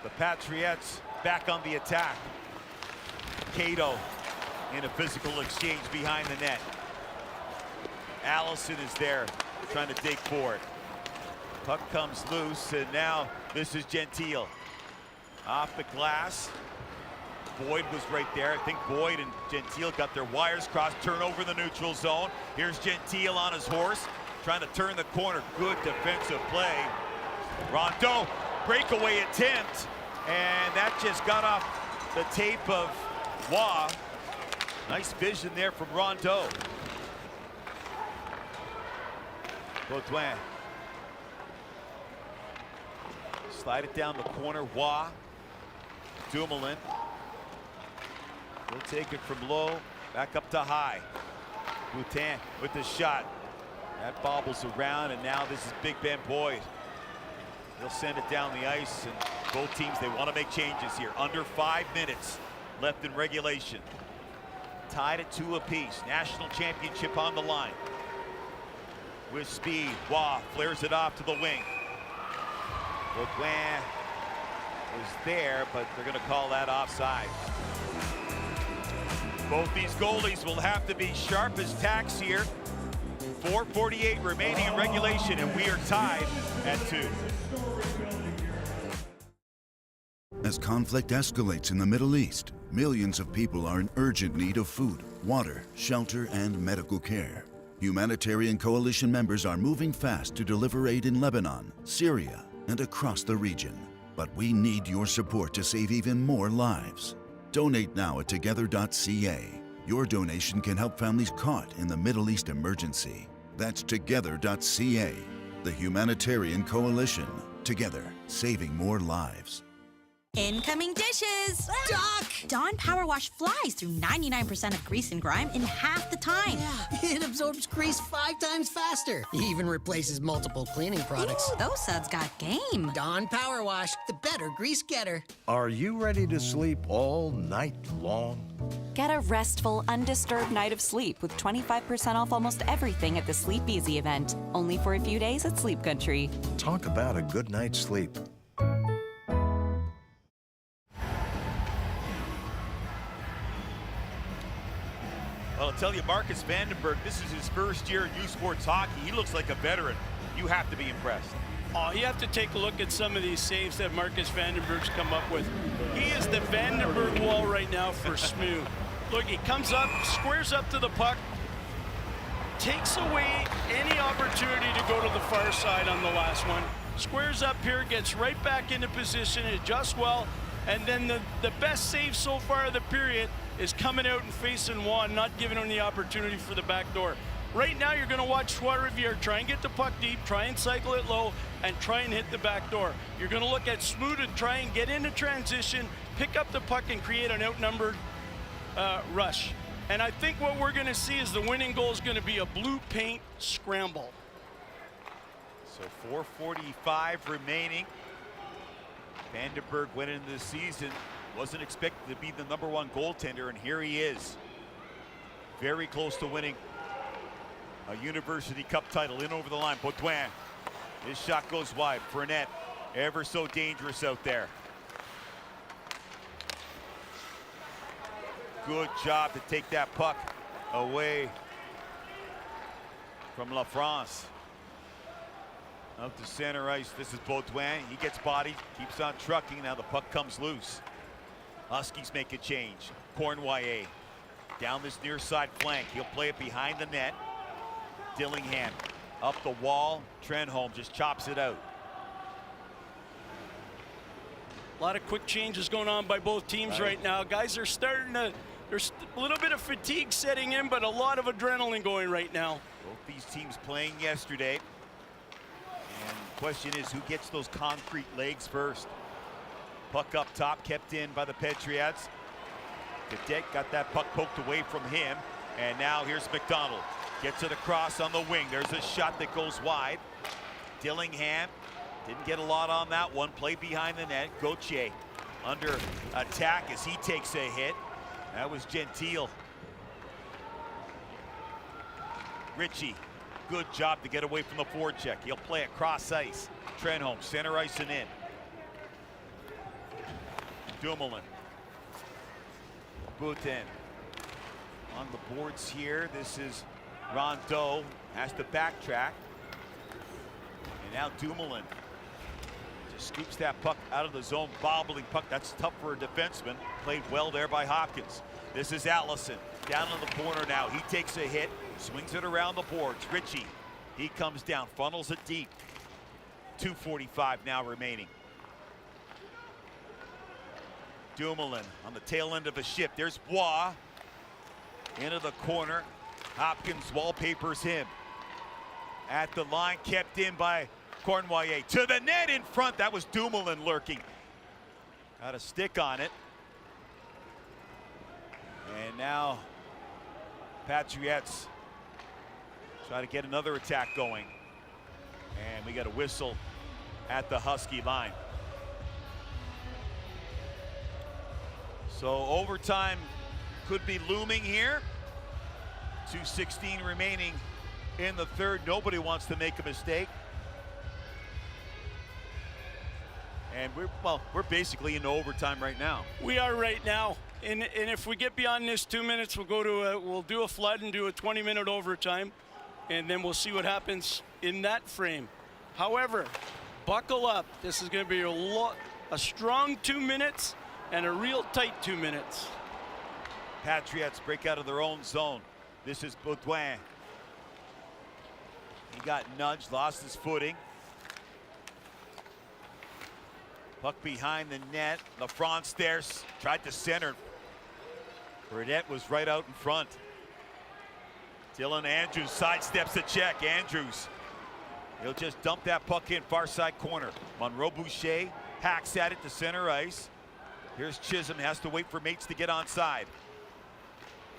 the Patriots back on the attack. Cato in a physical exchange behind the net. Allison is there trying to dig for it. Puck comes loose, and now this is Gentile. Off the glass. Boyd was right there. I think Boyd and Gentile got their wires crossed. Turnover in the neutral zone. Here's Gentile on his horse, trying to turn the corner. Good defensive play. Rondeau, breakaway attempt, and that just got off the tape of Waugh. Nice vision there from Rondeau. Baudouin. Slide it down the corner. Waugh. Dumoulin. We'll take it from low, back up to high. Boutin with the shot. That bobbles around, and now this is Big Ben Boyd. He'll send it down the ice, and both teams, they want to make changes here. Under 5 minutes left in regulation. Tied at 2 apiece. National championship on the line. With speed, Waugh flares it off to the wing. Baudouin was there, but they're going to call that offside. Both these goalies will have to be sharp as tacks here. 4:48 remaining in regulation, and we are tied at 2.
As conflict escalates in the Middle East, millions of people are in urgent need of food, water, shelter, and medical care. Humanitarian coalition members are moving fast to deliver aid in Lebanon, Syria, and across the region. But we need your support to save even more lives. Donate now at together.ca. Your donation can help families caught in the Middle East emergency. That's together.ca. The Humanitarian Coalition. Together, saving more lives.
Incoming dishes!
Doc!
Dawn Power Wash flies through 99% of grease and grime in half the time.
Yeah, it absorbs grease 5 times faster. Even replaces multiple cleaning products.
Ooh, those suds got game.
Dawn Power Wash, the better grease getter.
Are you ready to sleep all night long?
Get a restful, undisturbed night of sleep with 25% off almost everything at the Sleep Easy event. Only for a few days at Sleep Country.
Talk about a good night's sleep.
Well, I'll tell you, Marcus Vandenberg, this is his first year in U Sports hockey. He looks like a veteran. You have to be impressed.
Oh, you have to take a look at some of these saves that Marcus Vandenberg's come up with. He is the Vandenberg wall right now for Smoo. Look, he comes up, squares up to the puck, takes away any opportunity to go to the far side on the last one. Squares up here, gets right back into position, adjusts well, and then the best save so far of the period is coming out and facing Juan, not giving him the opportunity for the back door. Right now, you're going to watch Trois-Rivières try and get the puck deep, try and cycle it low, and try and hit the back door. You're going to look at Smoot and try and get into transition, pick up the puck, and create an outnumbered rush. And I think what we're going to see is the winning goal is going to be a blue paint scramble.
So 4:45 remaining. Vandenberg went into the season, wasn't expected to be the #1 goaltender, and here he is. Very close to winning a University Cup title. In over the line, Baudouin. His shot goes wide. Fournette, ever so dangerous out there. Good job to take that puck away from La France. Out to center ice. This is Baudouin. He gets bodied, keeps on trucking. Now the puck comes loose. Huskies make a change. Cournoyer down this near side flank. He'll play it behind the net. Dillingham up the wall. Trenholm just chops it out.
A lot of quick changes going on by both teams right now. Guys are starting to, there's a little bit of fatigue setting in, but a lot of adrenaline going right now.
Both these teams playing yesterday. And the question is, who gets those concrete legs first? Puck up top, kept in by the Patriots. Cadet got that puck poked away from him. And now here's McDonald. Gets it across on the wing. There's a shot that goes wide. Dillingham didn't get a lot on that one. Play behind the net. Gauthier under attack as he takes a hit. That was Gentile. Ritchie, good job to get away from the forecheck. He'll play it cross ice. Trenholm, center ice and in. Dumoulin. Boutin on the boards here. This is Rondeau, has to backtrack. And now Dumoulin just scoops that puck out of the zone, bobbling puck. That's tough for a defenseman. Played well there by Hopkins. This is Allison down in the corner now. He takes a hit, swings it around the boards. Ritchie, he comes down, funnels it deep. 2:45 now remaining. Dumoulin on the tail end of a shift. There's Bois into the corner. Hopkins wallpapers him. At the line, kept in by Cournoyer. To the net in front. That was Dumoulin lurking. Got a stick on it. And now Patriots try to get another attack going. And we got a whistle at the Husky line. So overtime could be looming here. 2:16 remaining in the third. Nobody wants to make a mistake. And we're basically in overtime right now.
We are right now. And if we get beyond this 2 minutes, we'll do a flood and do a 20-minute overtime, and then we'll see what happens in that frame. However, buckle up. This is going to be a strong 2 minutes and a real tight 2 minutes.
Patriots break out of their own zone. This is Baudouin. He got nudged, lost his footing. Puck behind the net. La France there, tried to center. Burnett was right out in front. Dylan Andrews sidesteps the check. Andrews, he'll just dump that puck in far side corner. Monroe Boucher hacks at it to center ice. Here's Chisholm, has to wait for mates to get onside.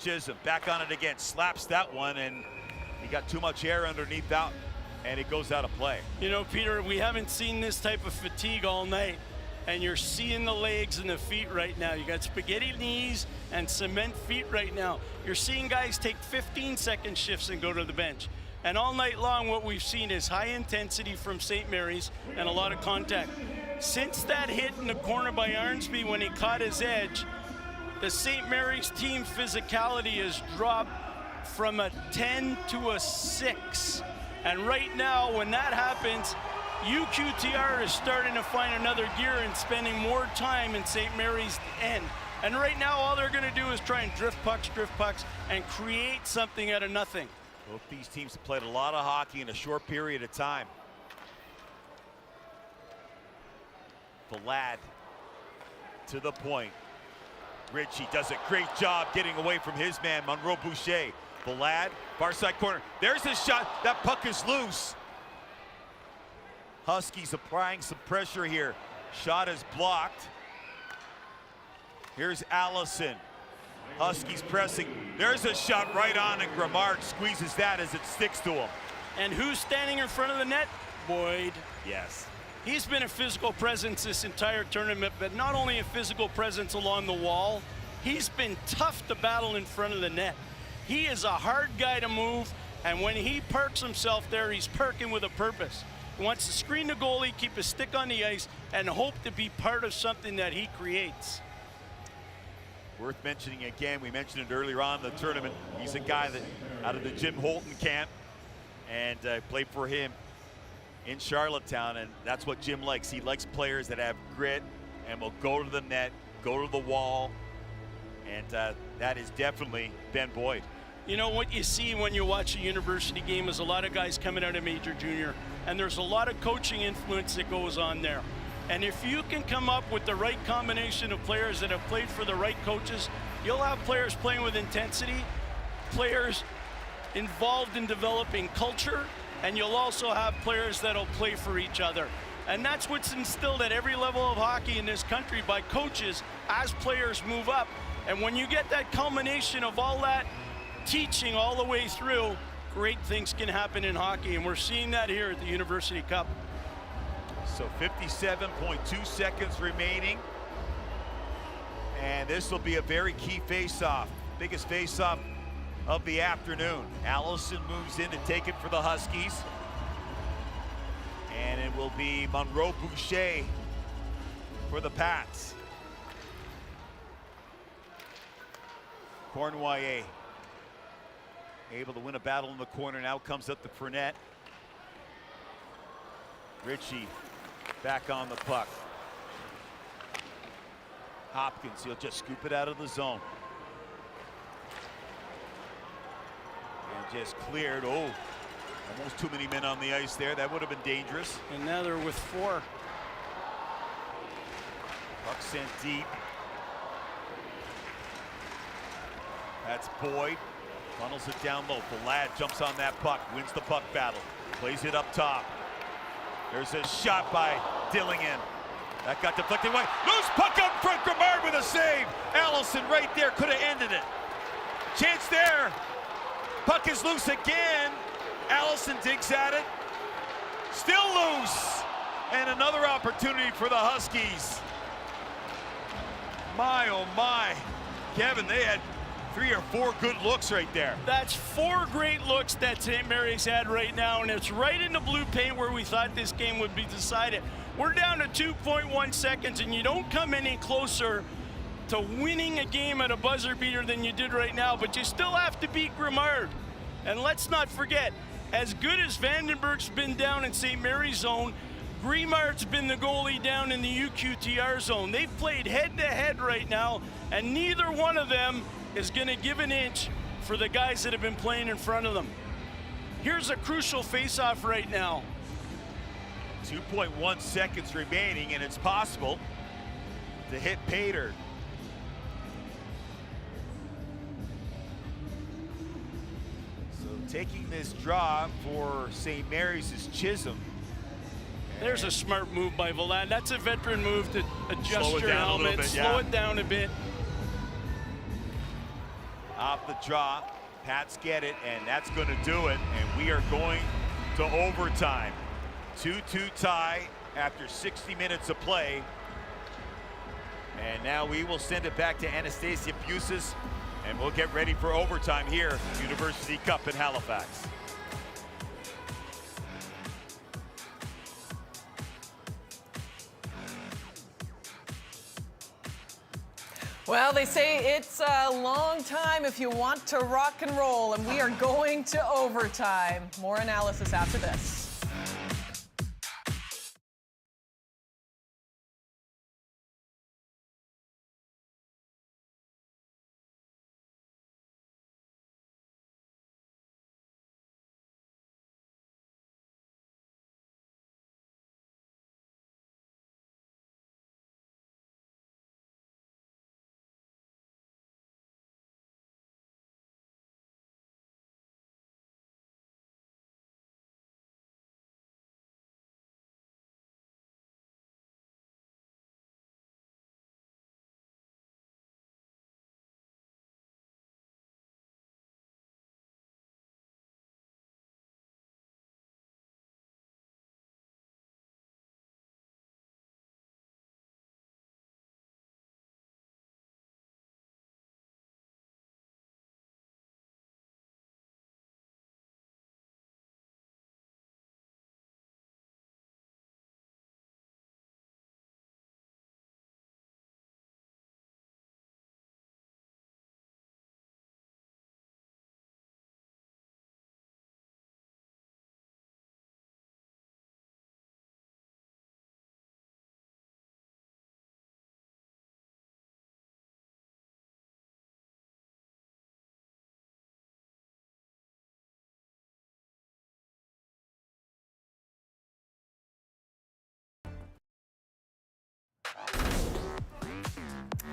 Chisholm back on it again, slaps that one, and he got too much air underneath that, and it goes out of play.
You know, Peter, we haven't seen this type of fatigue all night, and you're seeing the legs and the feet right now. You got spaghetti knees and cement feet right now. You're seeing guys take 15-second shifts and go to the bench. And all night long, what we've seen is high intensity from St. Mary's and a lot of contact. Since that hit in the corner by Arnsby when he caught his edge, the St. Mary's team physicality has dropped from a 10 to a 6. And right now, when that happens, UQTR is starting to find another gear and spending more time in St. Mary's end. And right now, all they're going to do is try and drift pucks, and create something out of nothing.
Both these teams have played a lot of hockey in a short period of time. Vlad to the point. Ritchie does a great job getting away from his man, Monroe Boucher. Vlad, far side corner. There's a shot. That puck is loose. Huskies applying some pressure here. Shot is blocked. Here's Allison. Huskies pressing. There's a shot right on, and Grimard squeezes that as it sticks to him.
And who's standing in front of the net? Boyd.
Yes.
He's been a physical presence this entire tournament, but not only a physical presence along the wall, he's been tough to battle in front of the net. He is a hard guy to move, and when he parks himself there, he's parking with a purpose. He wants to screen the goalie, keep his stick on the ice, and hope to be part of something that he creates.
Worth mentioning again, we mentioned it earlier on in the tournament. He's a guy that out of the Jim Holton camp, and played for him in Charlottetown, and that's what Jim likes. He likes players that have grit and will go to the net, go to the wall, and that is definitely Ben Boyd.
You know what you see when you watch a university game is a lot of guys coming out of major junior, and there's a lot of coaching influence that goes on there. And if you can come up with the right combination of players that have played for the right coaches, you'll have players playing with intensity, players involved in developing culture, and you'll also have players that'll play for each other. And that's what's instilled at every level of hockey in this country by coaches as players move up. And when you get that culmination of all that teaching all the way through, great things can happen in hockey, and we're seeing that here at the University Cup.
So 57.2 seconds remaining, and this will be a very key face-off, biggest face-off of the afternoon. Allison moves in to take it for the Huskies, and it will be Monroe Boucher for the Pats. Cornwallis able to win a battle in the corner. Now comes up to Fournette. Ritchie back on the puck. Hopkins, he'll just scoop it out of the zone. And just cleared. Oh, almost too many men on the ice there. That would have been dangerous.
And now they're with 4.
Puck sent deep. That's Boyd. Funnels it down low. Vlad jumps on that puck, wins the puck battle, plays it up top. There's a shot by Dillingham. That got deflected away. Loose puck up front. Grimard with a save. Allison right there could have ended it. Chance there. Puck is loose again. Allison digs at it. Still loose. And another opportunity for the Huskies. My, oh my. Kevin, they had 3 or 4 good looks right there.
That's 4 great looks that St. Mary's had right now, and it's right in the blue paint where we thought this game would be decided. We're down to 2.1 seconds, and you don't come any closer to winning a game at a buzzer beater than you did right now, but you still have to beat Grimard. And let's not forget, as good as Vandenberg's been down in St. Mary's zone, Grimard's been the goalie down in the UQTR zone. They've played head-to-head right now, and neither one of them is going to give an inch for the guys that have been playing in front of them. Here's a crucial face-off right now.
2.1 seconds remaining, and it's possible to hit Pater. So taking this draw for St. Mary's is Chisholm.
There's a smart move by Vlad. That's a veteran move to adjust your helmet, slow it down a bit.
Off the draw, Pats get it, and that's going to do it. And we are going to overtime. 2-2 tie after 60 minutes of play. And now we will send it back to Anastasia Busis, and we'll get ready for overtime here at University Cup in Halifax.
Well, they say it's a long time if you want to rock and roll, and we are going to overtime. More analysis after this.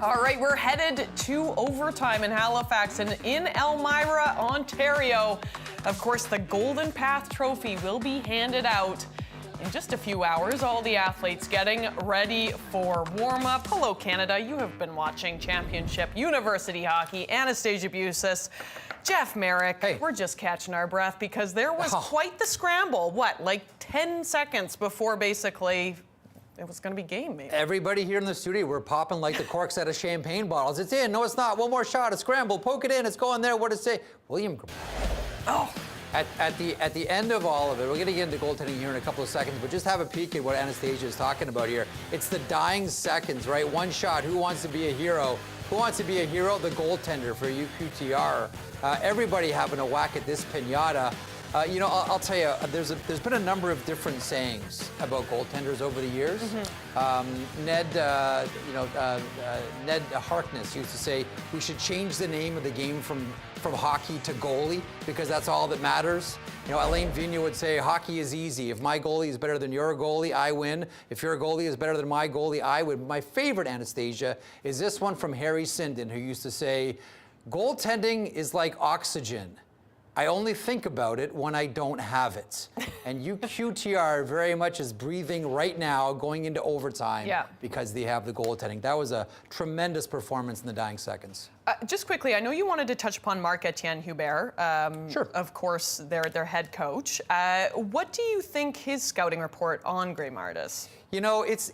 All right, we're headed to overtime in Halifax and in Elmira, Ontario. Of course, the Golden Path Trophy will be handed out in just a few hours. All the athletes getting ready for warm-up. Hello, Canada. You have been watching Championship University Hockey. Anastasia Busis, Jeff Merrick. Hey. We're just catching our breath because there was quite the scramble. What, like 10 seconds before basically it was going to be game, maybe.
Everybody here in the studio, we're popping like the corks out of champagne bottles. It's in. No, it's not. One more shot. A scramble. Poke it in. It's going there. What did it say? William. Oh. At the end of all of it, we're going to get into goaltending here in a couple of seconds, but just have a peek at what Anastasia is talking about here. It's the dying seconds, right? One shot. Who wants to be a hero? Who wants to be a hero? The goaltender for UQTR. Everybody having a whack at this pinata. You know, I'll tell you, there's been a number of different sayings about goaltenders over the years. Ned Harkness used to say we should change the name of the game from hockey to goalie because that's all that matters. You know, Alain Vigneault would say hockey is easy. If my goalie is better than your goalie, I win. If your goalie is better than my goalie, I win. My favorite, Anastasia, is this one from Harry Sinden, who used to say, goaltending is like oxygen. I only think about it when I don't have it. And UQTR very much is breathing right now going into overtime because they have the goaltending. That was a tremendous performance in the dying seconds.
Just quickly, I know you wanted to touch upon Marc-Etienne Hubert. Sure. Of course, their head coach. What do you think his scouting report on Gray-Mard is?
You know, it's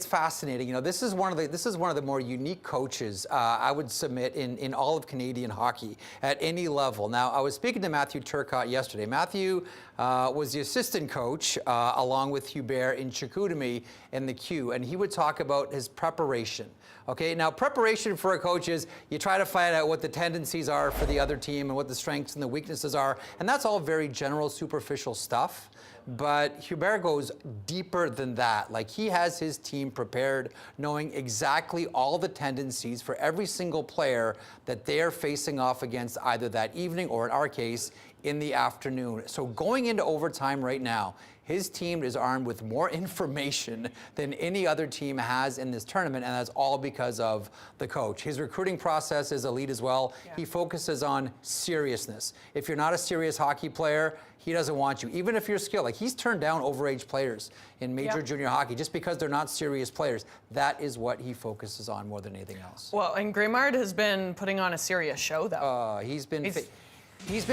fascinating. You know, this is one of the more unique coaches I would submit in all of Canadian hockey at any level. Now, I was speaking to Matthew Turcotte yesterday. Matthew was the assistant coach along with Hubert in Chicoutimi in the Q, and he would talk about his preparation. Okay, now preparation for a coach is you try to find out what the tendencies are for the other team and what the strengths and the weaknesses are, and that's all very general, superficial stuff. But Hubert goes deeper than that. Like, he has his team prepared, knowing exactly all the tendencies for every single player that they are facing off against either that evening or, in our case, in the afternoon. So going into overtime right now, his team is armed with more information than any other team has in this tournament, and that's all because of the coach. His recruiting process is elite as well. Yeah. He focuses on seriousness. If you're not a serious hockey player, he doesn't want you. Even if you're skilled, like he's turned down overage players in major junior hockey just because they're not serious players. That is what he focuses on more than anything else.
Well, and Gray-Mard has been putting on a serious show, though.
He's been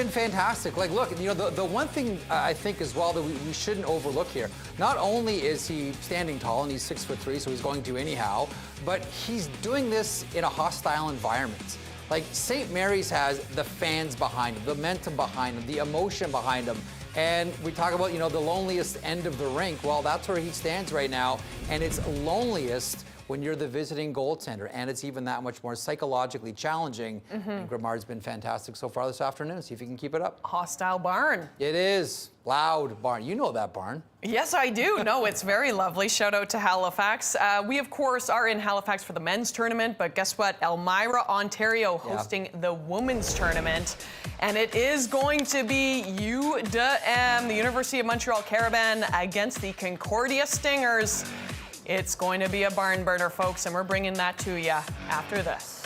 fantastic. Like, look, you know, the one thing I think as well that we shouldn't overlook here, not only is he standing tall and he's 6'3", so he's going to anyhow, but he's doing this in a hostile environment. Like, St. Mary's has the fans behind him, the momentum behind him, the emotion behind him. And we talk about, you know, the loneliest end of the rink. Well, that's where he stands right now. And it's loneliest when you're the visiting goaltender, and it's even that much more psychologically challenging. And Gray-Mard's been fantastic so far this afternoon. See if he can keep it up.
Hostile barn.
It is. Loud barn. You know that barn.
Yes, I do. No, it's very lovely. Shout out to Halifax. We, of course, are in Halifax for the men's tournament, but guess what? Elmira, Ontario, hosting the women's tournament. And it is going to be UDM, the University of Montreal Caravan, against the Concordia Stingers. It's going to be a barn burner, folks, and we're bringing that to you after this.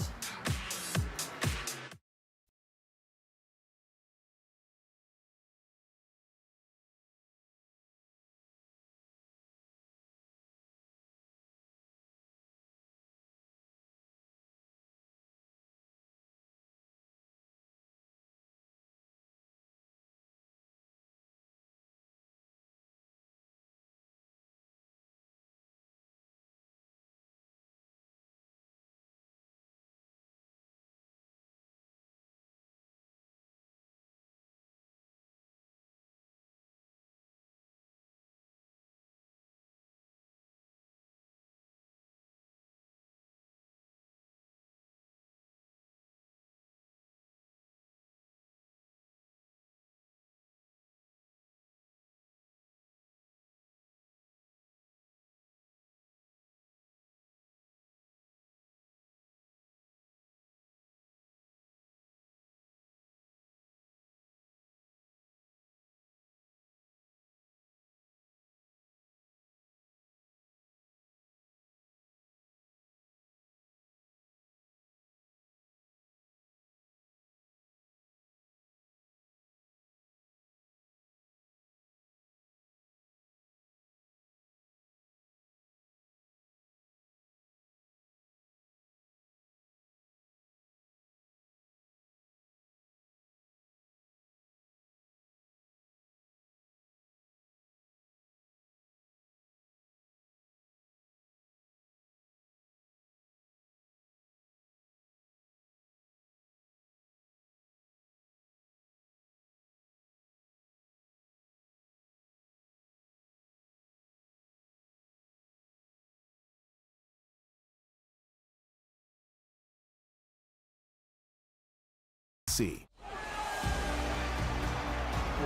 see.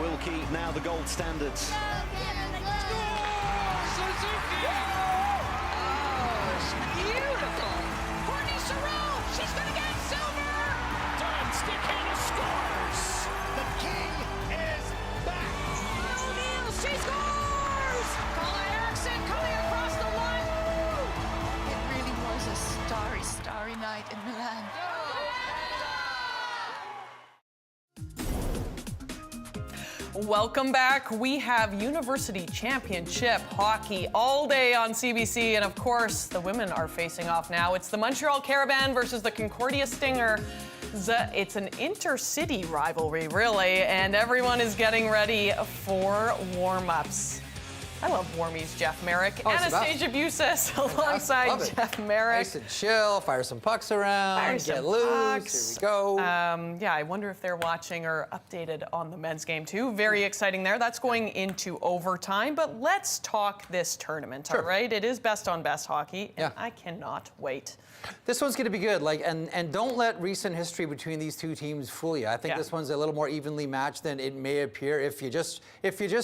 Wilkie, now the gold standards.
Beautiful. Courtney Sarone, she's going to get silver. Dunstan Hannah scores. The king is back. O'Neal, she scores. Paula Erickson coming across the line. It really was a starry, starry night in Milan.
Welcome back. We have University Championship hockey all day on CBC, and of course, the women are facing off now. It's the Montreal Caravan versus the Concordia Stingers. It's an intercity rivalry, really, and everyone is getting ready for warm-ups. I love warmies, Jeff Merrick. Anastasia Busis alongside Jeff Merrick.
Nice and chill, fire some pucks around, get loose, here we go.
Yeah, I wonder if they're watching or updated on the men's game too. Very exciting there. That's going into overtime, but let's talk this tournament, all right? It is best on best hockey, and I cannot wait.
This one's going to be good, and don't let recent history between these two teams fool you. I think this one's a little more evenly matched than it may appear if you just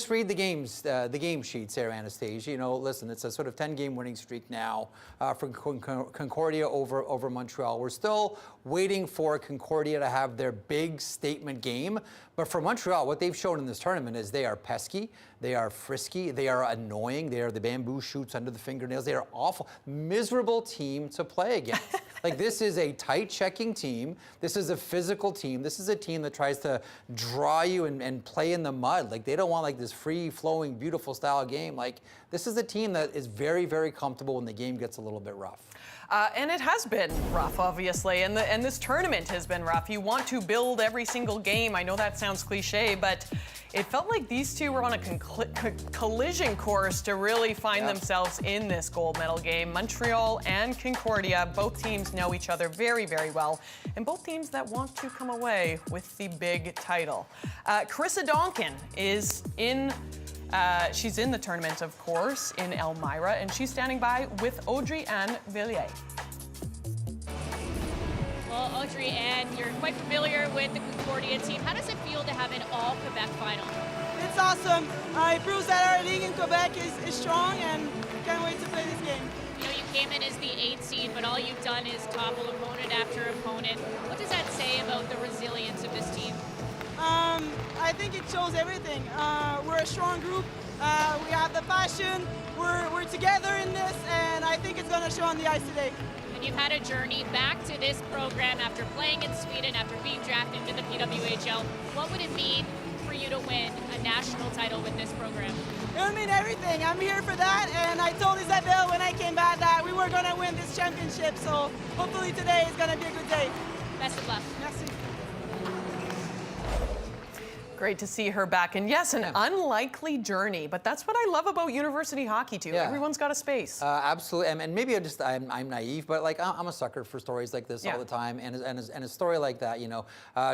read the game sheets there, Anastasia. You know, listen, it's a sort of 10-game winning streak now for Concordia over Montreal. We're still waiting for Concordia to have their big statement game, but for Montreal, what they've shown in this tournament is they are pesky, they are frisky, they are annoying, they are the bamboo shoots under the fingernails, they are awful, miserable team to play against. Like, this is a tight checking team, this is a physical team, this is a team that tries to draw you and play in the mud. Like, they don't want like this free-flowing, beautiful style game. Like, this is a team that is very, very comfortable when the game gets a little bit rough.
And it has been rough, obviously, and this tournament has been rough. You want to build every single game. I know that sounds cliche, but it felt like these two were on a collision course to really find themselves in this gold medal game. Montreal and Concordia, both teams know each other very, very well, and both teams that want to come away with the big title. Carissa Donkin is in... she's in the tournament, of course, in Elmira, and she's standing by with Audrey-Anne Villiers.
Well, Audrey-Anne, you're quite familiar with the Concordia team. How does it feel to have an all-Quebec final?
It's awesome. It proves that our league in Quebec is strong, and can't wait to play this game.
You know, you came in as the 8th seed, but all you've done is topple opponent after opponent. What does that say about the resilience of this team?
I think it shows everything. We're a strong group. We have the passion. We're together in this, and I think it's going to show on the ice today.
And you've had a journey back to this program after playing in Sweden, after being drafted into the PWHL. What would it mean for you to win a national title with this program?
It would mean everything. I'm here for that, and I told Isabelle when I came back that we were going to win this championship, so hopefully today is going to be a good day.
Best of luck.
Merci.
Great to see her back. And yes, an unlikely journey, but that's what I love about university hockey too. Everyone's got a space.
Absolutely, and maybe I'm naive, but like I'm a sucker for stories like this all the time. And a story like that, you know,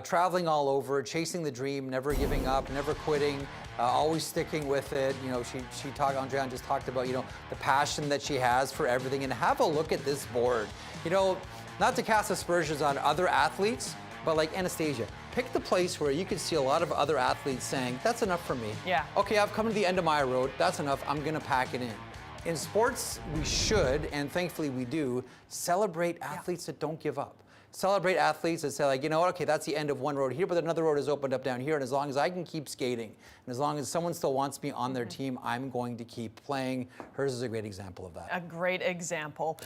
traveling all over, chasing the dream, never giving up, never quitting, always sticking with it. You know, she talked. Andrea just talked about, you know, the passion that she has for everything. And have a look at this board. You know, not to cast aspersions on other athletes, but like Anastasia, pick the place where you can see a lot of other athletes saying, that's enough for me.
Yeah.
Okay, I've come to the end of my road. That's enough. I'm going to pack it in. In sports, we should, and thankfully we do, celebrate athletes that don't give up. Celebrate athletes that say, like, you know what, okay, that's the end of one road here, but another road is opened up down here, and as long as I can keep skating, and as long as someone still wants me on their team, I'm going to keep playing. Hers is a great example of that.
A great example.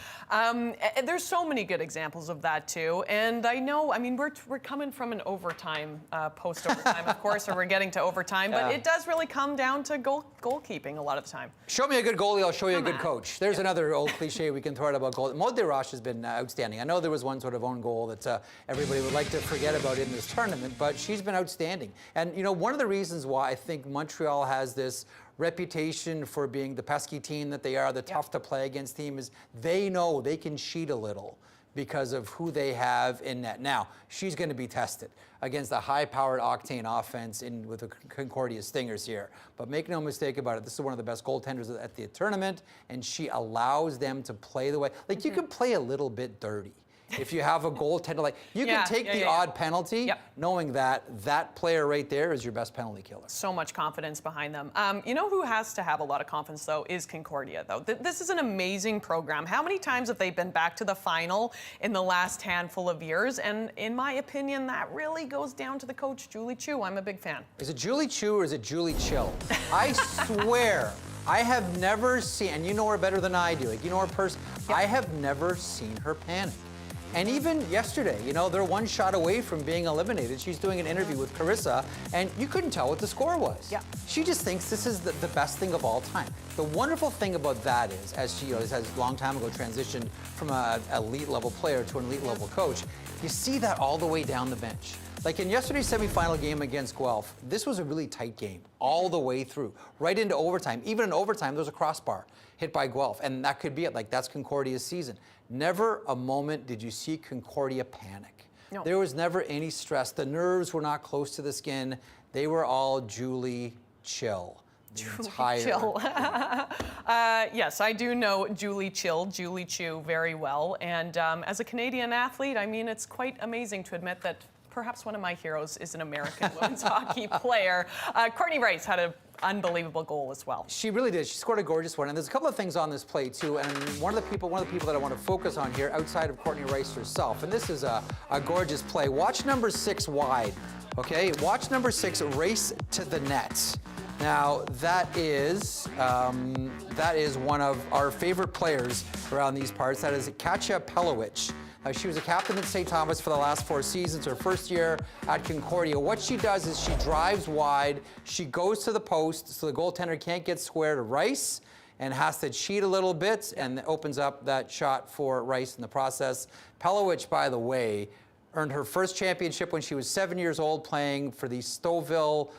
There's so many good examples of that, too, and I know, I mean, we're coming from an overtime, post-overtime, of course, or we're getting to overtime, but it does really come down to goalkeeping a lot of the time.
Show me a good goalie, I'll show you a good coach. There's another old cliche we can throw out about goal. Maud Desroches has been outstanding. I know there was one sort of own goal that everybody would like to forget about in this tournament, but she's been outstanding. And, you know, one of the reasons why I think Montreal has this reputation for being the pesky team that they are, the tough to play against team, is they know they can cheat a little because of who they have in net. Now, she's going to be tested against a high-powered octane offense with the Concordia Stingers here. But make no mistake about it, this is one of the best goaltenders at the tournament, and she allows them to play the way. Like, you can play a little bit dirty. if you have a goaltender, like you can take the odd penalty, knowing that that player right there is your best penalty killer.
So much confidence behind them. You know who has to have a lot of confidence, though, is Concordia, though. This is an amazing program. How many times have they been back to the final in the last handful of years? And in my opinion, that really goes down to the coach, Julie Chu. I'm a big fan.
Is it Julie Chu or is it Julie Chill? I swear, I have never seen, and you know her better than I do, like you know her person, I have never seen her panic. And even yesterday, you know, they're one shot away from being eliminated. She's doing an interview with Carissa, and you couldn't tell what the score was. Yeah. She just thinks this is the best thing of all time. The wonderful thing about that is, as she has a long time ago transitioned from an elite level player to an elite level coach, you see that all the way down the bench. Like in yesterday's semifinal game against Guelph, this was a really tight game all the way through, right into overtime. Even in overtime, there was a crossbar hit by Guelph, and that could be it. Like, that's Concordia's season. Never a moment did you see Concordia panic. No. There was never any stress. The nerves were not close to the skin. They were all Julie Chill.
Julie Chill. Yes, I do know Julie Chill, Julie Chu very well. And as a Canadian athlete, I mean, it's quite amazing to admit that perhaps one of my heroes is an American women's hockey player. Courtney Rice had an unbelievable goal as well.
She really did. She scored a gorgeous one. And there's a couple of things on this play too. And one of the people that I want to focus on here, outside of Courtney Rice herself, and this is a gorgeous play. Watch number 6 wide. Okay, watch number 6 race to the net. Now that is one of our favorite players around these parts. That is Katja Pelowicz. She was a captain at St. Thomas for the last 4 seasons, her first year at Concordia. What she does is she drives wide, she goes to the post so the goaltender can't get square to Rice and has to cheat a little bit and opens up that shot for Rice in the process. Pelowicz, by the way, earned her first championship when she was 7 years old playing for the Stouffville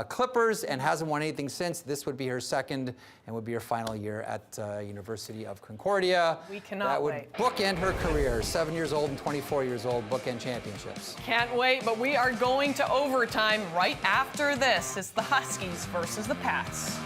Clippers and hasn't won anything since. This would be her second and would be her final year at University of Concordia.
We cannot
That would
wait.
bookend her career. 7 years old and 24 years old, bookend championships.
Can't wait, but we are going to overtime right after this. It's the Huskies versus the Pats.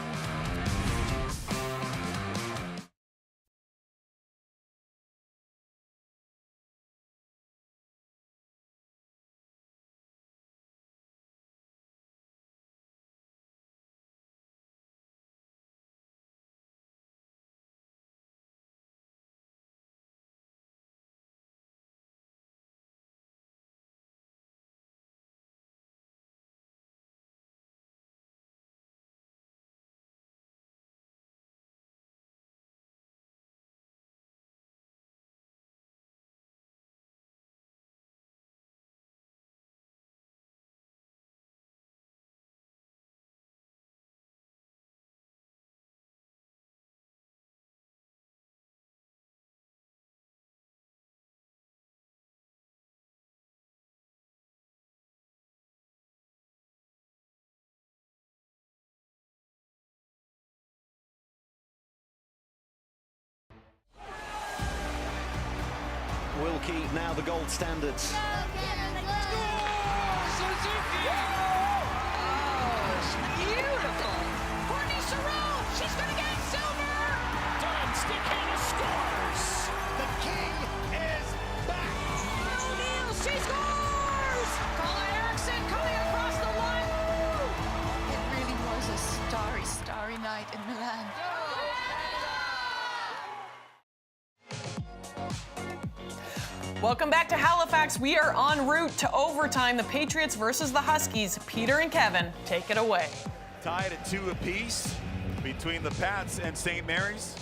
Wilkie, now the gold standards.
Beautiful. Courtney Sarone, she's going to get silver. Dunn, stick-handed scores. The king is back. O'Neill, she scores. Colin Erickson coming across the line. It really was a starry, starry night in Milan.
Welcome back to Halifax. We are en route to overtime. The Patriots versus the Huskies. Peter and Kevin, take it away.
Tied at 2 apiece between the Pats and St. Mary's.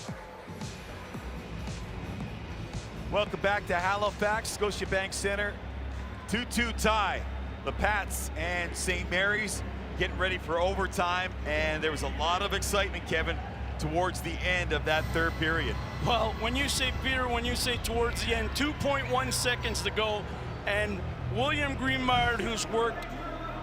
Welcome back to Halifax, Scotiabank Centre. 2-2 tie. The Pats and St. Mary's getting ready for overtime, and there was a lot of excitement, Kevin, towards the end of that third period.
Well, when you say, Peter, when you say towards the end, 2.1 seconds to go, and William Greenmard, who's worked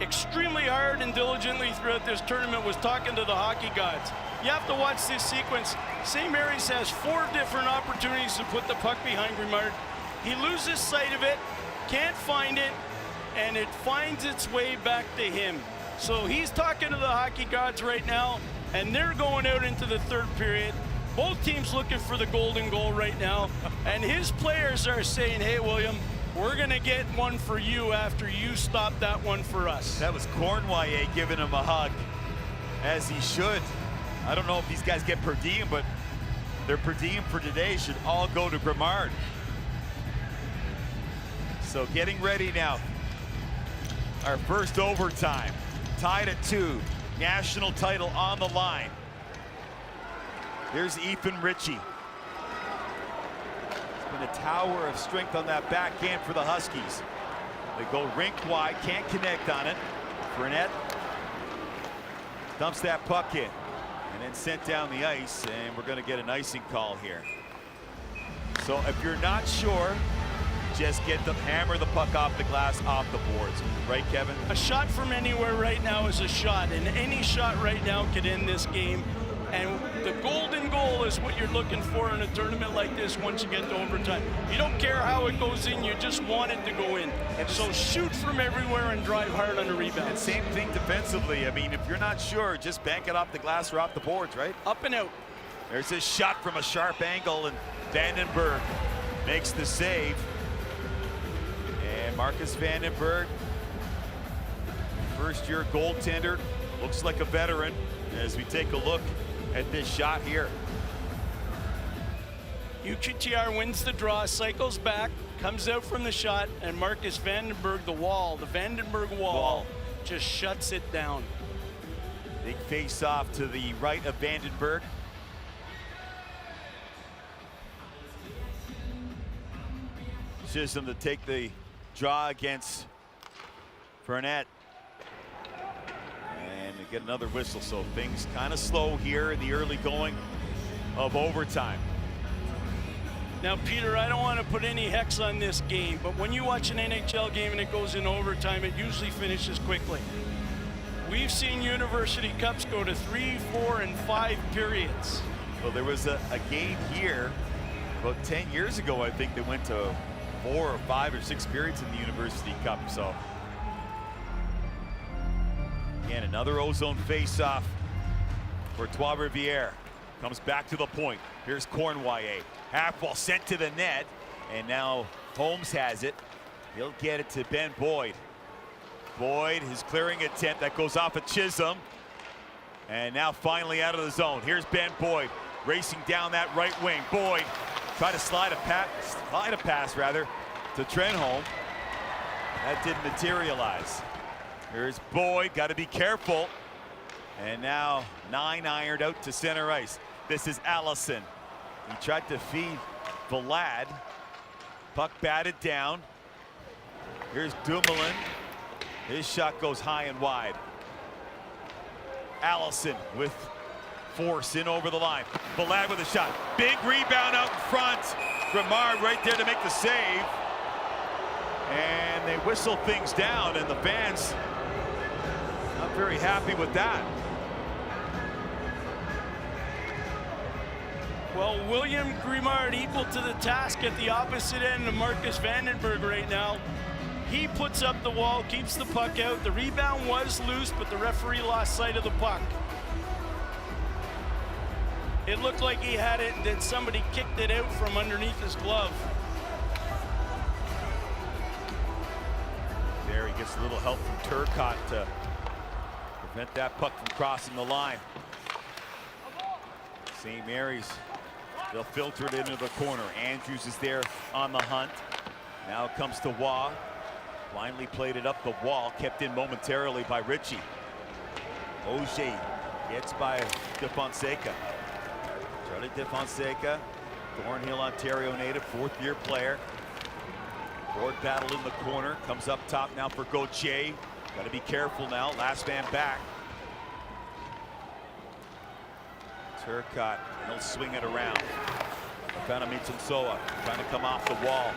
extremely hard and diligently throughout this tournament, was talking to the hockey gods. You have to watch this sequence. St. Mary's has 4 different opportunities to put the puck behind Greenmard. He loses sight of it, can't find it, and it finds its way back to him. So he's talking to the hockey gods right now, and they're going out into the third period. Both teams looking for the golden goal right now, and his players are saying, hey, William, we're going to get one for you after you stop that one for us.
That was Cornwallis giving him a hug, as he should. I don't know if these guys get per diem, but their per diem for today should all go to Grimard. So getting ready now. Our first overtime, tied at 2, national title on the line. Here's Ethan Ritchie. It's been a tower of strength on that backhand for the Huskies. They go rink wide, can't connect on it. Burnett dumps that puck in and then sent down the ice, and we're going to get an icing call here. So if you're not sure, just hammer the puck off the glass, off the boards. Right, Kevin?
A shot from anywhere right now is a shot, and any shot right now could end this game. And the golden goal is what you're looking for in a tournament like this once you get to overtime. You don't care how it goes in, you just want it to go in. And so shoot from everywhere and drive hard on the rebound.
And same thing defensively. I mean, if you're not sure, just bank it off the glass or off the boards, right?
Up and out.
There's a shot from a sharp angle, and Vandenberg makes the save. And Marcus Vandenberg, first-year goaltender, looks like a veteran as we take a look at this shot here.
UQTR wins the draw, cycles back, comes out from the shot, and Marcus Vandenberg, the Vandenberg wall, just shuts it down.
Big face-off to the right of Vandenberg. Chisholm to take the draw against Burnett. And they get another whistle, so things kind of slow here in the early going of overtime.
Now, Peter, I don't want to put any hex on this game, but when you watch an NHL game and it goes in overtime, it usually finishes quickly. We've seen University Cups go to 3, 4, and 5 periods.
Well, there was a game here about 10 years ago, I think, that went to 4 or 5 or 6 periods in the University Cup. So again, another ozone face-off for Trois-Rivières. Comes back to the point. Here's Cornwallis. Half ball sent to the net, and now Holmes has it. He'll get it to Ben Boyd. Boyd, his clearing attempt, that goes off of Chisholm. And now finally out of the zone. Here's Ben Boyd racing down that right wing. Boyd try to slide a pass to Trenholm. That didn't materialize. Here's Boyd, got to be careful. And now 9 ironed out to center ice. This is Allison. He tried to feed Vlad. Puck batted down. Here's Dumoulin. His shot goes high and wide. Allison with force in over the line. Vlad with a shot. Big rebound out in front. Grimard right there to make the save. And they whistle things down, and the fans not very happy with that.
Well, William Grimard equal to the task at the opposite end of Marcus Vandenberg right now. He puts up the wall, keeps the puck out. The rebound was loose, but the referee lost sight of the puck. It looked like he had it, and then somebody kicked it out from underneath his glove.
There he gets a little help from Turcotte to prevent that puck from crossing the line. St. Mary's, they'll filter it into the corner. Andrews is there on the hunt. Now it comes to Waugh. Blindly played it up the wall, kept in momentarily by Ritchie. Auger gets by De Fonseca. Charlie De Fonseca, Thornhill, Ontario native, 4th-year player. Board battle in the corner, comes up top now for Gauthier. Got to be careful now, last man back. Turcotte, he'll swing it around. Rafano Mintzinsoa trying to come off the wall.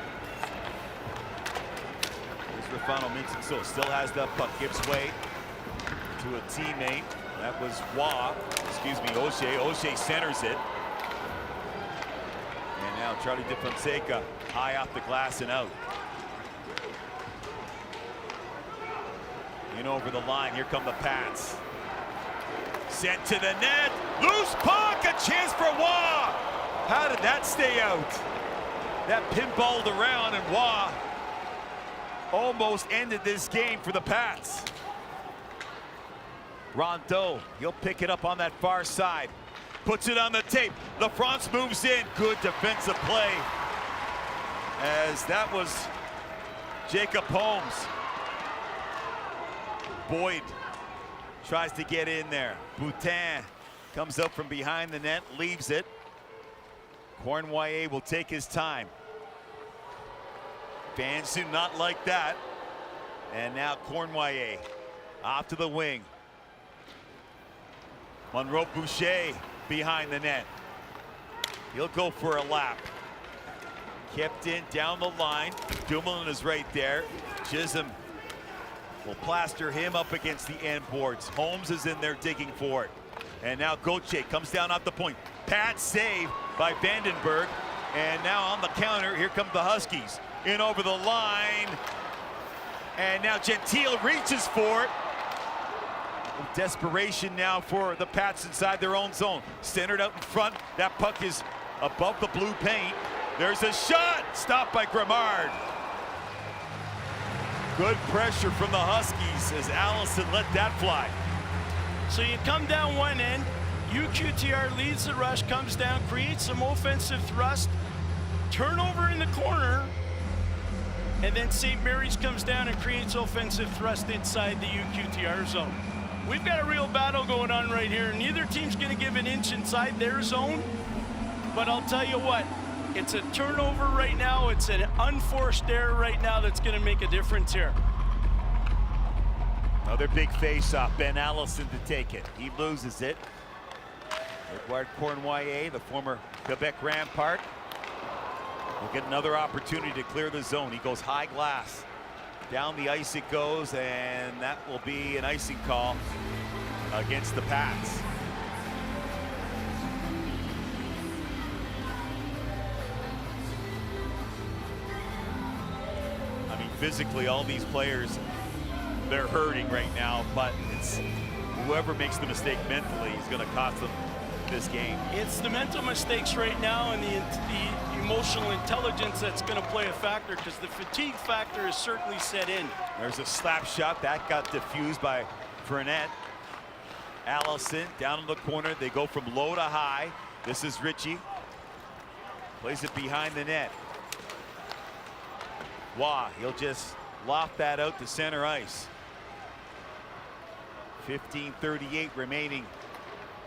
Here's Rafano Mintzinsoa, still has that puck, gives way to a teammate. That was Auger. Auger centers it. And now Charlie De Fonseca high off the glass and out. In over the line, here come the Pats. Sent to the net. Loose puck. A chance for Waugh. How did that stay out? That pinballed around, and Waugh almost ended this game for the Pats. Rondeau, he'll pick it up on that far side. Puts it on the tape. LaFrance moves in. Good defensive play. As that was Jacob Holmes. Boyd tries to get in there. Boutin comes up from behind the net, leaves it. Cournoyer will take his time. Fans do not like that. And now Cournoyer off to the wing. Monroe Boucher behind the net. He'll go for a lap. Kept in down the line. Dumoulin is right there. Chisholm will plaster him up against the end boards. Holmes is in there digging for it. And now Gauthier comes down off the point. Pat save by Vandenberg. And now on the counter, here come the Huskies. In over the line. And now Gentile reaches for it. Desperation now for the Pats inside their own zone. Centered out in front. That puck is above the blue paint. There's a shot. Stopped by Grimard. Good pressure from the Huskies as Allison let that fly.
So you come down one end. UQTR leads the rush, comes down, creates some offensive thrust. Turnover in the corner. And then St. Mary's comes down and creates offensive thrust inside the UQTR zone. We've got a real battle going on right here. Neither team's going to give an inch inside their zone. But I'll tell you what, it's a turnover right now. It's an unforced error right now that's going to make a difference here.
Another big face-off. Ben Allison to take it. He loses it. Edouard Cournoyer, the former Quebec Rampart, will get another opportunity to clear the zone. He goes high glass. Down the ice it goes, and that will be an icing call against the Pats. I mean, physically, all these players, they're hurting right now, but it's whoever makes the mistake mentally is going to cost them this game.
It's the mental mistakes right now and the emotional intelligence that's going to play a factor, because the fatigue factor is certainly set in.
There's a slap shot that got diffused by Fournette. Allison down in the corner. They go from low to high. This is Ritchie. Plays it behind the net. Waugh, he'll just loft that out to center ice. 15:38 remaining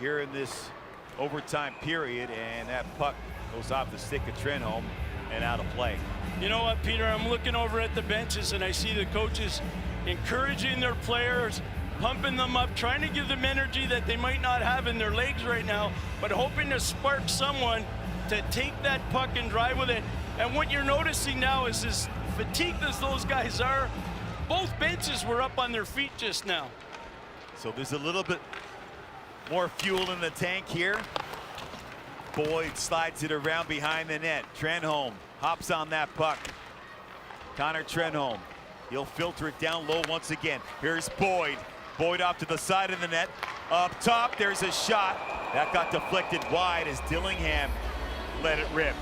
here in this overtime period, and that puck goes off the stick of Trenholm and out of play.
You know what, Peter? I'm looking over at the benches and I see the coaches encouraging their players, pumping them up, trying to give them energy that they might not have in their legs right now, but hoping to spark someone to take that puck and drive with it. And what you're noticing now is, as fatigued as those guys are, both benches were up on their feet just now.
So there's a little bit more fuel in the tank here. Boyd slides it around behind the net. Trenholm hops on that puck. Connor Trenholm. He'll filter it down low once again. Here's Boyd. Boyd off to the side of the net. Up top, there's a shot. That got deflected wide as Dillingham let it rip.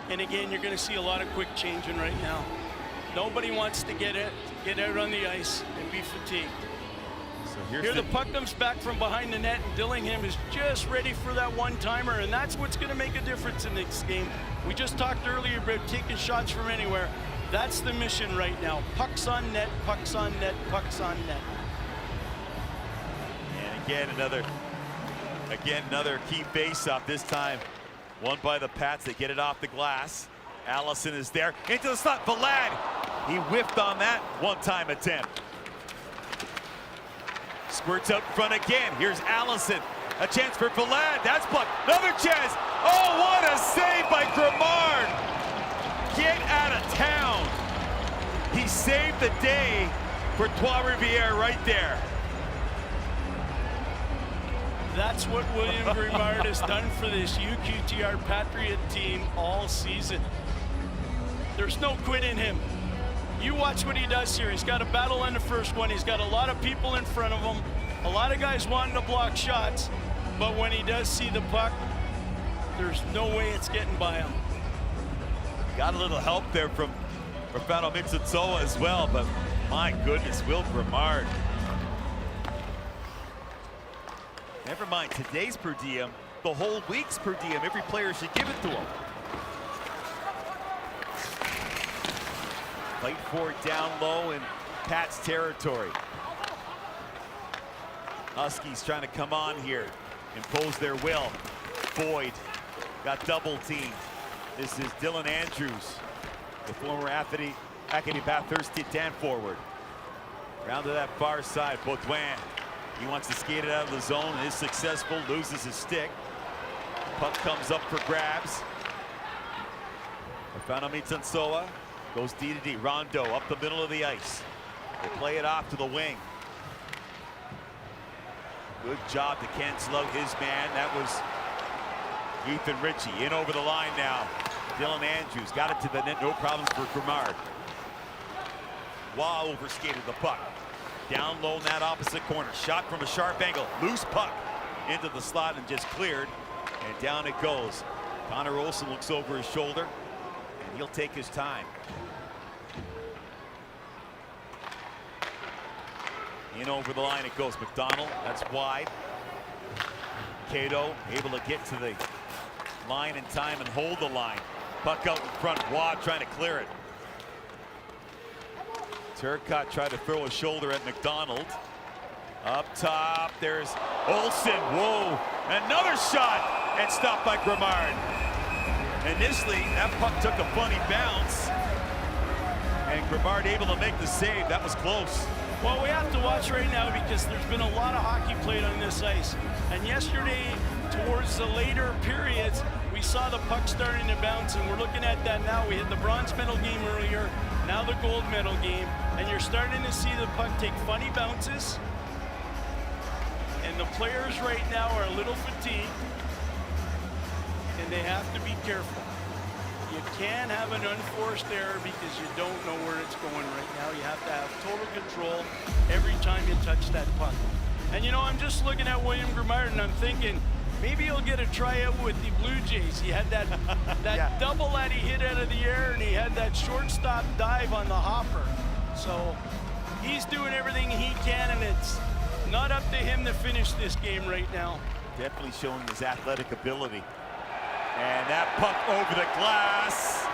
And again, you're going to see a lot of quick changing right now. Nobody wants to get out on the ice and be fatigued.
So
here the puck comes back from behind the net, and Dillingham is just ready for that one-timer, and that's what's going to make a difference in this game. We just talked earlier about taking shots from anywhere. That's the mission right now. Pucks on net, pucks on net, pucks on net.
And again another key face-off, this time won by the Pats. They get it off the glass. Allison is there into the slot. Vlad, he whiffed on that one-time attempt. Squirts out in front again. Here's Allison. A chance for Vlad. That's blocked. Another chance. Oh, what a save by Grimard. Get out of town. He saved the day for Trois-Rivières right there.
That's what William Grimard has done for this UQTR Patriot team all season. There's no quit in him. You watch what he does here. He's got a battle in the first one. He's got a lot of people in front of him. A lot of guys wanting to block shots. But when he does see the puck, there's no way it's getting by him.
Got a little help there from Rafael Mitsutsoa as well, but my goodness, Will Grimard. Never mind today's per diem, the whole week's per diem. Every player should give it to him. Fight for it down low in Pat's territory. Huskies trying to come on here, impose their will. Boyd got double teamed. This is Dylan Andrews, the former Acadie Bathurst Dan forward. Round to that far side, Baudouin. He wants to skate it out of the zone, is successful, loses his stick. Puck comes up for grabs. Rafael Mitsutsoa goes D to D. Rondo up the middle of the ice. They play it off to the wing. Good job to cancel out his man. That was Ethan Ritchie. In over the line now. Dylan Andrews got it to the net. No problems for Grimard. Waugh overskated the puck. Down low in that opposite corner. Shot from a sharp angle. Loose puck into the slot and just cleared. And down it goes. Connor Olsen looks over his shoulder. And he'll take his time. In over the line it goes. McDonald, that's wide. Cato able to get to the line in time and hold the line. Puck out in front. Waugh trying to clear it. Turcotte tried to throw a shoulder at McDonald. Up top, there's Olsen. Whoa, another shot, and stopped by Grimard. Initially, that puck took a funny bounce, and Grimard able to make the save. That was close.
Well, we have to watch right now because there's been a lot of hockey played on this ice. And yesterday, towards the later periods, we saw the puck starting to bounce, and we're looking at that now. We had the bronze medal game earlier, now the gold medal game, and you're starting to see the puck take funny bounces. And the players right now are a little fatigued, and they have to be careful. You can't have an unforced error because you don't know where it's going right now. You have to have total control every time you touch that puck. And you know, I'm just looking at William Grimard and I'm thinking, maybe he'll get a tryout with the Blue Jays. He had that
Yeah.
double that he hit out of the air, and he had that shortstop dive on the hopper. So he's doing everything he can, and it's not up to him to finish this game right now.
Definitely showing his athletic ability. And that puck over the glass.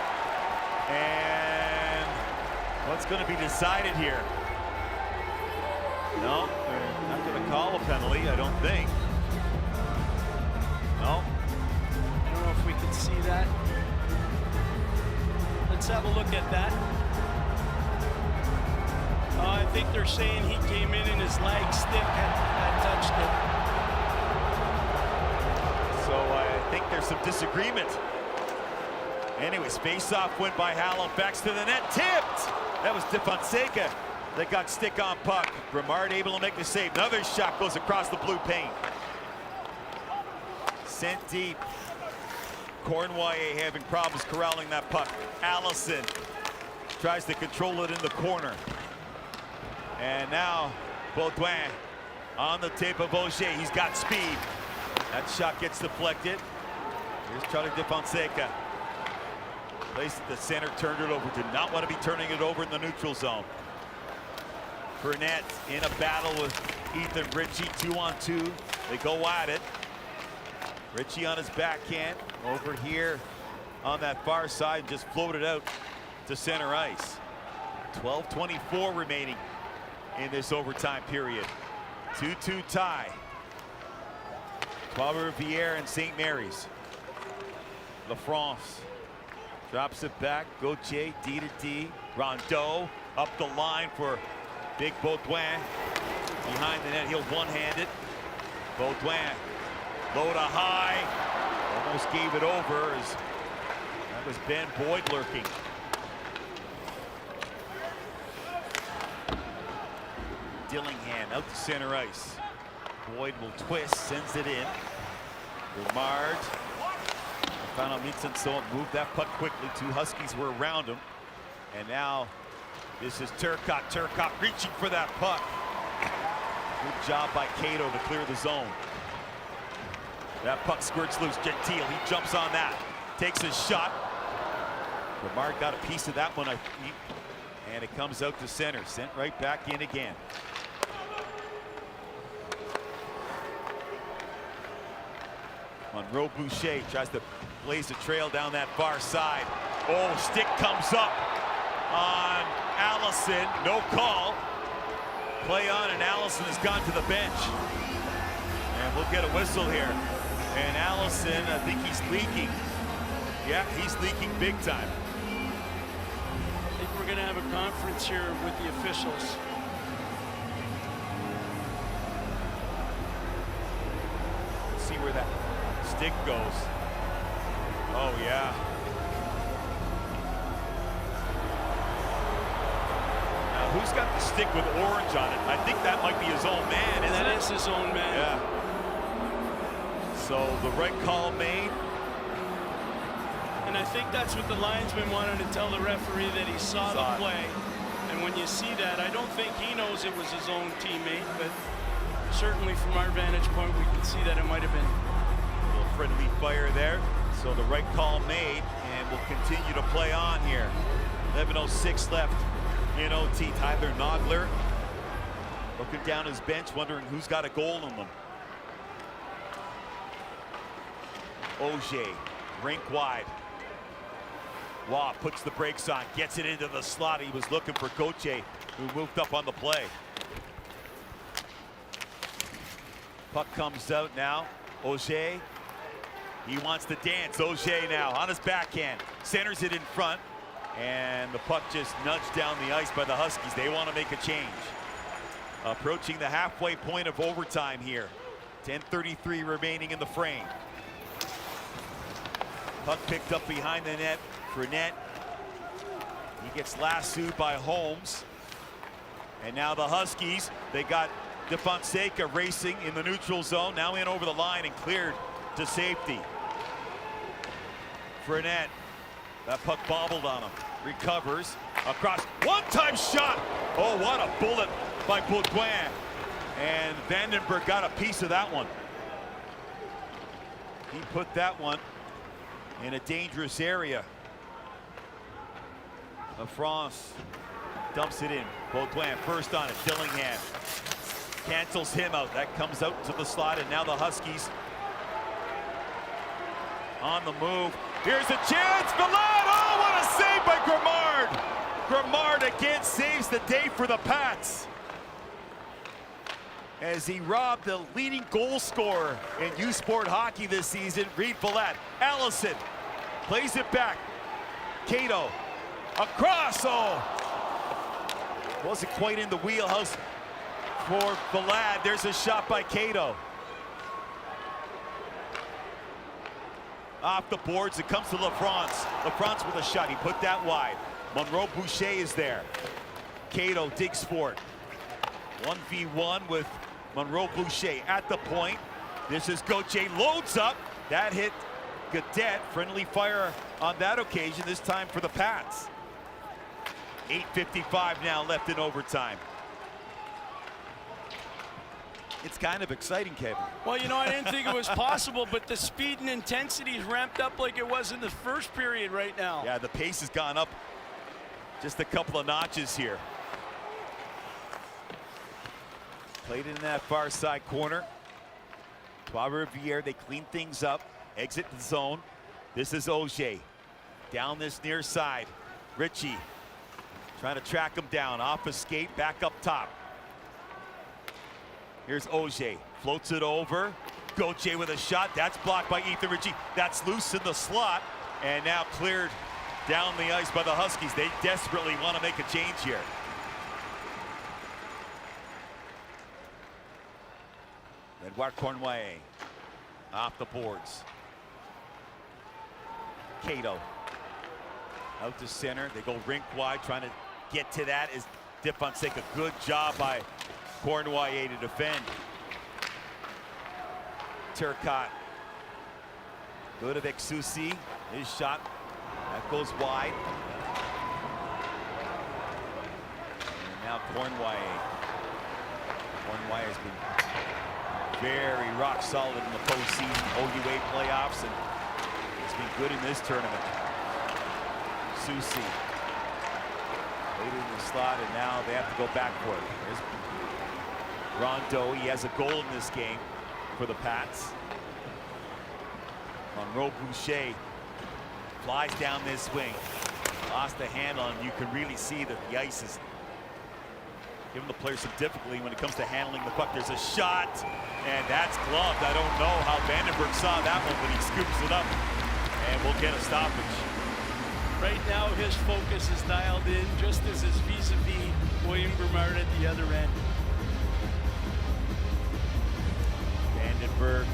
And what's going to be decided here? No, they're not going to call a penalty, I don't think. No.
I don't know if we can see that. Let's have a look at that. I think they're saying he came in and his leg stick had touched it.
So I think there's some disagreement. Anyways, face-off went by Halifax to the net, tipped. That was DeFonseca that got stick on puck. Grimard able to make the save. Another shot goes across the blue paint. Sent deep. Cornwall having problems corralling that puck. Allison tries to control it in the corner. And now Baudouin on the tape of Auger. He's got speed. That shot gets deflected. Here's Charlie DeFonseca. Placed at the center, turned it over. Did not want to be turning it over in the neutral zone. Burnett in a battle with Ethan Ritchie, 2-on-2. They go at it. Ritchie on his backhand over here on that far side, just floated out to center ice. 12:24 remaining in this overtime period. 2-2 tie. Trois-Rivières and St. Mary's. LaFrance drops it back. Gauthier, D to D. Rondeau up the line for big Baudouin. Behind the net, he'll one-hand it. Baudouin, low to high. Almost gave it over as that was Ben Boyd lurking. Dillingham out to center ice. Boyd will twist, sends it in. Grimard. Rafael Mitsutsoa moved that puck quickly. Two Huskies were around him. And now This is Turcotte. Turcotte reaching for that puck. Good job by Cato to clear the zone. That puck squirts loose. Gentile, he jumps on that. Takes his shot. Grimard got a piece of that one, I think. And it comes out to center. Sent right back in again. Monroe Boucher tries to blaze a trail down that far side. Oh, stick comes up on Allison. No call. Play on, and Allison has gone to the bench. And we'll get a whistle here. And Allison, I think he's leaking. Yeah, he's leaking big time.
I think we're going to have a conference here with the officials.
Let's see where that stick goes. Oh, yeah. Now, who's got the stick with orange on it? I think that might be his own man, isn't it?
That is his own man.
Yeah. So the right call made.
And I think that's what the linesman wanted to tell the referee, that he saw the play. And when you see that, I don't think he knows it was his own teammate, but certainly from our vantage point, we can see that it might have been.
A little friendly fire there. So the right call made, and we'll continue to play on here. 11:06 left in OT. Tyler Nogler looking down his bench, wondering who's got a goal in them. Auger, rink wide. Waugh puts the brakes on, gets it into the slot. He was looking for Gauthier, who moved up on the play. Puck comes out now. Auger, he wants to dance. Auger now on his backhand, centers it in front, and the puck just nudged down the ice by the Huskies. They want to make a change. Approaching the halfway point of overtime here. 10:33 remaining in the frame. Puck picked up behind the net for Net. He gets lassoed by Holmes. And now the Huskies, they got DeFonseca racing in the neutral zone, now in over the line and cleared to safety. Fournette, that puck bobbled on him. Recovers across, one-time shot. Oh, what a bullet by Baudouin. And Vandenberg got a piece of that one. He put that one in a dangerous area. France dumps it in. Baudouin first on it. Dillingham cancels him out. That comes out to the slot, and now the Huskies on the move. Here's a chance. Villard. Oh, what a save by Grimard. Grimard again saves the day for the Pats, as he robbed the leading goal scorer in U Sport hockey this season, Reed Villard. Allison plays it back. Cato across. Oh, wasn't quite in the wheelhouse for Villard. There's a shot by Cato. Off the boards, it comes to LaFrance. LaFrance with a shot, he put that wide. Monroe Boucher is there. Cato digs for it. 1v1 with Monroe Boucher at the point. This is Gauthier, loads up. That hit Gaudette. Friendly fire on that occasion, this time for the Pats. 8:55 now left in overtime. It's kind of exciting, Kevin.
Well, you know, I didn't think it was possible, but the speed and intensity is ramped up like it was in the first period right now.
Yeah, the pace has gone up just a couple of notches here. Played in that far side corner. Trois-Rivières, they clean things up, exit the zone. This is Auger down this near side. Ritchie trying to track him down, off a skate, back up top. Here's Auger, floats it over. Gauthier with a shot, that's blocked by Ethan Ritchie. That's loose in the slot, and now cleared down the ice by the Huskies. They desperately want to make a change here. Edouard Cornouaille off the boards. Cato out to center. They go rink wide, trying to get to that. Is DeFonseca. Good job by Cornouaille to defend. Turcotte. Ludovic Soucy. His shot that goes wide. now Cornway. Cornway has been very rock solid in the postseason, OUA playoffs, and he's been good in this tournament. Susi waited in the slot, and now they have to go back for it. There's Rondeau. He has a goal in this game for the Pats. Monroe Boucher flies down this wing. Lost the handle, and you can really see that the ice is giving the players some difficulty when it comes to handling the puck. There's a shot, and that's gloved. I don't know how Vandenberg saw that one, but he scoops it up, and we'll get a stoppage.
Right now, his focus is dialed in, just as his vis-a-vis William Grimard at the other end.
Vandenberg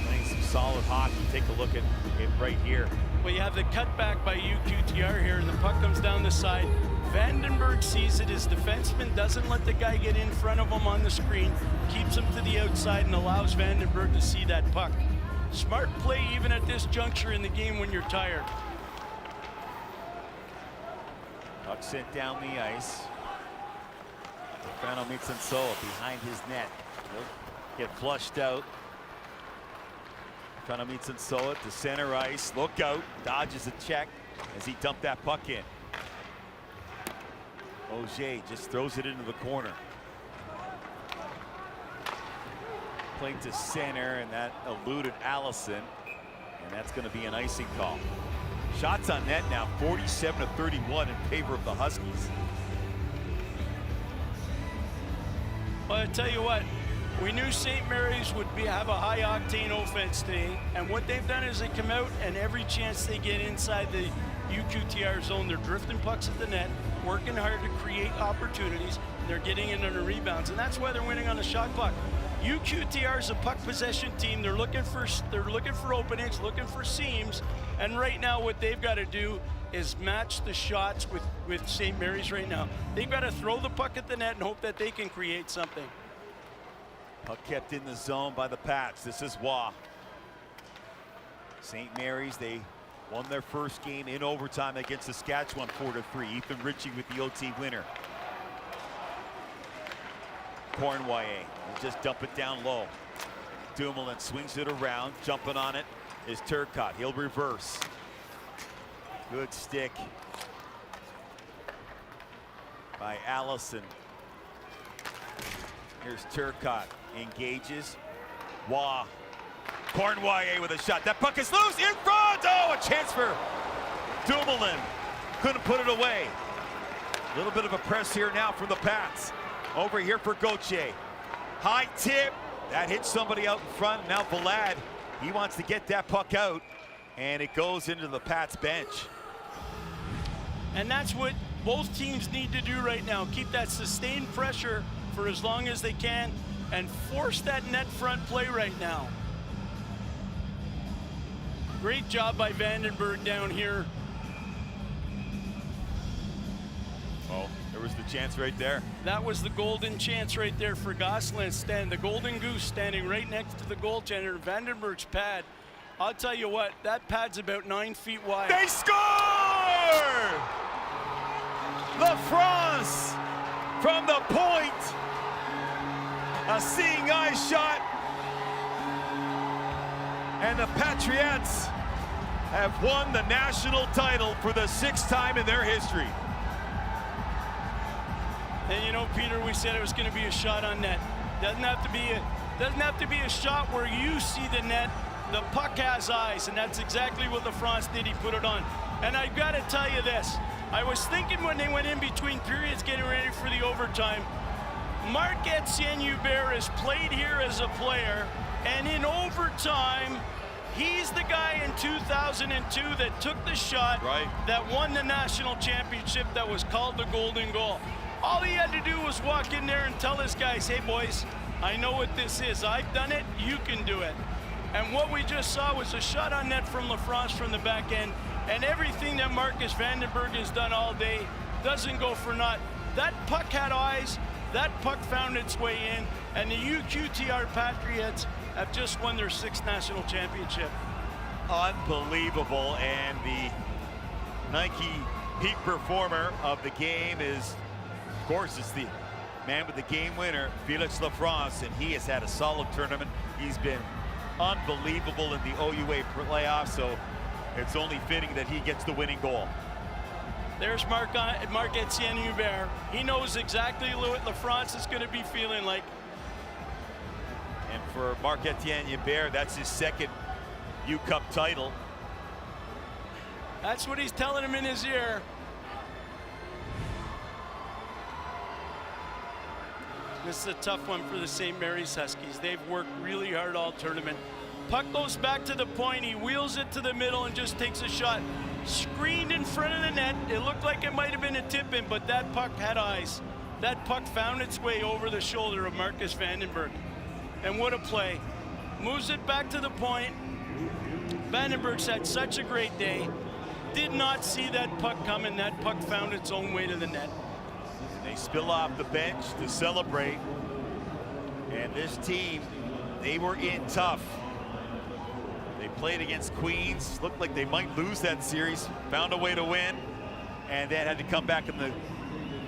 playing some solid hockey. Take a look at it right here.
Well, you have the cutback by UQTR here, and the puck comes down the side. Vandenberg sees it. His defenseman doesn't let the guy get in front of him on the screen, keeps him to the outside, and allows Vandenberg to see that puck. Smart play even at this juncture in the game when you're tired.
Puck sent down the ice. Fano meets Ansoa behind his net. He'll get flushed out. Fano meets Ansoa to center ice. Look out. Dodges a check as he dumped that puck in. Auger just throws it into the corner. Played to center, and that eluded Allison, and that's going to be an icing call. Shots on net now, 47-31 in favor of the Huskies.
Well, I tell you what, we knew St. Mary's would have a high-octane offense today, and what they've done is they come out, and every chance they get inside the UQTR zone, they're drifting pucks at the net, working hard to create opportunities, and they're getting in on the rebounds, and that's why they're winning on the shot clock. UQTR is a puck possession team. They're looking for openings, looking for seams, and right now what they've got to do is match the shots with St. Mary's right now. They've got to throw the puck at the net and hope that they can create something.
Puck kept in the zone by the Pats. This is Waugh. St. Mary's, they won their first game in overtime against Saskatchewan 4-3. Ethan Ritchie with the OT winner. Cornway, just dump it down low. Dumoulin swings it around. Jumping on it is Turcotte. He'll reverse. Good stick by Allison. Here's Turcotte. Engages. Waugh. Cornway with a shot. That puck is loose in front. Oh, a chance for Dumoulin. Couldn't put it away. A little bit of a press here now from the Pats. Over here for Gauthier. High tip. That hits somebody out in front. Now Vlad, he wants to get that puck out, and it goes into the Pats bench.
And that's what both teams need to do right now. Keep that sustained pressure for as long as they can and force that net front play right now. Great job by Vandenberg down here.
Oh, there was the chance right there.
That was the golden chance right there for Gosselin. The golden goose standing right next to the goaltender. Vandenberg's pad. I'll tell you what, that pad's about 9 feet wide.
They score! La France from the point. A seeing eye shot. And the Patriots have won the national title for the 6th time in their history.
And you know, Peter, we said it was going to be a shot on net. Doesn't have to be a shot where you see the net. The puck has eyes, and that's exactly what LaFrance did. He put it on. And I've got to tell you this. I was thinking when they went in between periods getting ready for the overtime, Marc-Etienne Hubert has played here as a player, and in overtime, he's the guy in 2002 that took the shot that won the national championship that was called the golden goal. All he had to do was walk in there and tell his guys, hey boys, I know what this is. I've done it, you can do it. And what we just saw was a shot on net from LaFrance from the back end, and everything that Marcus Vandenberg has done all day doesn't go for naught. That puck had eyes, that puck found its way in, and the UQTR Patriots have just won their 6th national championship.
Unbelievable, and the Nike peak performer of the game is, of course, it's the man with the game winner, Felix Lafrance, and he has had a solid tournament. He's been unbelievable in the OUA playoffs, so it's only fitting that he gets the winning goal.
There's Marc-Etienne Hubert. He knows exactly what Lafrance is going to be feeling like.
And for Marc-Etienne Hubert, that's his second U Cup title.
That's what he's telling him in his ear. This is a tough one for the St. Mary's Huskies. They've worked really hard all tournament. Puck goes back to the point. He wheels it to the middle and just takes a shot. Screened in front of the net. It looked like it might have been a tip-in, but that puck had eyes. That puck found its way over the shoulder of Marcus Vandenberg. And what a play. Moves it back to the point. Vandenberg's had such a great day. Did not see that puck coming. That puck found its own way to the net.
They spill off the bench to celebrate. And this team, they were in tough. They played against Queens. Looked like they might lose that series. Found a way to win. And then had to come back in the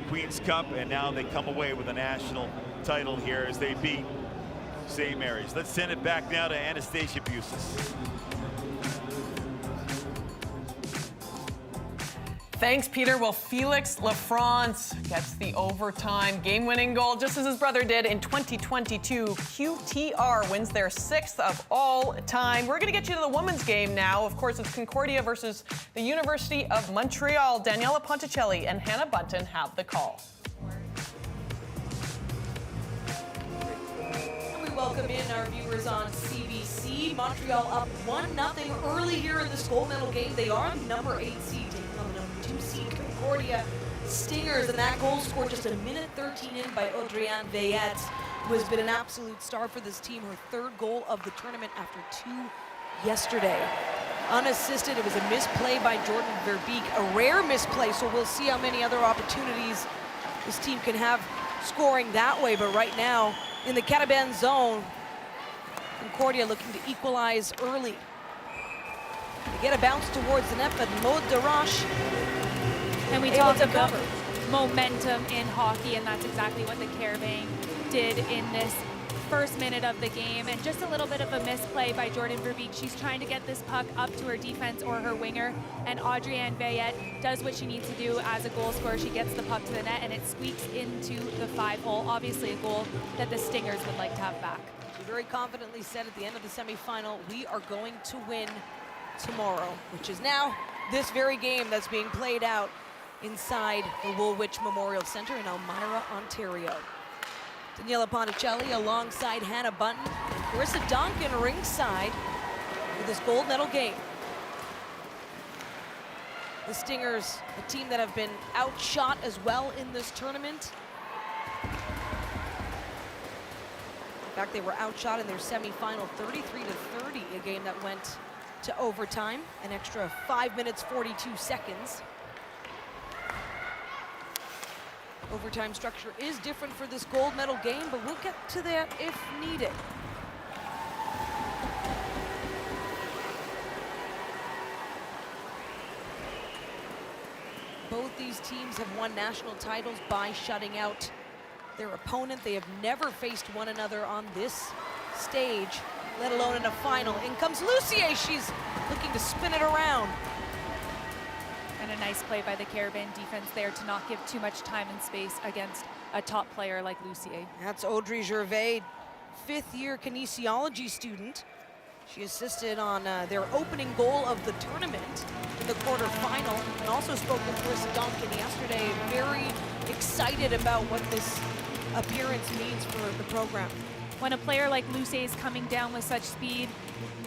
Queens Cup. And now they come away with a national title here as they beat St. Mary's. Let's send it back now to Anastasia Busis.
Thanks, Peter. Well, Felix Lafrance gets the overtime game-winning goal, just as his brother did in 2022. QTR wins their 6th of all time. We're going to get you to the women's game now. Of course, it's Concordia versus the University of Montreal. Daniela Ponticelli and Hannah Bunton have the call.
We welcome in our viewers on CBC. Montreal up 1-0 early here in this gold medal game. They are the number 8 seed, taking on the number 2 seed Concordia Stingers, and that goal scored just 1:13 in by Audrienne Veillette, who has been an absolute star for this team. Her 3rd goal of the tournament after 2 yesterday. Unassisted, it was a misplay by Jordan Verbeek, a rare misplay, so we'll see how many other opportunities this team can have scoring that way. But right now, in the Carabin zone, Concordia looking to equalize early. They get a bounce towards the net, but Maud Darache
and we talked about momentum in hockey, and that's exactly what the Carabin did in this first minute of the game. And just a little bit of a misplay by Jordan Verbeek. She's trying to get this puck up to her defense or her winger, and Audrienne Veillette does what she needs to do as a goal scorer. She gets the puck to the net, and it squeaks into the 5-hole. Obviously a goal that the Stingers would like to have back.
She very confidently said at the end of the semifinal, we are going to win tomorrow, which is now this very game that's being played out inside the Woolwich Memorial Centre in Elmira, Ontario. Daniela Ponticelli alongside Hannah Bunton and Carissa Duncan ringside for this gold medal game. The Stingers, a team that have been outshot as well in this tournament. In fact, they were outshot in their semifinal 33-30, a game that went to overtime, an extra 5 minutes, 42 seconds. Overtime structure is different for this gold medal game, but we'll get to that if needed. Both these teams have won national titles by shutting out their opponent. They have never faced one another on this stage, let alone in a final. In comes Lucier. She's looking to spin it around.
And a nice play by the Carabin defense there to not give too much time and space against a top player like Lucier.
That's Audrey Gervais, 5th-year kinesiology student. She assisted on their opening goal of the tournament in the quarterfinal, and also spoke with Carissa Duncan yesterday. Very excited about what this appearance means for the program.
When a player like Lucier is coming down with such speed,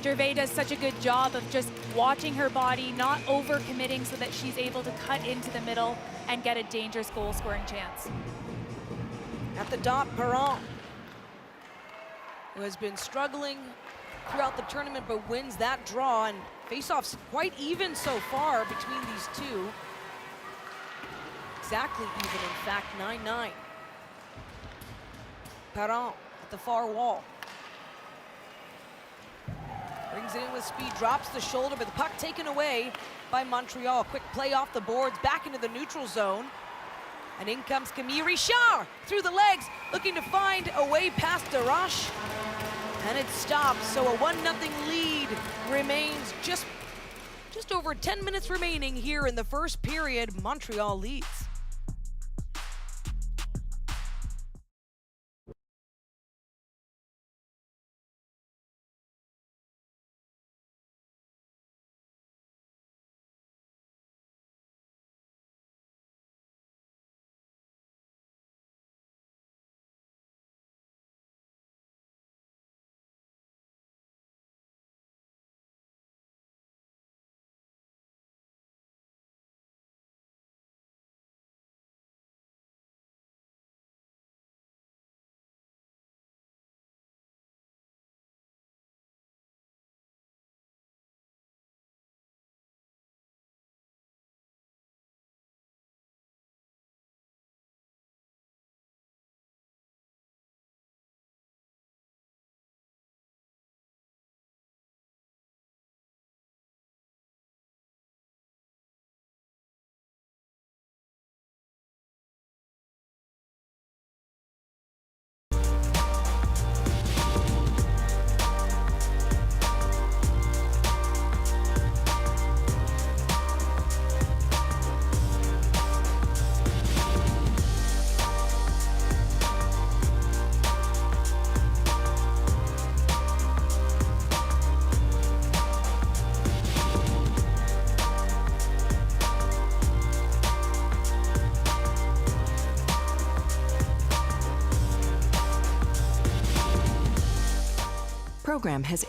Gervais does such a good job of just watching her body, not over-committing, so that she's able to cut into the middle and get a dangerous goal-scoring chance.
At the dot, Perron, who has been struggling throughout the tournament, but wins that draw, and face-offs quite even so far between these two. Exactly even, in fact, 9-9. Perron at the far wall. Brings it in with speed, drops the shoulder, but the puck taken away by Montreal. Quick play off the boards, back into the neutral zone. And in comes Camille Richard through the legs, looking to find a way past DeRoche. And it stops, so a 1-0 lead remains. Just over 10 minutes remaining here in the first period. Montreal leads.
Program has